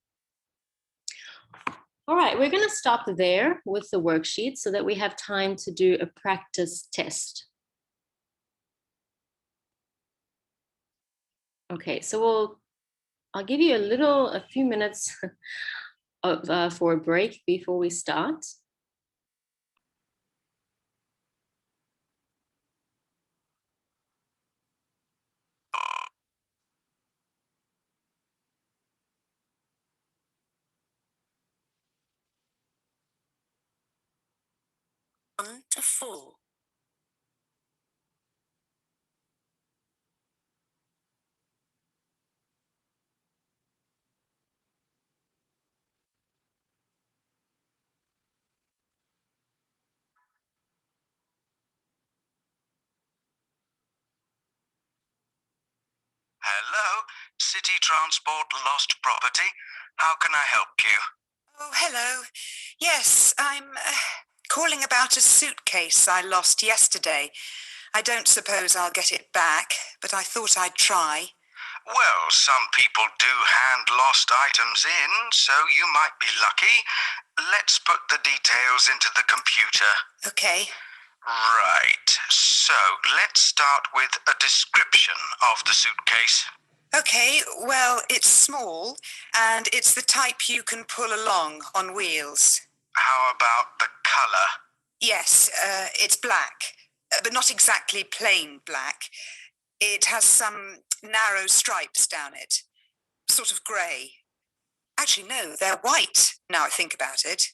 All right, we're going to stop there with the worksheet so that we have time to do a practice test. Okay, so I'll give you a few minutes for a break before we start? One to four. Hello, City Transport Lost Property. How can I help you? Oh, hello. Yes, I'm calling about a suitcase I lost yesterday. I don't suppose I'll get it back, but I thought I'd try. Well, some people do hand lost items in, so you might be lucky. Let's put the details into the computer. Okay. Right, so let's start with a description of the suitcase. Okay, well, it's small, and it's the type you can pull along on wheels. How about the colour? Yes, it's black, but not exactly plain black. It has some narrow stripes down it, sort of grey. Actually, no, they're white, now I think about it.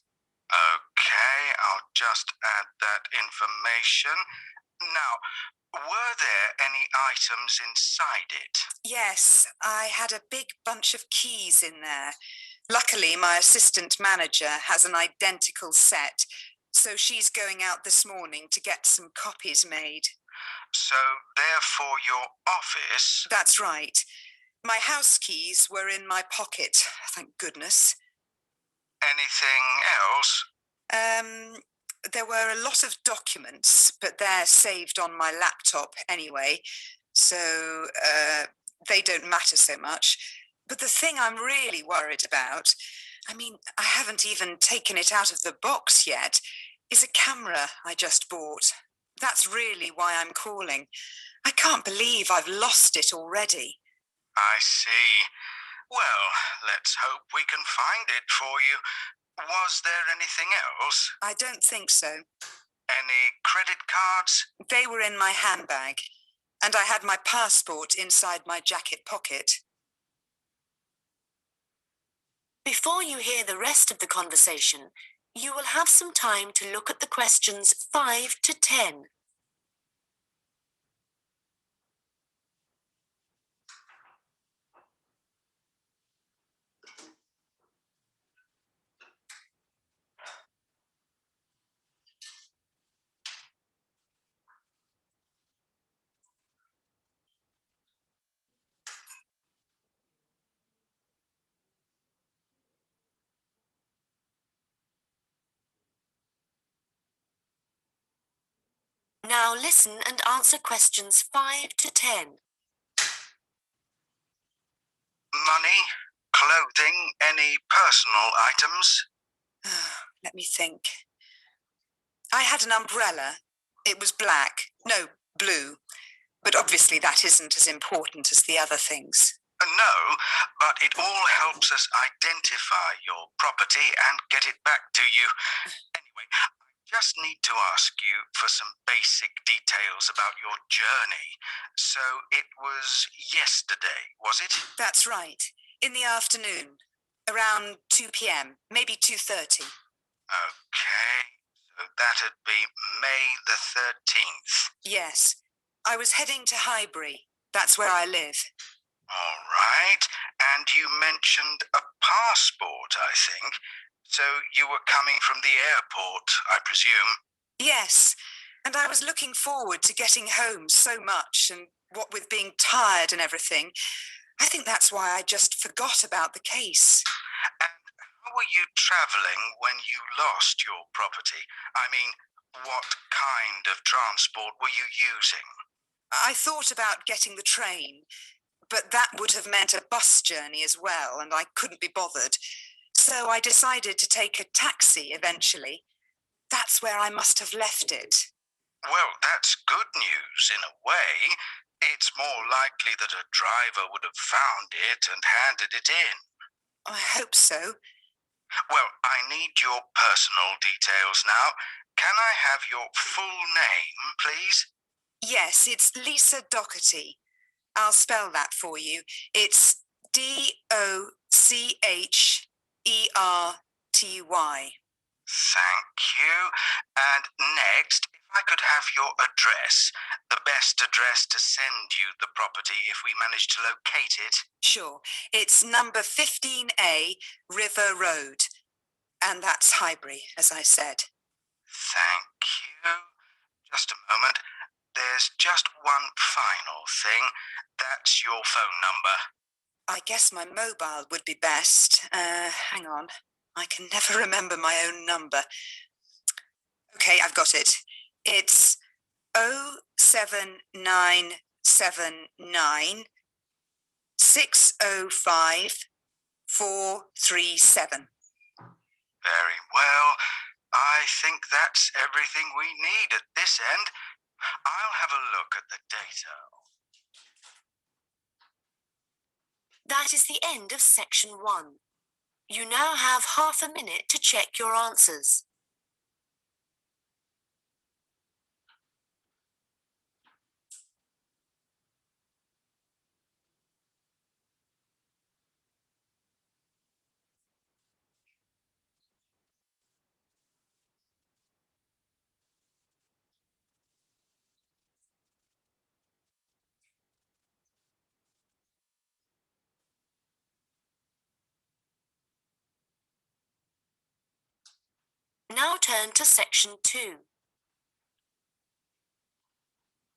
Okay, I'll just add that information. Now, were there any items inside it? Yes, I had a big bunch of keys in there. Luckily, my assistant manager has an identical set, so she's going out this morning to get some copies made. So, therefore, your office... That's right. My house keys were in my pocket, thank goodness. Anything else? There were a lot of documents, but they're saved on my laptop anyway, so they don't matter so much. But the thing I'm really worried about, I mean, I haven't even taken it out of the box yet, is a camera I just bought. That's really why I'm calling. I can't believe I've lost it already. I see. Well, let's hope we can find it for you. Was there anything else? I don't think so. Any credit cards? They were in my handbag, and I had my passport inside my jacket pocket. Before you hear the rest of the conversation, you will have some time to look at the questions 5 to 10. Now listen and answer questions 5 to 10. Money? Clothing? Any personal items? Let me think. I had an umbrella. It was black. No, blue. But obviously that isn't as important as the other things. No, but it all helps us identify your property and get it back to you. Anyway, I just need to ask you for some basic details about your journey. So it was yesterday, was it? That's right. In the afternoon. Around 2 p.m., maybe 2:30. Okay, so that'd be May the 13th. Yes. I was heading to Highbury. That's where I live. All right, and you mentioned a passport, I think. So you were coming from the airport, I presume? Yes, and I was looking forward to getting home so much, and what with being tired and everything, I think that's why I just forgot about the case. And how were you travelling when you lost your property? I mean, what kind of transport were you using? I thought about getting the train, but that would have meant a bus journey as well, and I couldn't be bothered. So I decided to take a taxi eventually. That's where I must have left it. Well, that's good news in a way. It's more likely that a driver would have found it and handed it in. I hope so. Well, I need your personal details now. Can I have your full name, please? Yes, it's Lisa Doherty. I'll spell that for you. It's Doccherty. Thank you. And next, if I could have your address, the best address to send you the property if we manage to locate it. Sure. It's number 15A, River Road. And that's Highbury, as I said. Thank you. Just a moment. There's just one final thing. That's your phone number. I guess my mobile would be best. Hang on. I can never remember my own number. Okay, I've got it. It's 07979 605 437. Very well. I think that's everything we need at this end. I'll have a look at the data. That is the end of section 1. You now have half a minute to check your answers. Now turn to section 2.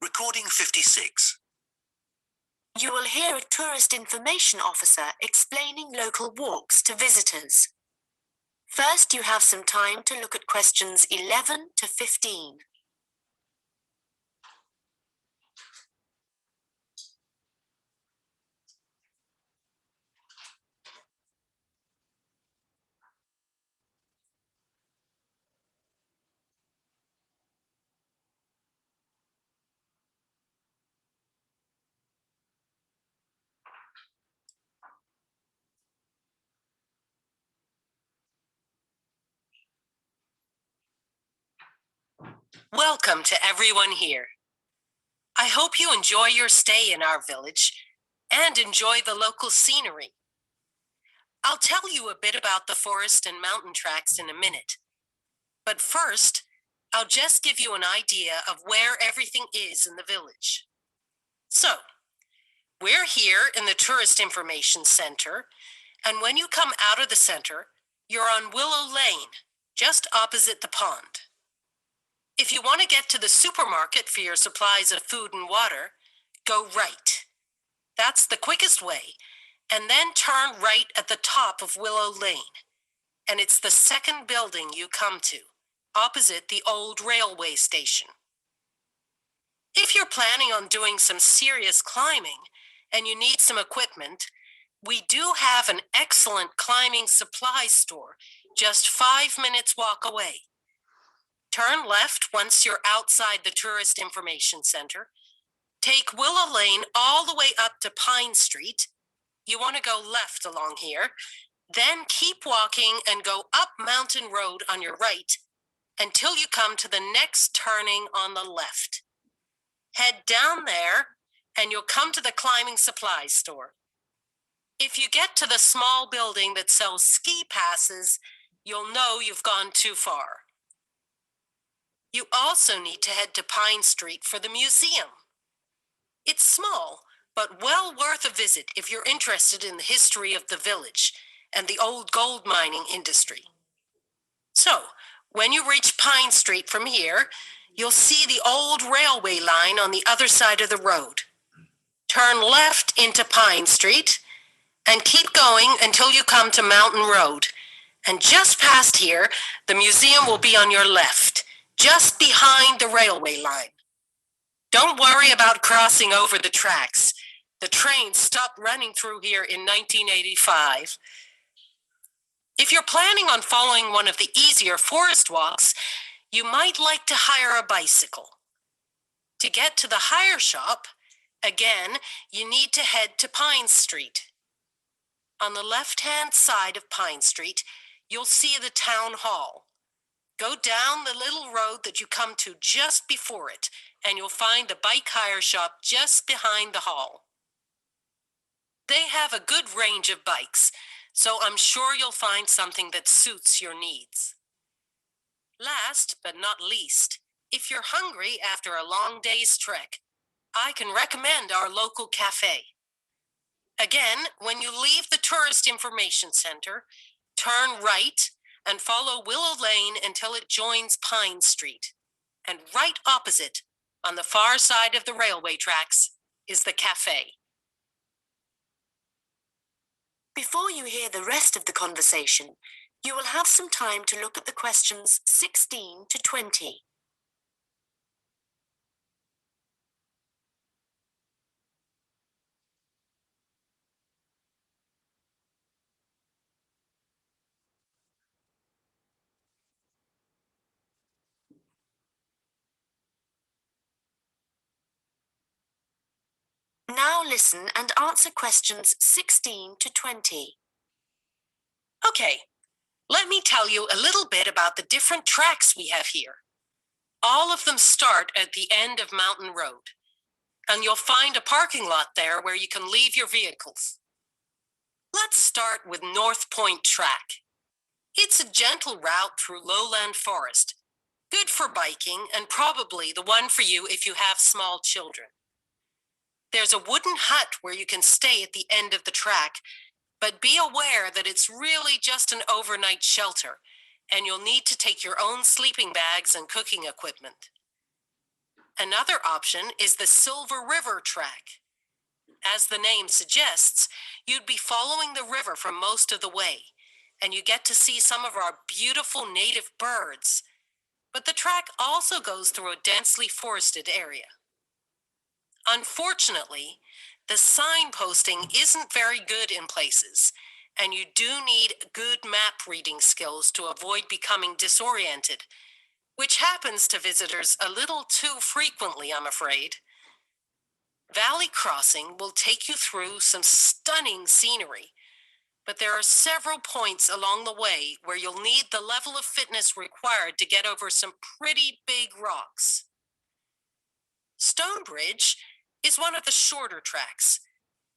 Recording 56. You will hear a tourist information officer explaining local walks to visitors. First, you have some time to look at questions 11 to 15. Welcome to everyone here. I hope you enjoy your stay in our village and enjoy the local scenery. I'll tell you a bit about the forest and mountain tracks in a minute. But first, I'll just give you an idea of where everything is in the village. So, we're here in the Tourist Information Center, and when you come out of the center, you're on Willow Lane, just opposite the pond. If you want to get to the supermarket for your supplies of food and water, go right. That's the quickest way, and then turn right at the top of Willow Lane. And it's the second building you come to, opposite the old railway station. If you're planning on doing some serious climbing and you need some equipment, we do have an excellent climbing supply store just 5 minutes walk away. Turn left once you're outside the Tourist Information Center. Take Willow Lane all the way up to Pine Street. You want to go left along here. Then keep walking and go up Mountain Road on your right until you come to the next turning on the left. Head down there and you'll come to the climbing supplies store. If you get to the small building that sells ski passes, you'll know you've gone too far. You also need to head to Pine Street for the museum. It's small, but well worth a visit if you're interested in the history of the village and the old gold mining industry. So, when you reach Pine Street from here, you'll see the old railway line on the other side of the road. Turn left into Pine Street and keep going until you come to Mountain Road. And just past here, the museum will be on your left, just behind the railway line. Don't worry about crossing over the tracks. The train stopped running through here in 1985. If you're planning on following one of the easier forest walks, you might like to hire a bicycle. To get to the hire shop, again, you need to head to Pine Street. On the left-hand side of Pine Street, you'll see the town hall. Go down the little road that you come to just before it, and you'll find the bike hire shop just behind the hall. They have a good range of bikes, so I'm sure you'll find something that suits your needs. Last but not least, if you're hungry after a long day's trek, I can recommend our local cafe. Again, when you leave the Tourist Information Center, turn right and follow Willow Lane until it joins Pine Street. And right opposite, on the far side of the railway tracks, is the cafe. Before you hear the rest of the conversation, you will have some time to look at the questions 16 to 20. Now listen and answer questions 16 to 20. Okay, let me tell you a little bit about the different tracks we have here. All of them start at the end of Mountain Road, and you'll find a parking lot there where you can leave your vehicles. Let's start with North Point Track. It's a gentle route through lowland forest, good for biking and probably the one for you if you have small children. There's a wooden hut where you can stay at the end of the track, but be aware that it's really just an overnight shelter, and you'll need to take your own sleeping bags and cooking equipment. Another option is the Silver River Track. As the name suggests, you'd be following the river for most of the way, and you get to see some of our beautiful native birds. But the track also goes through a densely forested area. Unfortunately, the signposting isn't very good in places, and you do need good map reading skills to avoid becoming disoriented, which happens to visitors a little too frequently, I'm afraid. Valley Crossing will take you through some stunning scenery, but there are several points along the way where you'll need the level of fitness required to get over some pretty big rocks. Stonebridge is one of the shorter tracks,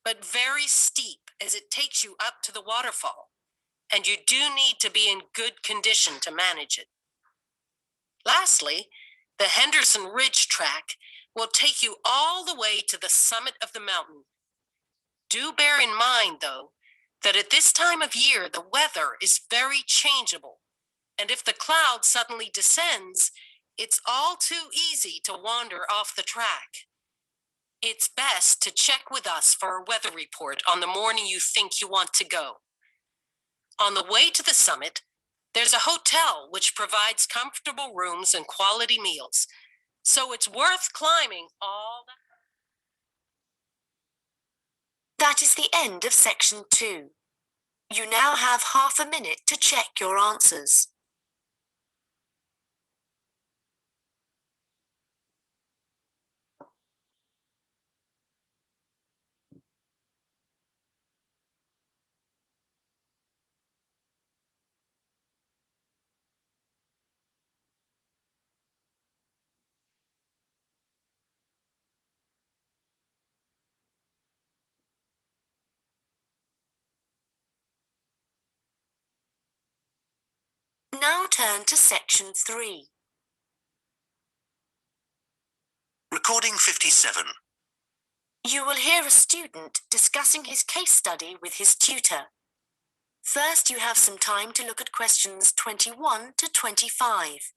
but very steep as it takes you up to the waterfall, and you do need to be in good condition to manage it. Lastly, the Henderson Ridge track will take you all the way to the summit of the mountain. Do bear in mind, though, that at this time of year, the weather is very changeable, and if the cloud suddenly descends, it's all too easy to wander off the track. It's best to check with us for a weather report on the morning you think you want to go. On the way to the summit, there's a hotel which provides comfortable rooms and quality meals, so it's worth climbing all the... That is the end of section 2. You now have half a minute to check your answers. Now turn to section 3. Recording 57. You will hear a student discussing his case study with his tutor. First, you have some time to look at questions 21 to 25.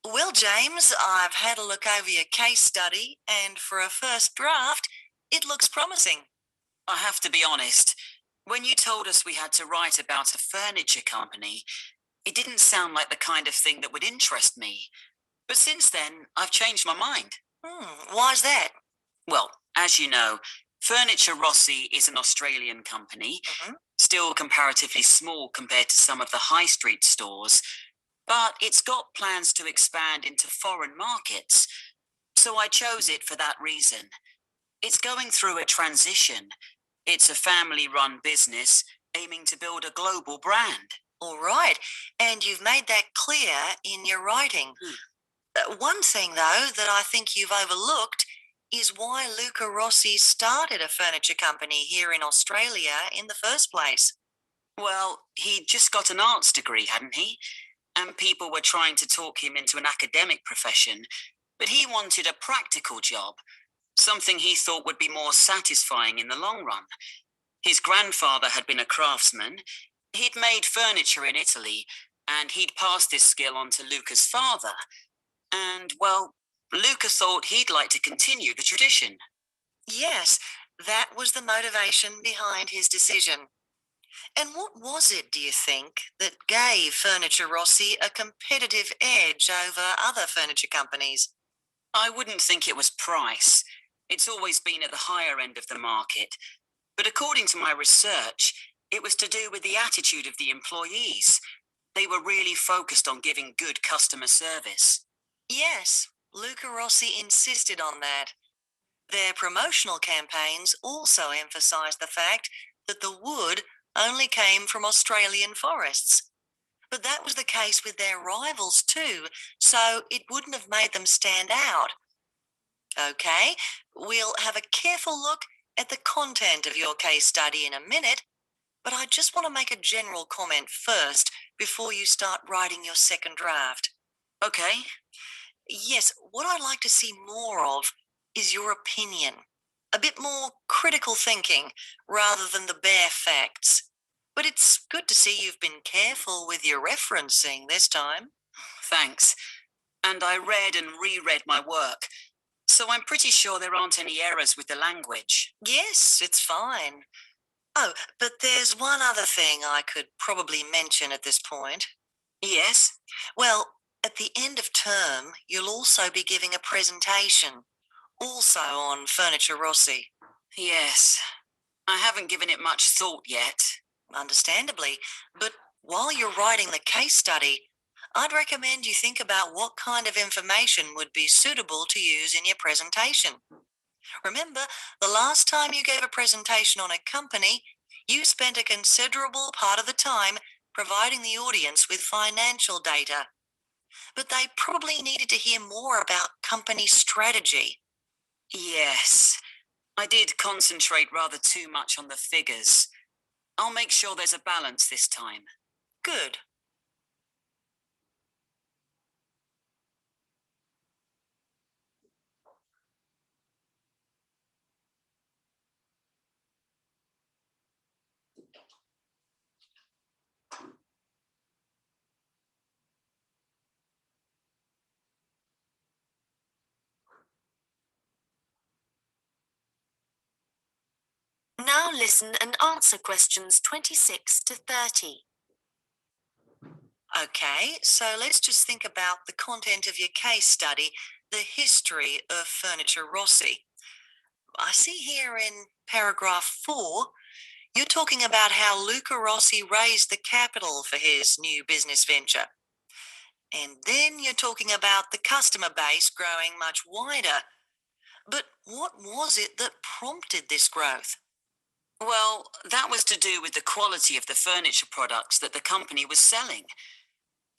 Well, James, I've had a look over your case study, and for a first draft, it looks promising. I have to be honest. When you told us we had to write about a furniture company, It didn't sound like the kind of thing that would interest me. But since then, I've changed my mind. Why's that? Well, as you know, Furniture Rossi is an Australian company, still comparatively small compared to some of the high street stores, but it's got plans to expand into foreign markets. So I chose it for that reason. It's going through a transition. It's a family-run business aiming to build a global brand. All right, and you've made that clear in your writing. One thing, though, that I think you've overlooked is why Luca Rossi started a furniture company here in Australia in the first place. Well, he'd just got an arts degree, hadn't he? And people were trying to talk him into an academic profession, but he wanted a practical job, something he thought would be more satisfying in the long run. His grandfather had been a craftsman. He'd made furniture in Italy, and he'd passed this skill on to Luca's father. And, well, Luca thought he'd like to continue the tradition. Yes, that was the motivation behind his decision. And what was it, do you think, that gave Furniture Rossi a competitive edge over other furniture companies? I wouldn't think it was price. It's always been at the higher end of the market. But according to my research, it was to do with the attitude of the employees. They were really focused on giving good customer service. Yes, Luca Rossi insisted on that. Their promotional campaigns also emphasised the fact that the wood only came from Australian forests. But that was the case with their rivals too, so it wouldn't have made them stand out. Okay, we'll have a careful look at the content of your case study in a minute, but I just want to make a general comment first before you start writing your second draft. Okay. Yes, what I'd like to see more of is your opinion. A bit more critical thinking rather than the bare facts. But it's good to see you've been careful with your referencing this time. Thanks. And I read and reread my work, so I'm pretty sure there aren't any errors with the language. Yes, it's fine. Oh, but there's one other thing I could probably mention at this point. Yes? Well, at the end of term, you'll also be giving a presentation, also on Furniture Rossi. Yes. I haven't given it much thought yet. Understandably, but while you're writing the case study, I'd recommend you think about what kind of information would be suitable to use in your presentation. Remember, the last time you gave a presentation on a company, you spent a considerable part of the time providing the audience with financial data. But they probably needed to hear more about company strategy. Yes. I did concentrate rather too much on the figures. I'll make sure there's a balance this time. Good. Now listen and answer questions 26 to 30. Okay, so let's just think about the content of your case study, the history of Furniture Rossi. I see here in paragraph 4, you're talking about how Luca Rossi raised the capital for his new business venture. And then you're talking about the customer base growing much wider. But what was it that prompted this growth? Well, that was to do with the quality of the furniture products that the company was selling.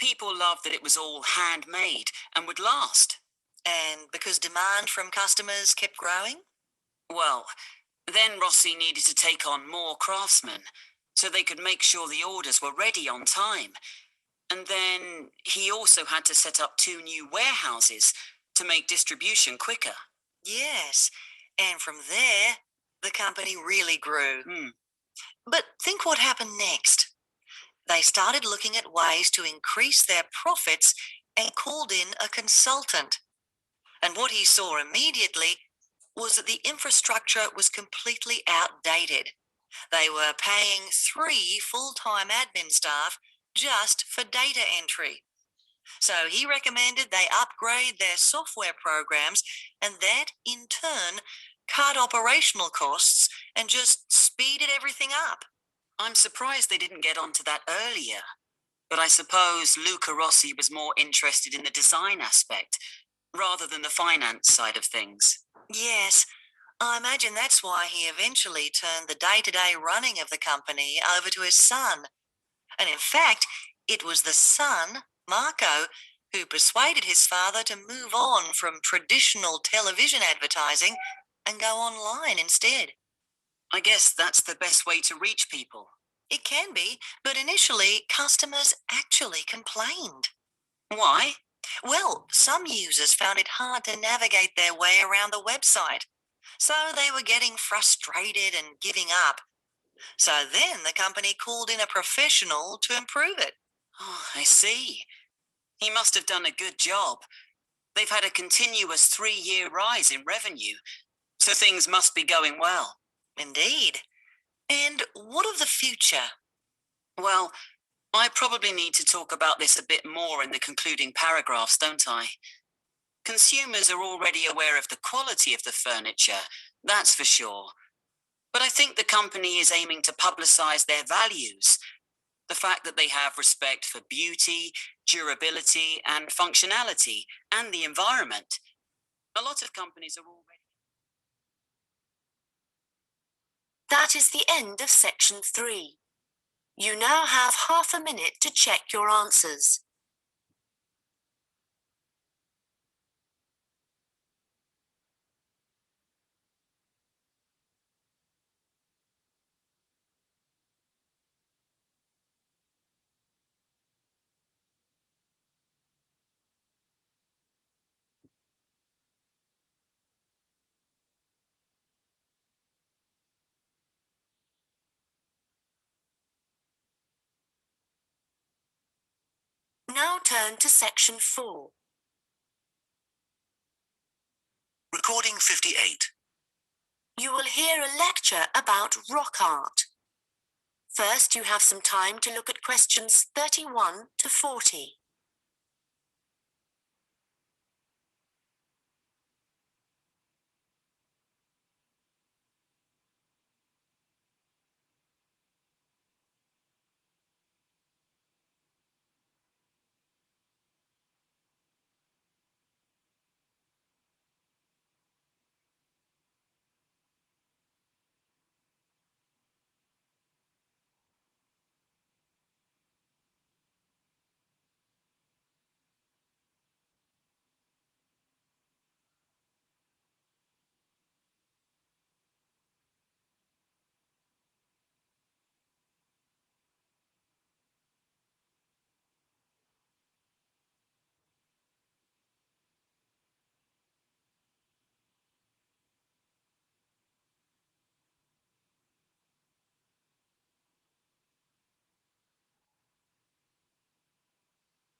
People loved that it was all handmade and would last. And because demand from customers kept growing? Well, then Rossi needed to take on more craftsmen so they could make sure the orders were ready on time. And then he also had to set up 2 new warehouses to make distribution quicker. Yes, and from there, the company really grew. But think what happened next. They started looking at ways to increase their profits and called in a consultant. And what he saw immediately was that the infrastructure was completely outdated. They were paying 3 full-time admin staff just for data entry. So he recommended they upgrade their software programs, and that, in turn, cut operational costs and just speeded everything up. I'm surprised they didn't get onto that earlier. But I suppose Luca Rossi was more interested in the design aspect rather than the finance side of things. Yes, I imagine that's why he eventually turned the day-to-day running of the company over to his son. And in fact, it was the son, Marco, who persuaded his father to move on from traditional television advertising and go online instead. I guess that's the best way to reach people. It can be, but initially, customers actually complained. Why? Well, some users found it hard to navigate their way around the website, so they were getting frustrated and giving up. So then the company called in a professional to improve it. Oh, I see. He must have done a good job. They've had a continuous 3-year rise in revenue, so things must be going well. Indeed. And what of the future? Well, I probably need to talk about this a bit more in the concluding paragraphs, don't I? Consumers are already aware of the quality of the furniture, that's for sure. But I think the company is aiming to publicize their values. The fact that they have respect for beauty, durability, and functionality, and the environment. A lot of companies are already... That is the end of section 3. You now have half a minute to check your answers. Now turn to section 4. Recording 58. You will hear a lecture about rock art. First, you have some time to look at questions 31 to 40.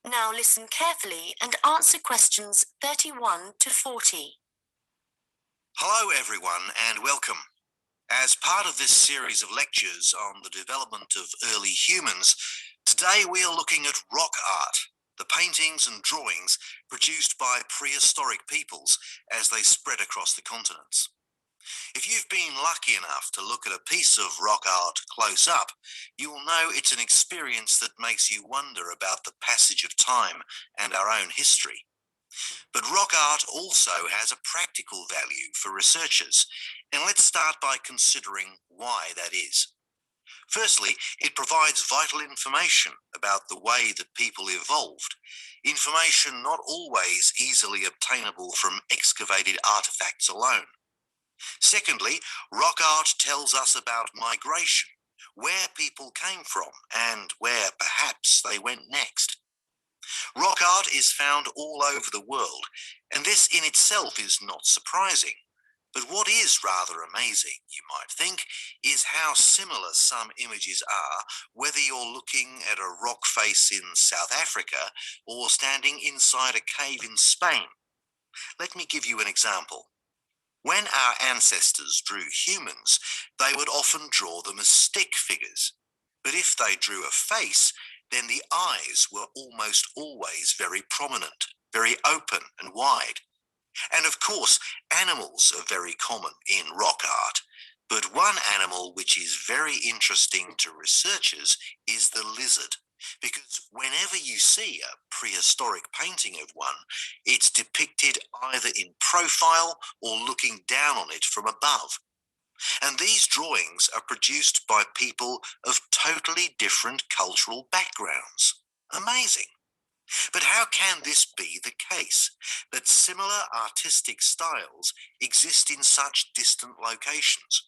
Now listen carefully and answer questions 31 to 40. Hello, everyone, and welcome. As part of this series of lectures on the development of early humans, today we are looking at rock art, the paintings and drawings produced by prehistoric peoples as they spread across the continents. If you've been lucky enough to look at a piece of rock art close up, you will know it's an experience that makes you wonder about the passage of time and our own history. But rock art also has a practical value for researchers, and let's start by considering why that is. Firstly, it provides vital information about the way that people evolved, information not always easily obtainable from excavated artifacts alone. Secondly, rock art tells us about migration, where people came from and where perhaps they went next. Rock art is found all over the world, and this in itself is not surprising. But what is rather amazing, you might think, is how similar some images are, whether you're looking at a rock face in South Africa or standing inside a cave in Spain. Let me give you an example. When our ancestors drew humans, they would often draw them as stick figures. But if they drew a face, then the eyes were almost always very prominent, very open and wide. And of course, animals are very common in rock art. But one animal which is very interesting to researchers is the lizard, because whenever you see a prehistoric painting of one, it's depicted either in profile or looking down on it from above. And these drawings are produced by people of totally different cultural backgrounds. Amazing. But how can this be the case, that similar artistic styles exist in such distant locations?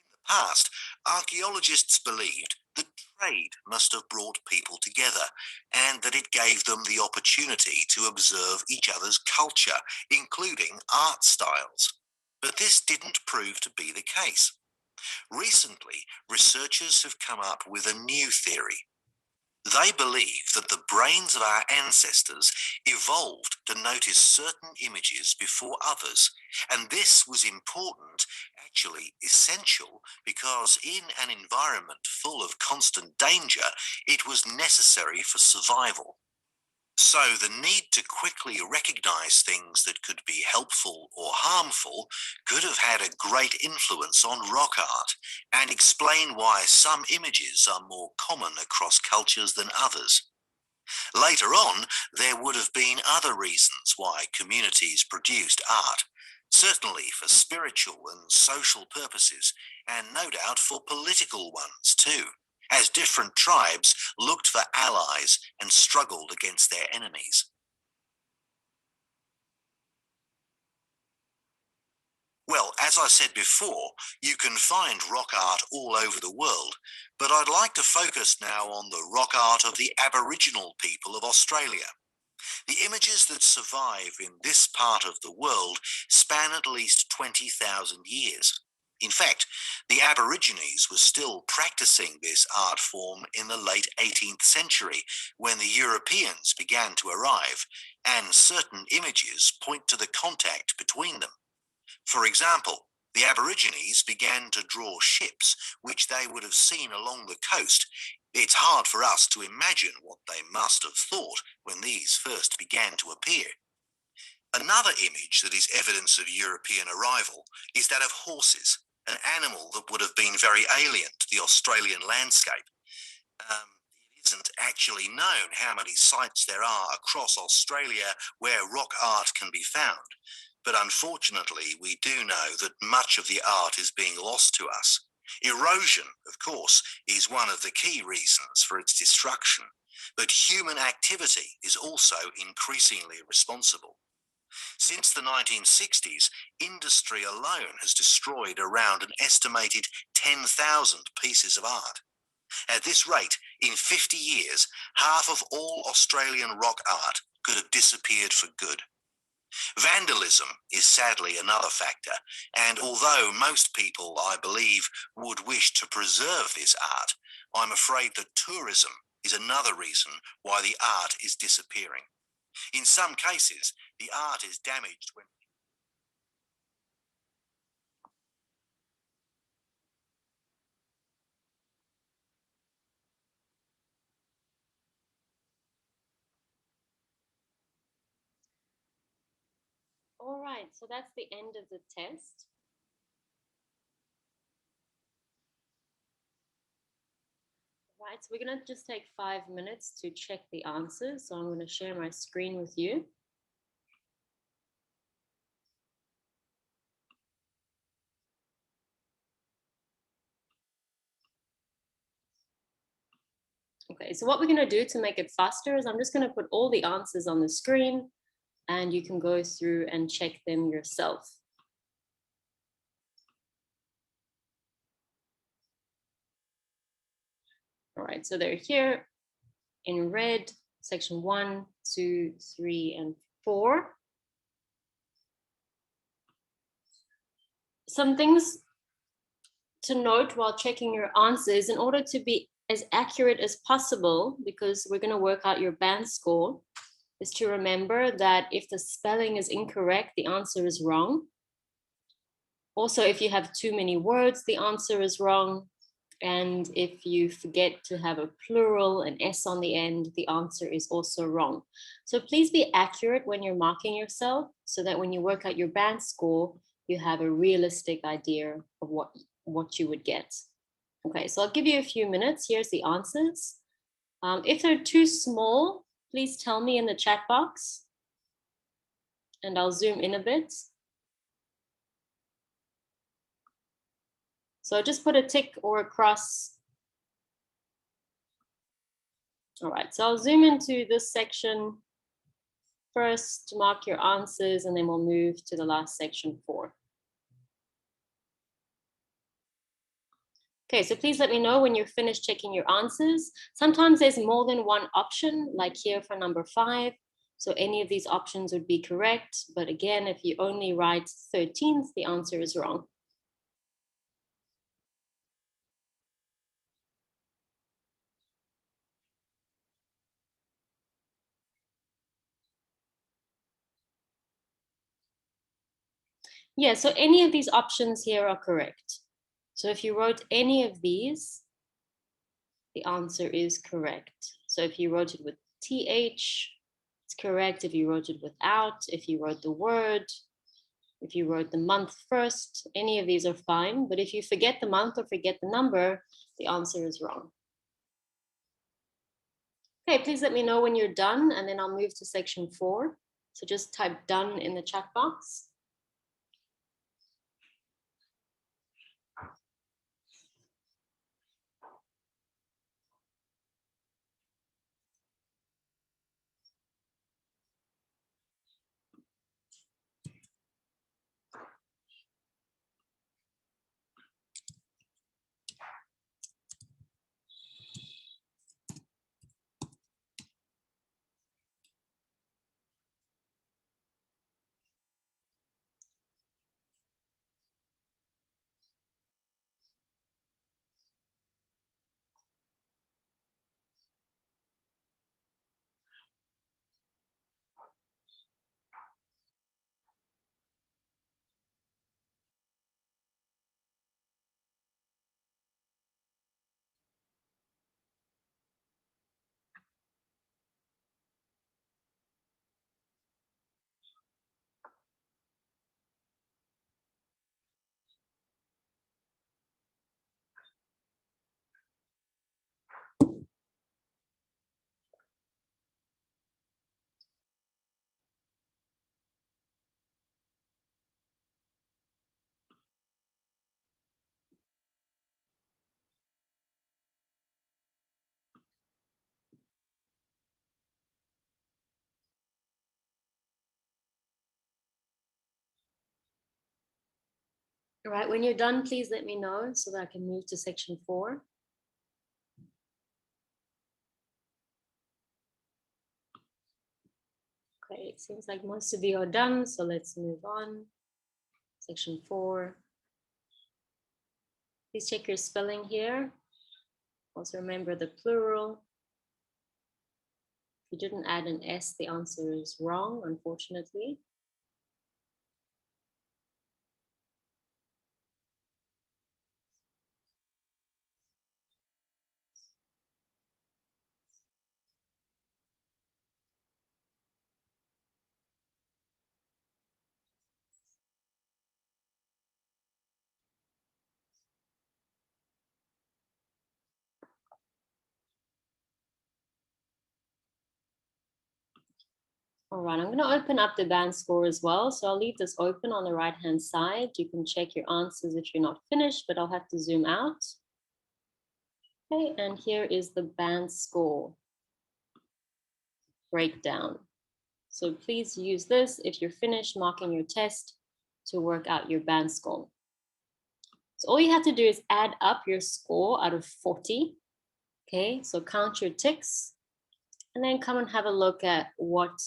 In the past, archaeologists believed that trade must have brought people together and that it gave them the opportunity to observe each other's culture, including art styles. But this didn't prove to be the case. Recently, researchers have come up with a new theory. They believe that the brains of our ancestors evolved to notice certain images before others, and this was important, actually essential, because in an environment full of constant danger, it was necessary for survival. So the need to quickly recognize things that could be helpful or harmful could have had a great influence on rock art and explain why some images are more common across cultures than others. Later on, there would have been other reasons why communities produced art, certainly for spiritual and social purposes, and no doubt for political ones too, as different tribes looked for allies and struggled against their enemies. Well, as I said before, you can find rock art all over the world, but I'd like to focus now on the rock art of the Aboriginal people of Australia. The images that survive in this part of the world span at least 20,000 years. In fact, the Aborigines were still practicing this art form in the late 18th century when the Europeans began to arrive, and certain images point to the contact between them. For example, the Aborigines began to draw ships which they would have seen along the coast. It's hard for us to imagine what they must have thought when these first began to appear. Another image that is evidence of European arrival is that of horses, an animal that would have been very alien to the Australian landscape. It isn't actually known how many sites there are across Australia where rock art can be found, but unfortunately we do know that much of the art is being lost to us. Erosion, of course, is one of the key reasons for its destruction, but human activity is also increasingly responsible. Since the 1960s, industry alone has destroyed around an estimated 10,000 pieces of art. At this rate, in 50 years, half of all Australian rock art could have disappeared for good. Vandalism is sadly another factor, and although most people, I believe, would wish to preserve this art, I'm afraid that tourism is another reason why the art is disappearing. In some cases, the art is damaged when All right, so that's the end of the test. Right, so we're going to just take 5 minutes to check the answers. So I'm going to share my screen with you. Okay, so what we're going to do to make it faster is I'm just going to put all the answers on the screen and you can go through and check them yourself. All right, so they're here in red, section 1, 2, 3, and 4. Some things to note while checking your answers in order to be as accurate as possible, because we're going to work out your band score, is to remember that if the spelling is incorrect, the answer is wrong. Also, if you have too many words, the answer is wrong. And if you forget to have a plural, an S on the end, the answer is also wrong. So please be accurate when you're marking yourself so that when you work out your band score, you have a realistic idea of what you would get. Okay, so I'll give you a few minutes. Here's the answers. If they're too small, please tell me in the chat box and I'll zoom in a bit. So just put a tick or a cross. All right, so I'll zoom into this section first, mark your answers, and then we'll move to the last section 4. Okay, so please let me know when you're finished checking your answers. Sometimes there's more than one option, like here for number 5. So any of these options would be correct. But again, if you only write 13th, the answer is wrong. Yeah, so any of these options here are correct. So if you wrote any of these, the answer is correct. So if you wrote it with TH, it's correct. If you wrote it without, if you wrote the word, if you wrote the month first, any of these are fine. But if you forget the month or forget the number, the answer is wrong. Okay, please let me know when you're done and then I'll move to section 4. So just type done in the chat box. All right, when you're done, please let me know so that I can move to section 4. Okay, it seems like most of you are done, so let's move on. Section 4. Please check your spelling here. Also remember the plural. If you didn't add an S, the answer is wrong, unfortunately. All right, I'm going to open up the band score as well. So I'll leave this open on the right-hand side. You can check your answers if you're not finished, but I'll have to zoom out. Okay, and here is the band score breakdown. So please use this if you're finished marking your test to work out your band score. So all you have to do is add up your score out of 40. Okay, so count your ticks and then come and have a look at what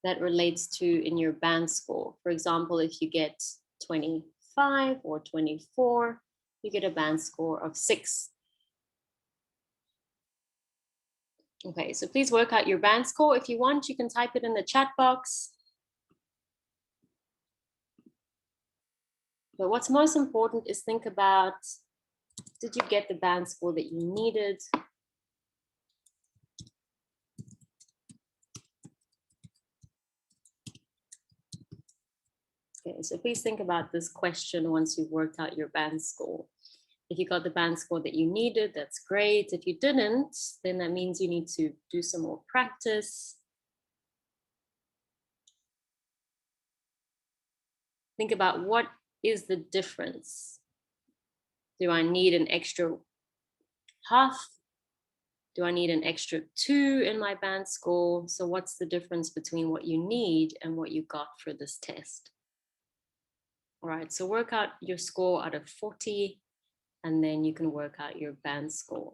that relates to in your band score. For example, if you get 25 or 24, you get a band score of 6. Okay, so please work out your band score. If you want, you can type it in the chat box. But what's most important is think about Did you get the band score that you needed? Okay, so please think about this question once you've worked out your band score. If you got the band score that you needed, that's great. If you didn't, then that means you need to do some more practice. Think about what is the difference. Do I need an extra half? Do I need an extra 2 in my band score? So what's the difference between what you need and what you got for this test? All right, so work out your score out of 40, and then you can work out your band score.